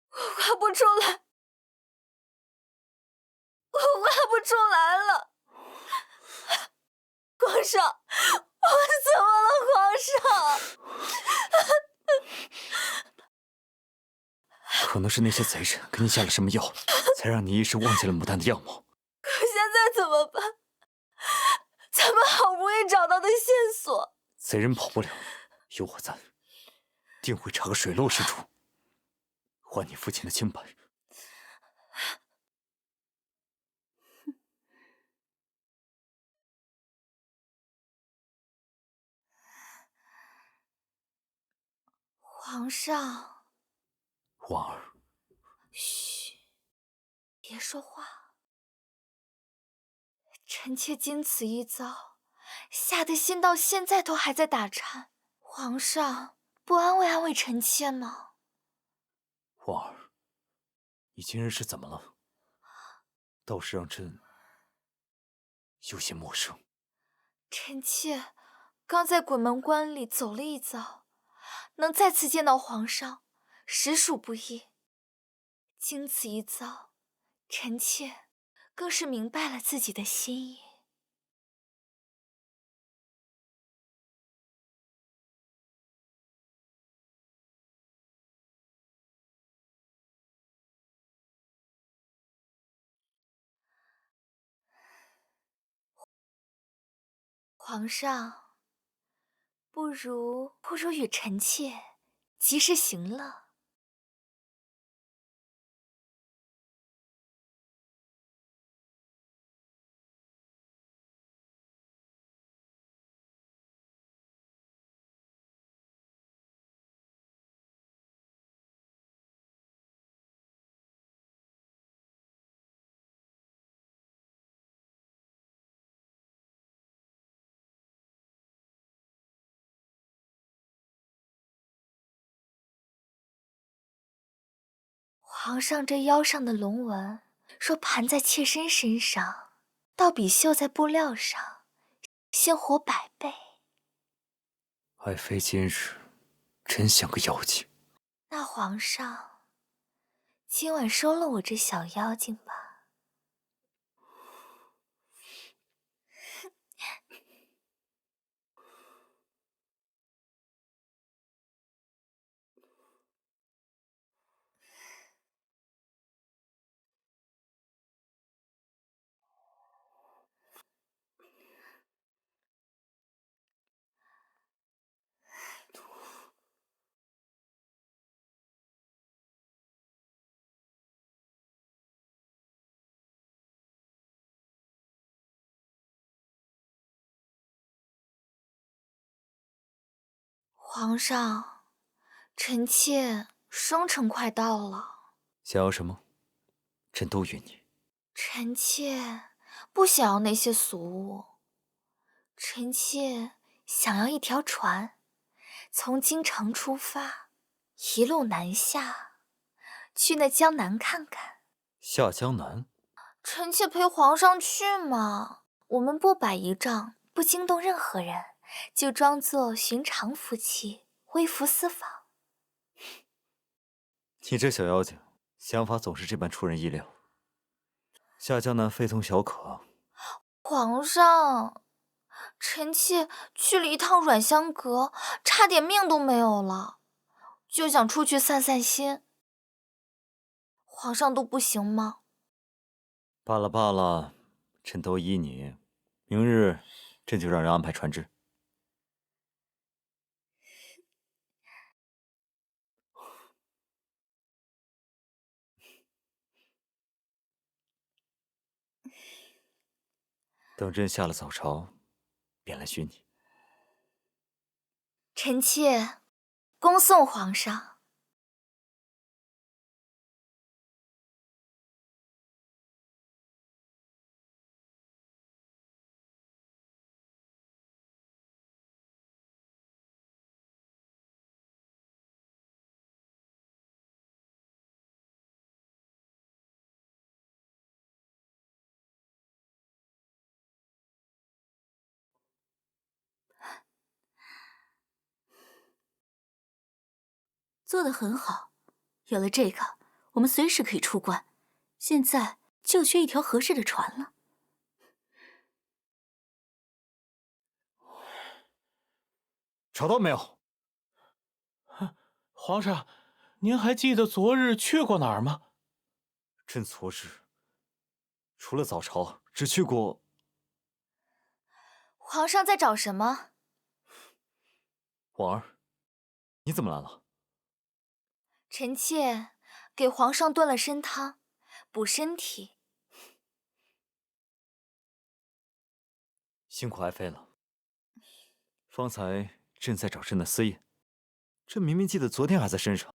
我画不出来，我画不出来了。皇上，我怎么了？皇上，可能是那些贼人给你下了什么药，才让你一时忘记了牡丹的样貌。可现在怎么办？咱们好不容易找到的线索，贼人跑不了，有我在，定会查个水落石出，还你父亲的清白。皇上，婉儿，嘘，别说话。臣妾经此一遭，吓得心到现在都还在打颤。皇上不安慰安慰臣妾吗？婉儿，你今日是怎么了？倒是让朕有些陌生。臣妾刚在鬼门关里走了一遭，能再次见到皇上，实属不易。经此一遭，臣妾更是明白了自己的心意。皇上，不如与臣妾及时行乐。皇上这腰上的龙纹，若盘在妾身身上，倒比绣在布料上鲜活100倍。爱妃今日真像个妖精。那皇上，今晚收了我这小妖精吧。皇上，臣妾生辰快到了，想要什么，朕都允你。臣妾不想要那些俗物，臣妾想要一条船，从京城出发，一路南下，去那江南看看。下江南？臣妾陪皇上去嘛，我们不摆仪仗，不惊动任何人，就装作寻常夫妻，微服私访。你这小妖精，想法总是这般出人意料。下江南非同小可。皇上，臣妾去了一趟软香阁，差点命都没有了，就想出去散散心。皇上都不行吗？罢了罢了，朕都依你。明日朕就让人安排船只。等朕下了早朝，便来寻你。臣妾恭送皇上。做得很好，有了这个，我们随时可以出关。现在就缺一条合适的船了。找到没有？皇上，您还记得昨日去过哪儿吗？朕昨日除了早朝，只去过。皇上在找什么？婉儿，你怎么来了？臣妾给皇上炖了参汤，补身体。辛苦爱妃了。方才朕在找朕的私印，朕明明记得昨天还在身上。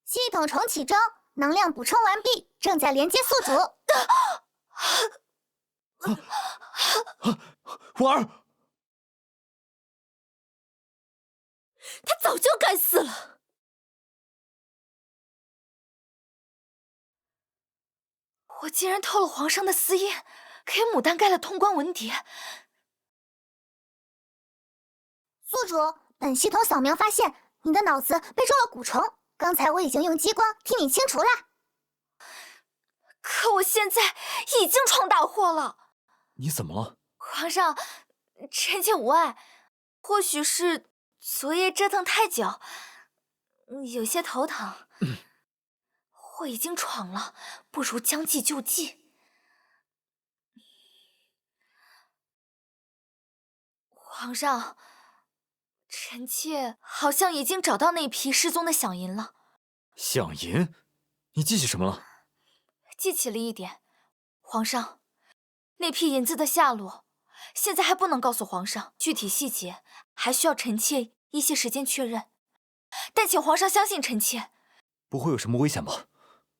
系统重启中，能量补充完毕，正在连接宿主。婉儿，他早就该死了。我竟然偷了皇上的私印，给牡丹盖了通关文牒。宿主，本系统扫描发现你的脑子被中了蛊虫，刚才我已经用激光替你清除了。可我现在已经闯大祸了。你怎么了？皇上，臣妾无碍，或许是昨夜折腾太久，有些头疼。我已经闯了，不如将计就计。皇上，臣妾好像已经找到那批失踪的响银了。响银？你记起什么了？记起了一点。皇上，那批银子的下落，现在还不能告诉皇上，具体细节还需要臣妾一些时间确认。但请皇上相信臣妾。不会有什么危险吧？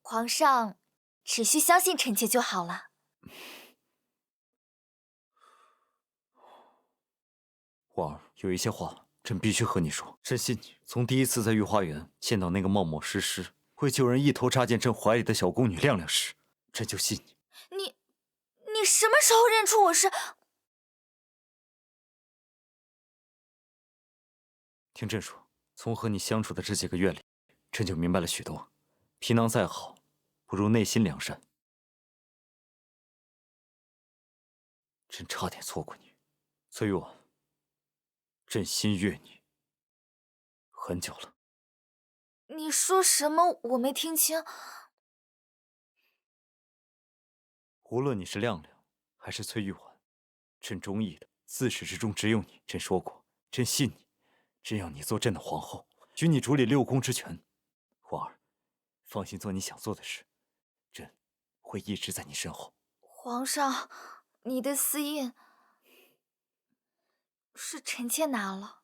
皇上只需相信臣妾就好了。婉儿，有一些话朕必须和你说。朕信你，从第一次在御花园见到那个冒冒失失会救人一头扎进朕怀里的小宫女亮亮时，朕就信你。你什么时候认出我是？听朕说，从和你相处的这几个月里，朕就明白了许多。皮囊再好，不如内心良善。朕差点错过你，崔婉，朕心悦你很久了。你说什么？我没听清。无论你是亮亮，还是崔玉婉，朕中意的自始至终只有你。朕说过，朕信你，朕要你做朕的皇后，许你主理6宫之权。婉儿，放心做你想做的事，朕会一直在你身后。皇上，你的私印是臣妾拿了。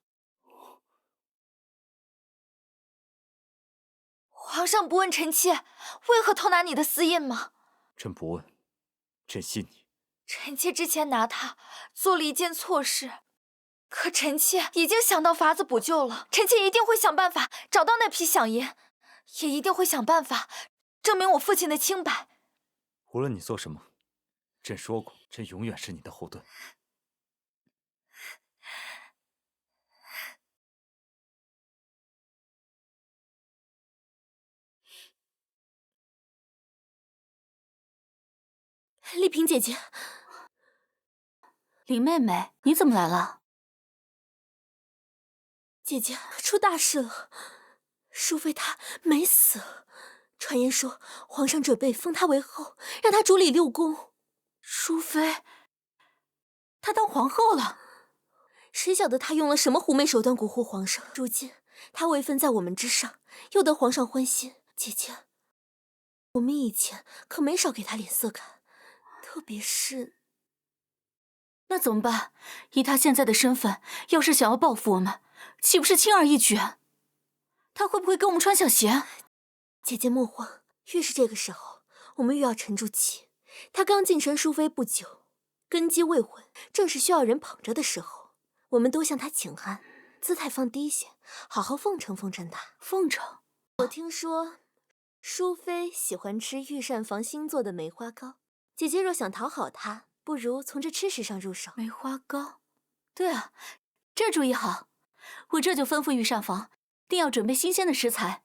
皇上不问臣妾为何偷拿你的私印吗？朕不问，朕信你。臣妾之前拿它做了一件错事，可臣妾已经想到法子补救了。臣妾一定会想办法找到那批响银，也一定会想办法证明我父亲的清白。无论你做什么，朕说过，朕永远是你的后盾。丽萍姐姐，林妹妹，你怎么来了？姐姐，出大事了！淑妃她没死，传言说皇上准备封她为后，让她主理6宫。淑妃，她当皇后了？谁晓得她用了什么狐媚手段蛊惑皇上？如今她位分在我们之上，又得皇上欢心。姐姐，我们以前可没少给她脸色看。特别是，那怎么办？以他现在的身份，要是想要报复我们，岂不是轻而易举？他会不会跟我们穿小鞋？姐姐莫慌，越是这个时候，我们越要沉住气。他刚晋升淑妃不久，根基未稳，正是需要人捧着的时候。我们都向他请安，姿态放低些，好好奉承奉承他。奉承？我听说，淑妃喜欢吃御膳房新做的梅花糕。姐姐若想讨好她，不如从这吃食上入手。梅花糕，对啊，这主意好，我这就吩咐御膳房，定要准备新鲜的食材。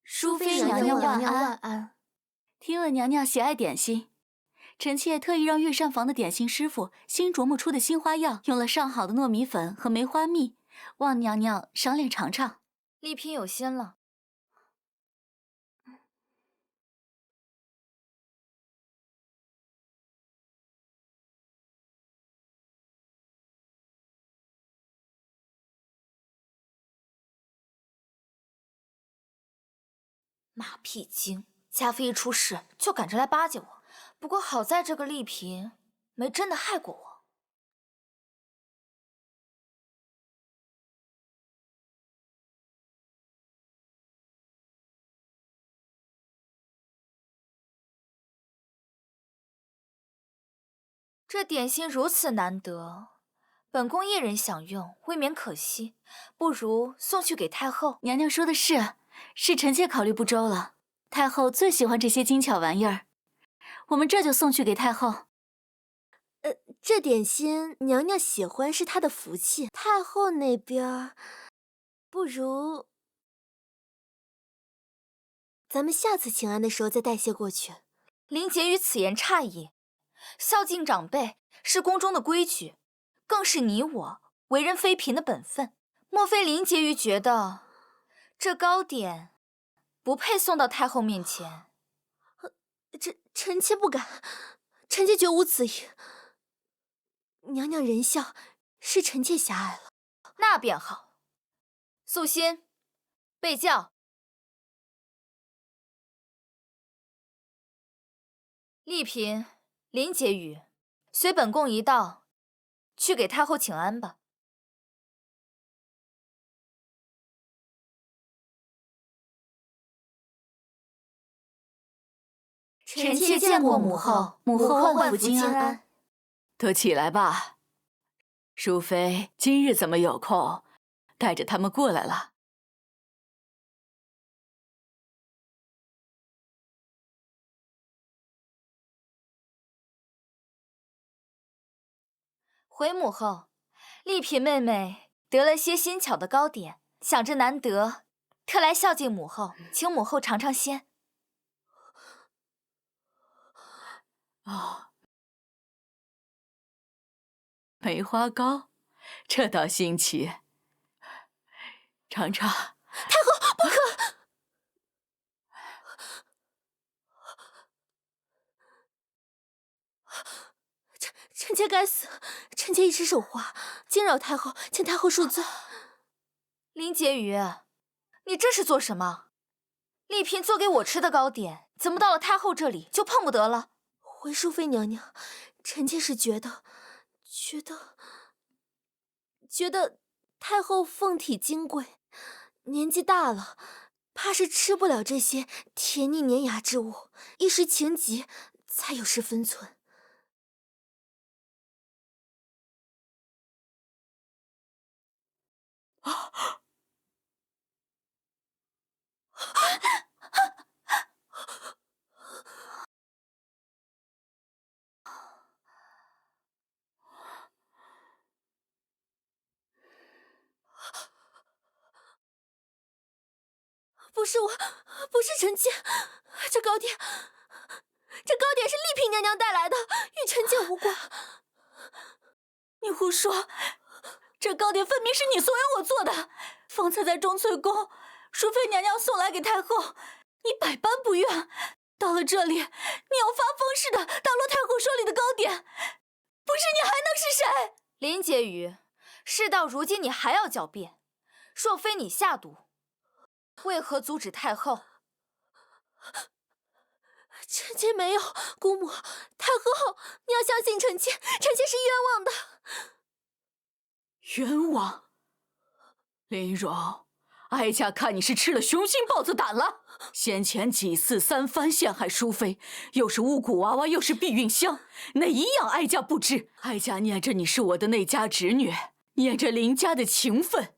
淑妃娘娘万安。听了娘娘喜爱点心，臣妾特意让御膳房的点心师傅新琢磨出的新花样，用了上好的糯米粉和梅花蜜，望娘娘赏脸尝尝。丽嫔有心了。马屁精，嘉妃一出事就赶着来巴结我。不过好在这个丽嫔没真的害过我。这点心如此难得，本宫一人享用，未免可惜，不如送去给太后。娘娘说的是，是臣妾考虑不周了。太后最喜欢这些精巧玩意儿，我们这就送去给太后。这点心娘娘喜欢是她的福气，太后那边不如咱们下次请安的时候再带些过去。林婕妤此言差矣，孝敬长辈是宫中的规矩，更是你我为人妃嫔的本分。莫非林婕妤觉得这糕点不配送到太后面前？臣妾不敢，臣妾绝无此意。娘娘仁孝，是臣妾狭隘了。那便好。素心，备轿。丽嫔、林婕妤，随本宫一道，去给太后请安吧。臣妾见过母后，母后万福金安。都起来吧。淑妃今日怎么有空，带着他们过来了？回母后，丽嫔妹妹得了些新巧的糕点，想着难得，特来孝敬母后，请母后尝尝鲜。哦，梅花糕，这倒新奇。尝尝。太后，不可！臣妾该死，臣妾一时手滑，惊扰太后，请太后恕罪。林婕妤，你这是做什么？丽嫔做给我吃的糕点，怎么到了太后这里就碰不得了？回淑妃娘娘，臣妾是觉得太后凤体金贵，年纪大了，怕是吃不了这些甜腻粘牙之物，一时情急，才有失分寸。不是我，不是臣妾，这糕点是丽嫔娘娘带来的，与臣妾无关。你胡说！这糕点分明是你怂恿我做的。方才在钟粹宫，淑妃娘娘送来给太后，你百般不愿。到了这里，你要发疯似的打落太后手里的糕点，不是你还能是谁？林婕妤，事到如今你还要狡辩？若非你下毒，为何阻止太后？臣妾没有，姑母，太后，你要相信臣妾，臣妾是冤枉的。冤枉？林荣，哀家看你是吃了雄心豹子胆了。先前几次三番陷害淑妃，又是巫蛊娃娃，又是避孕香，哪一样哀家不知？哀家念着你是我的内家侄女，念着林家的情分，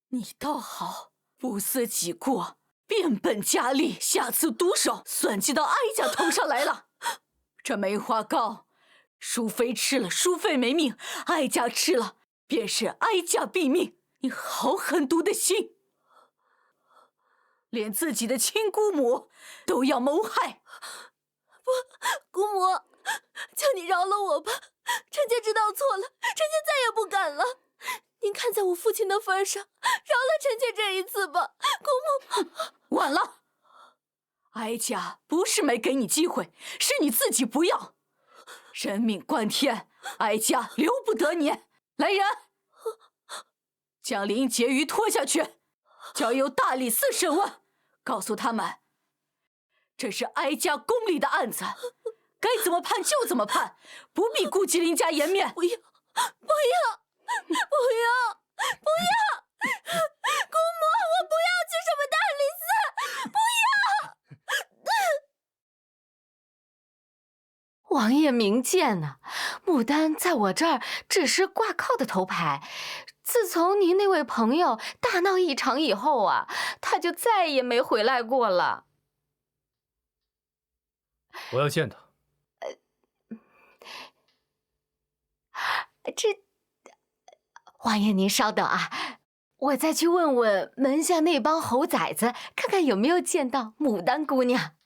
你倒好，不思己过，变本加厉，下次毒手算计到哀家头上来了。这梅花糕，淑妃吃了，淑妃没命；哀家吃了，便是哀家毙命。你好狠毒的心，连自己的亲姑母都要谋害。不，姑母，求你饶了我吧，臣妾知道错了，臣妾再也不敢了。您看在我父亲的份上，饶了臣妾这一次吧，姑母。晚了，哀家不是没给你机会，是你自己不要。人命关天，哀家留不得你。来人，将林婕妤拖下去，交由大理寺审问。告诉他们，这是哀家宫里的案子，该怎么判就怎么判，不必顾及林家颜面。不要，不要，不要，不要！姑母，我不要去什么大理寺，不要！王爷明鉴呐，牡丹在我这儿只是挂靠的头牌。自从您那位朋友大闹一场以后啊，他就再也没回来过了。我要见他。王爷您稍等啊，我再去问问门下那帮猴崽子，看看有没有见到牡丹姑娘。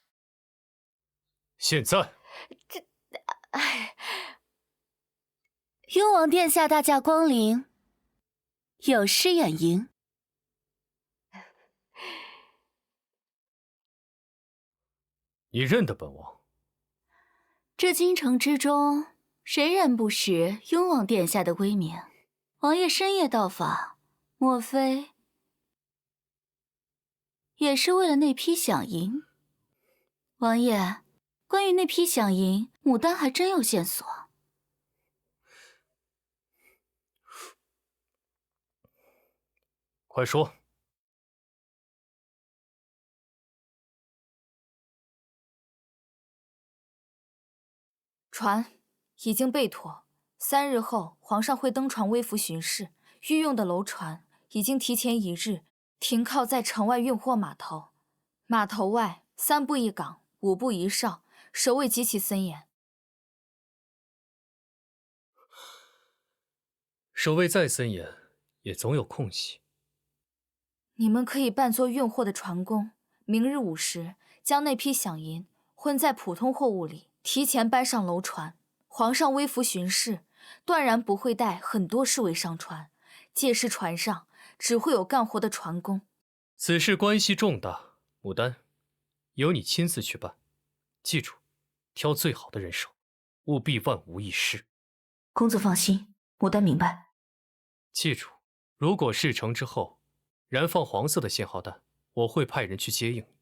现在。雍王殿下大驾光临，有失远迎。你认得本王？这京城之中，谁人不识雍王殿下的威名？王爷深夜到访，莫非也是为了那批饷银？王爷，关于那批饷银，牡丹还真有线索。快说。船已经备妥，3日后皇上会登船微服巡视。御用的楼船已经提前1日停靠在城外运货码头。码头外3步一岗，5步一哨，守卫极其森严。守卫再森严，也总有空隙。你们可以扮作运货的船工，明日午时将那批饷银混在普通货物里，提前搬上楼船。皇上微服巡视，断然不会带很多侍卫上船，届时船上只会有干活的船工。此事关系重大，牡丹，由你亲自去办。记住，挑最好的人手，务必万无一失。公子放心，牡丹明白。记住，如果事成之后燃放黄色的信号弹，我会派人去接应你。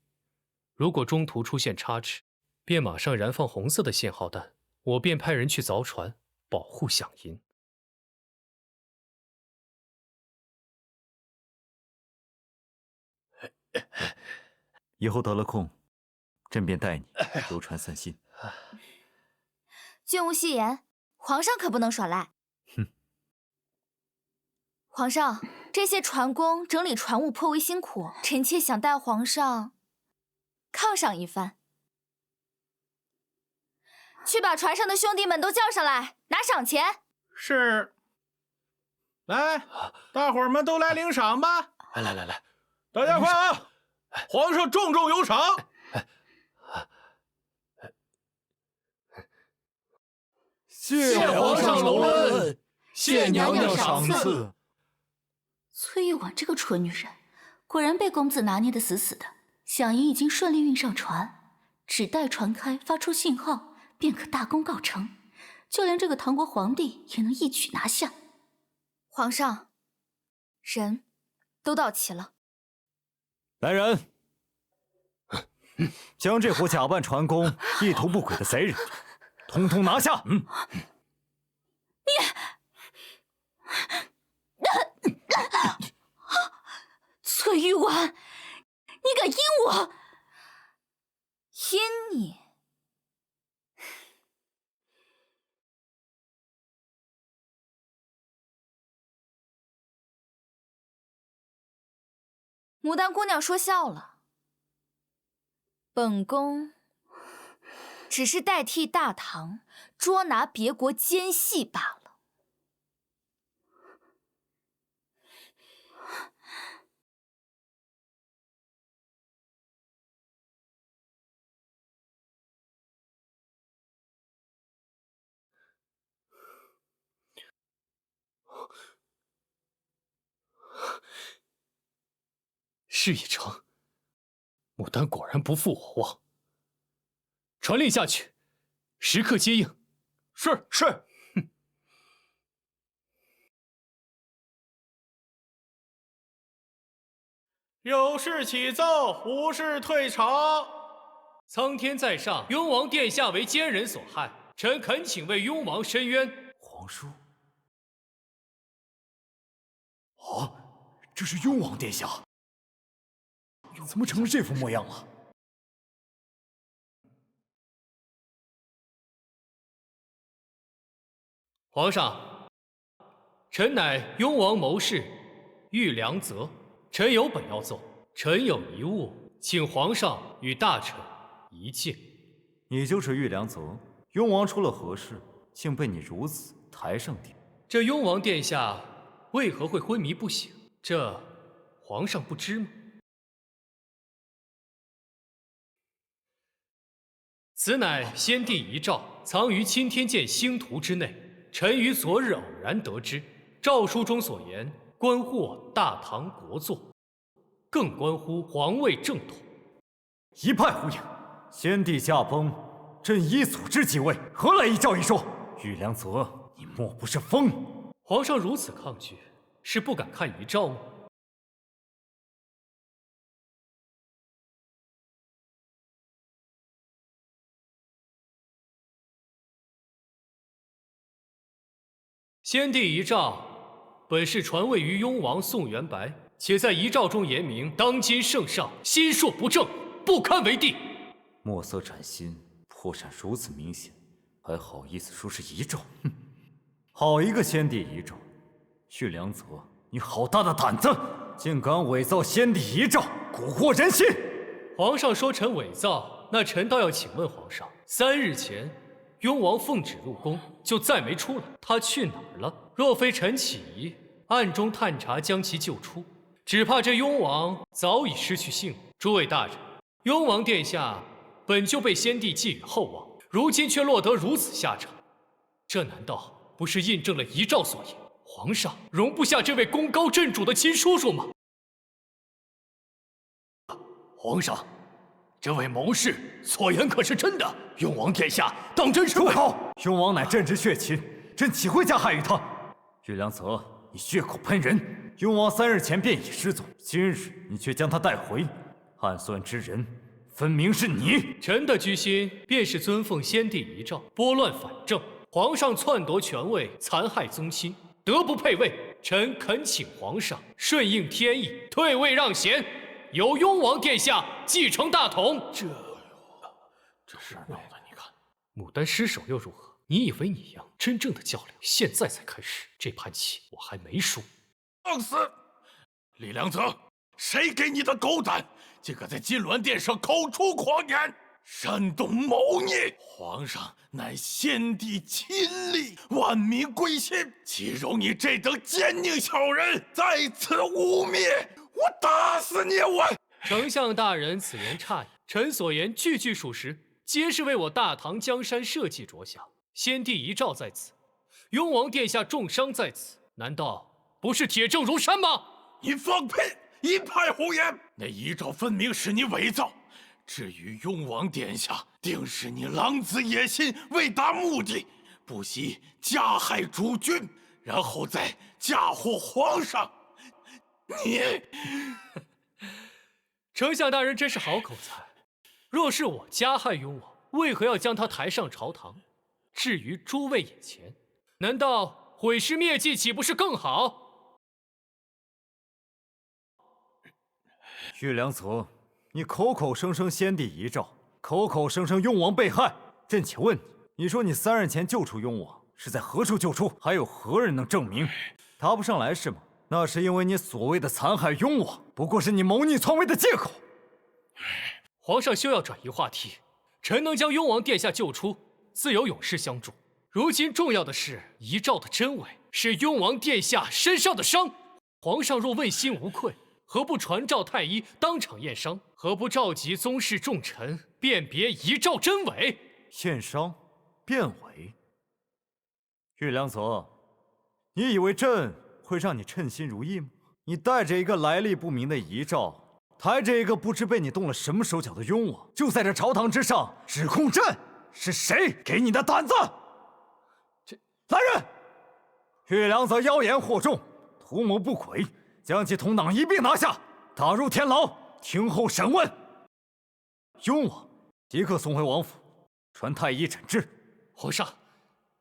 如果中途出现差池，便马上燃放红色的信号弹，我便派人去凿船，保护饷银。以后得了空，朕便带你游船散心。君无戏言，皇上可不能耍赖。哼！皇上，这些船工整理船务颇为辛苦，臣妾想带皇上犒赏一番。去把船上的兄弟们都叫上来，拿赏钱。是。来，大伙儿们都来领赏吧！来，大家快啊！皇上重重有赏。谢皇上隆恩，谢娘娘赏赐。崔玉婉这个蠢女人，果然被公子拿捏得死死的。饷银已经顺利运上船，只待船开发出信号，便可大功告成。就连这个唐国皇帝也能一举拿下。皇上，人都到齐了。来人，将这伙假扮船工、意图不轨的贼人，统统拿下！崔玉婉，你敢阴我？阴你？牡丹姑娘说笑了，本宫只是代替大唐捉拿别国奸细罢了。事已成，牡丹果然不负我望。传令下去，时刻接应。是。有事起奏，无事退朝。苍天在上，雍王殿下为奸人所害，臣恳请为雍王申冤。皇叔，这是雍王殿下，怎么成了这副模样了？皇上，臣乃雍王谋士玉良泽，臣有本要奏，臣有一物，请皇上与大臣一见。你就是玉良泽。雍王出了何事，竟被你如此抬上殿？这雍王殿下为何会昏迷不醒？这皇上不知吗？此乃先帝遗诏，藏于钦天监星图之内。臣于昨日偶然得知，诏书中所言，关乎我大唐国祚，更关乎皇位正统。一派胡言！先帝驾崩，朕依祖之继位，何来遗诏一说？玉良泽，你莫不是疯？皇上如此抗拒，是不敢看遗诏吗？先帝遗诏本是传位于雍王宋元白，且在遗诏中言明，当今圣上心术不正，不堪为帝。墨色崭新，破绽如此明显，还好意思说是遗诏？哼！好一个先帝遗诏！玉良泽，你好大的胆子，竟敢伪造先帝遗诏，蛊惑人心！皇上说臣伪造，那臣倒要请问皇上，3日前，雍王奉旨入宫，就再没出来，他去哪儿了？若非臣起疑，暗中探查将其救出，只怕这雍王早已失去性命。诸位大人，雍王殿下本就被先帝寄予厚望，如今却落得如此下场，这难道不是印证了遗诏所言，皇上容不下这位功高震主的亲叔叔吗？皇上，这位谋士所言可是真的？雍王殿下当真是？住口！雍王乃朕之血亲，朕岂会加害于他？玉良泽，你血口喷人！雍王3日前便已失踪，今日你却将他带回，暗算之人分明是你。臣的居心便是尊奉先帝遗诏，拨乱反正。皇上篡夺权位，残害宗亲，德不配位。臣恳请皇上顺应天意，退位让贤，由雍王殿下继承大统。这事闹的，你看，牡丹失手又如何？你以为你赢？真正的较量现在才开始，这盘棋我还没输。放肆！李良泽，谁给你的狗胆，竟敢在金銮殿上口出狂言，煽动谋逆？皇上乃先帝亲历，万民归心，岂容你这等奸佞小人在此污蔑？我打死你！我丞相大人此言差矣，臣所言句句属实，皆是为我大唐江山社稷着想。先帝遗诏在此，雍王殿下重伤在此，难道不是铁证如山吗？你放屁！一派胡言！那遗诏分明是你伪造。至于雍王殿下，定是你狼子野心，为达目的，不惜加害主君，然后再嫁祸皇上。你，丞相大人真是好口才。若是我加害雍王，为何要将他抬上朝堂？至于诸位眼前，难道毁尸灭迹岂不是更好？玉良泽，你口口声声先帝遗诏，口口声声雍王被害，朕且问你，你说你3日前救出雍王，是在何处救出？还有何人能证明？答不上来是吗？那是因为你所谓的残害雍王，不过是你谋逆篡位的借口。皇上休要转移话题，臣能将雍王殿下救出，自有勇士相助。如今重要的是遗诏的真伪，是雍王殿下身上的伤。皇上若问心无愧，何不传召太医当场验伤？何不召集宗室重臣辨别遗诏真伪？验伤，辨伪。玉良泽，你以为朕会让你称心如意吗？你带着一个来历不明的遗诏，抬着一个不知被你动了什么手脚的雍王，就在这朝堂之上指控朕，是谁给你的胆子？来人！玉良泽妖言惑众，图谋不轨，将其同党一并拿下，打入天牢，听候审问。雍王即刻送回王府，传太医诊治。皇上，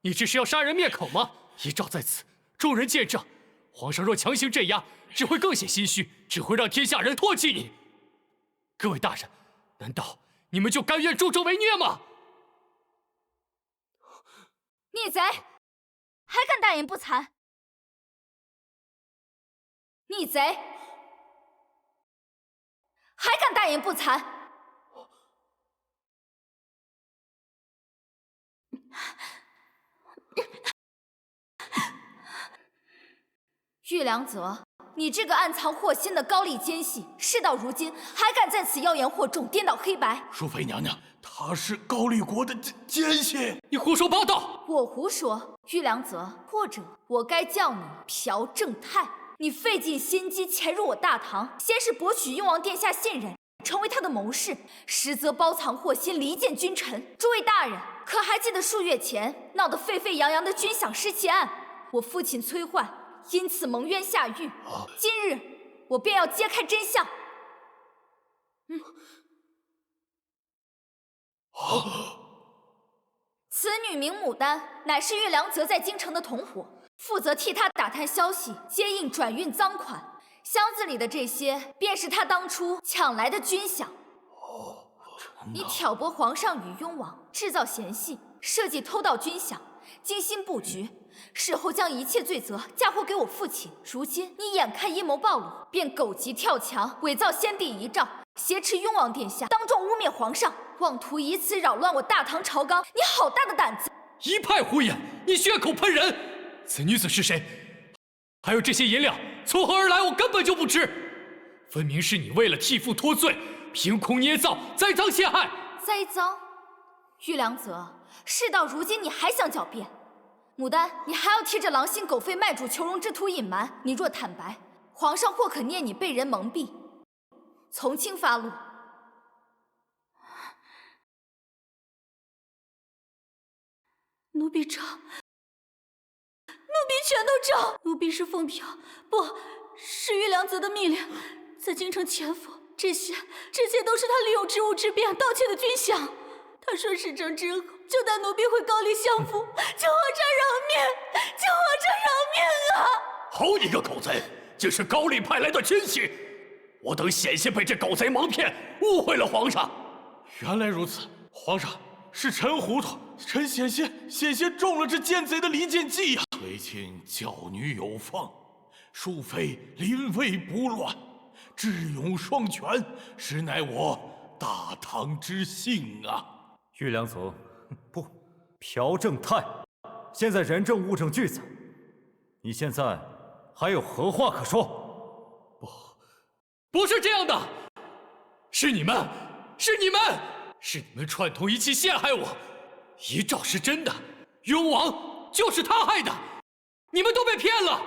你这是要杀人灭口吗？遗诏在此，众人见证。皇上若强行镇压，只会更显心虚，只会让天下人唾弃你。各位大人，难道你们就甘愿助纣为虐吗？逆贼，还敢大言不惭！逆贼，还敢大言不惭！玉良泽，你这个暗藏祸心的高丽奸细，事到如今还敢在此妖言惑众，颠倒黑白。淑妃娘娘，她是高丽国的奸细，你胡说八道！我胡说，玉良泽，或者我该叫你朴正泰。你费尽心机潜入我大唐，先是博取雍王殿下信任，成为他的谋士，实则包藏祸心，离间君臣。诸位大人，可还记得数月前闹得沸沸扬扬的军饷失窃案？我父亲崔焕因此蒙冤下狱。今日我便要揭开真相。此女名牡丹，乃是玉良泽在京城的同伙，负责替他打探消息，接应转运赃款。箱子里的这些，便是他当初抢来的军饷。你挑拨皇上与雍王，制造嫌隙，设计偷盗军饷，精心布局，事后将一切罪责嫁祸给我父亲。如今你眼看阴谋暴露，便狗急跳墙，伪造先帝遗诏，挟持雍王殿下，当众污蔑皇上，妄图以此扰乱我大唐朝纲。你好大的胆子！一派胡言！你血口喷人！此女子是谁？还有这些银两从何而来？我根本就不知。分明是你为了替父脱罪，凭空捏造、栽赃陷害。栽赃？玉良泽，事到如今你还想狡辩？牡丹，你还要替这狼心狗肺、卖主求荣之徒隐瞒？你若坦白，皇上或可念你被人蒙蔽，从轻发落。奴婢招，奴婢全都招。奴婢是凤飘，不是玉良泽的密令，在京城潜伏。这些都是他利用职务之便盗窃的军饷。他说事成之后，就带奴婢回高丽相扶，求皇上饶命，求皇上饶命啊！好你个狗贼，竟是高丽派来的奸细！我等险些被这狗贼蒙骗，误会了皇上。原来如此，皇上，是臣糊涂，臣险些中了这奸贼的离间计呀！崔亲教女有方，淑妃临危不乱，智勇双全，实乃我大唐之幸啊！玉良泽，不，朴正泰，现在人证物证俱在，你现在还有何话可说？不是这样的，是你们串通一气陷害我。遗诏是真的，雍王就是他害的，你们都被骗了。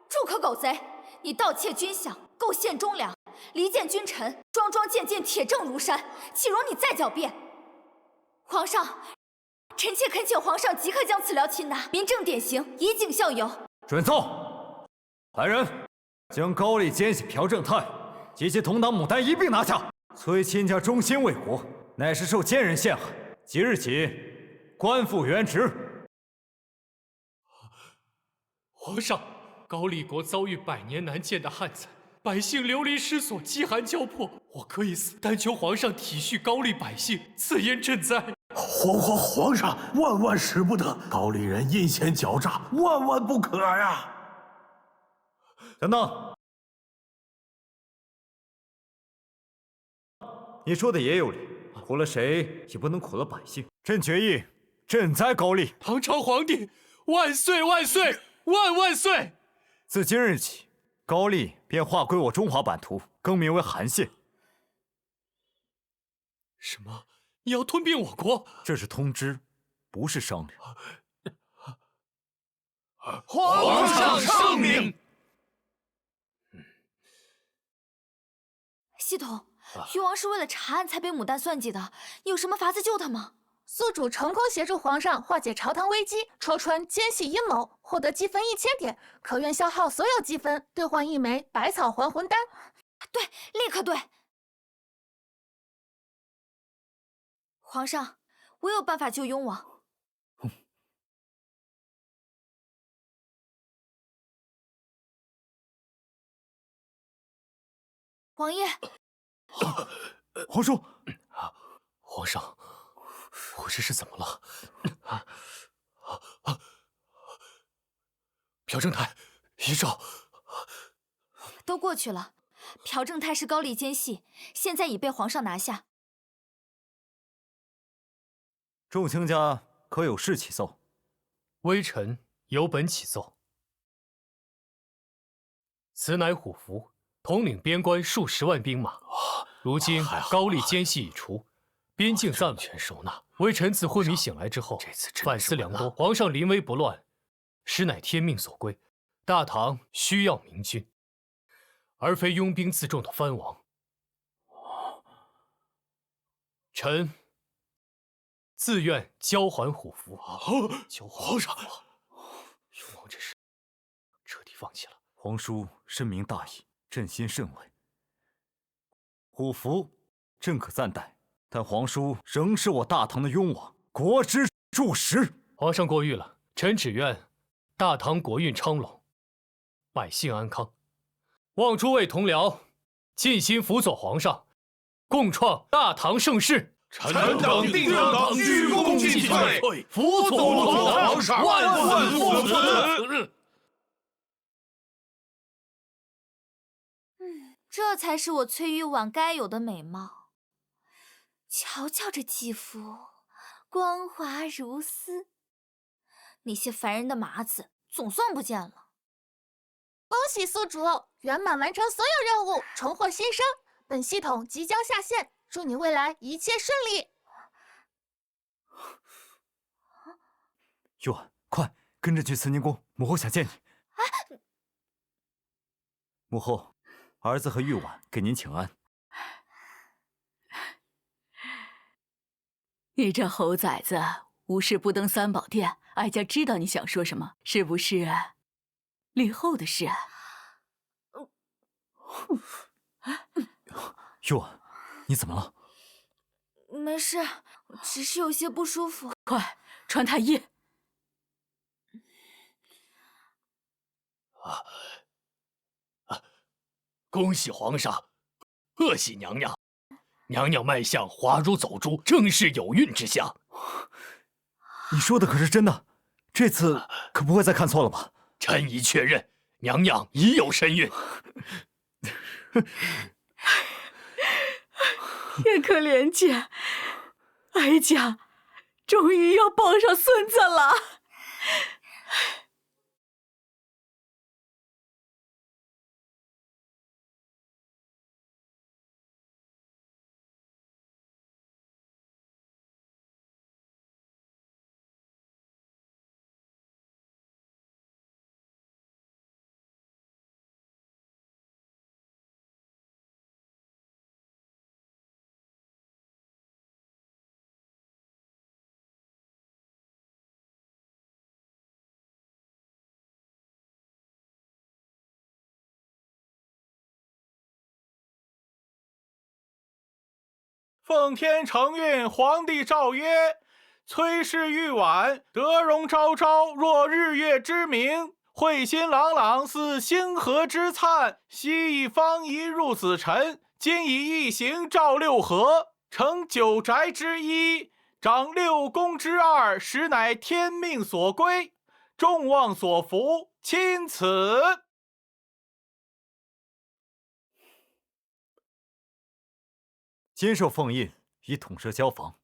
住口，狗贼！你盗窃军饷，构陷忠良，离间君臣，桩桩件件铁证如山，岂容你再狡辩？皇上，臣妾恳请皇上即刻将此僚擒拿，明正典刑，以儆效尤。准奏！来人，将高丽奸细朴正泰及其同党牡丹一并拿下。崔亲家忠心为国，乃是受奸人陷害，即日起官复原职。皇上，高丽国遭遇百年难见的旱灾，百姓流离失所，饥寒交迫。我可以死，但求皇上体恤高丽百姓，赐烟赈灾。皇上，万使不得！高丽人阴险狡诈，万不可呀！等等，你说的也有理，苦了谁也不能苦了百姓。朕决议赈灾高丽。唐朝皇帝万岁万岁万岁！自今日起，高丽便划归我中华版图，更名为韩县。什么？你要吞并我国？这是通知，不是商量。皇上圣明。系统，誉王是为了查案才被牡丹算计的，有什么法子救他吗？宿主成功协助皇上化解朝堂危机，戳穿奸细阴谋，获得积分1000点，可愿消耗所有积分兑换1枚百草还魂丹。对，立刻对。皇上，我有办法救雍王。王爷，皇叔，皇上，我这是怎么了？朴正泰，遗诏都过去了。朴正泰是高丽奸细，现在已被皇上拿下。众卿家可有事启奏？微臣有本启奏。此乃虎符，统领边关数10万兵马。如今高丽奸细已除，边境暂全收纳。微臣自昏迷醒来之后，反思良多。皇上临危不乱，实乃天命所归。大唐需要明君，而非拥兵自重的藩王。臣自愿交还虎符。交还皇上，勇王之事彻底放弃了。皇叔深明大义，朕心甚慰。虎符朕可暂代，但皇叔仍是我大唐的雍王，国之柱石。皇上过誉了，臣只愿大唐国运昌隆，百姓安康。望诸位同僚尽心辅佐皇上，共创大唐盛世。臣等定当鞠躬尽瘁，辅佐皇上，万万不辞。这才是我崔玉婉该有的美貌。瞧瞧这肌肤，光滑如丝。那些烦人的麻子总算不见了。恭喜宿主圆满完成所有任务，重获新生。本系统即将下线，祝你未来一切顺利。玉婉，快跟朕去慈宁宫，母后想见你。母后。儿子和玉婉给您请安。你这猴崽子，无事不登三宝殿，哀家知道你想说什么，是不是李后的事？玉婉，你怎么了？没事，只是有些不舒服。快传太医。恭喜皇上，贺喜娘娘！娘娘脉象滑如走珠，正是有孕之象。你说的可是真的？这次可不会再看错了吧？臣已确认，娘娘已有身孕。天可怜见，哀家终于要抱上孙子了。奉天承运，皇帝诏曰：崔氏玉婉，德容昭昭，若日月之明；慧心朗朗，似星河之灿。昔以方仪入子辰，今以一行照六合，成9宅之一，掌6宫之2，实乃天命所归，众望所服，钦此。今受奉印，以统摄交房，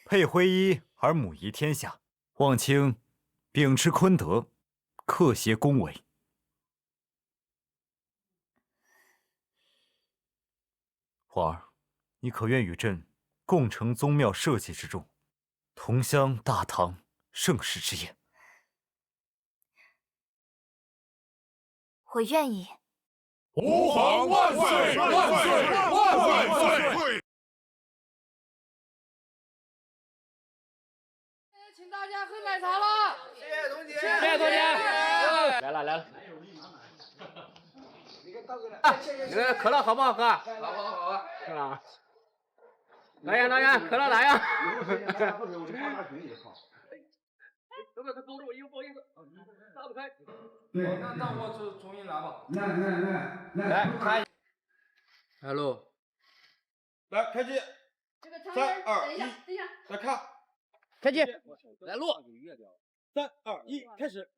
配徽衣而母仪天下。望卿秉持坤德，克协恭维。皇儿，你可愿与朕共成宗庙社稷之重，同襄大唐盛世之宴？我愿意。吾皇万岁！万岁！万岁！请大家喝奶茶了，谢谢董姐，谢谢董姐。来了来了。你个可乐好不好喝？好啊好啊。是吧？来呀来呀，可乐来呀。等等，他勾着我衣服，不好意思，打不开。对，那我重新来吧。来开。来喽。来开机。这个3、2、1，来看。开机，来录。3、2、1，开始。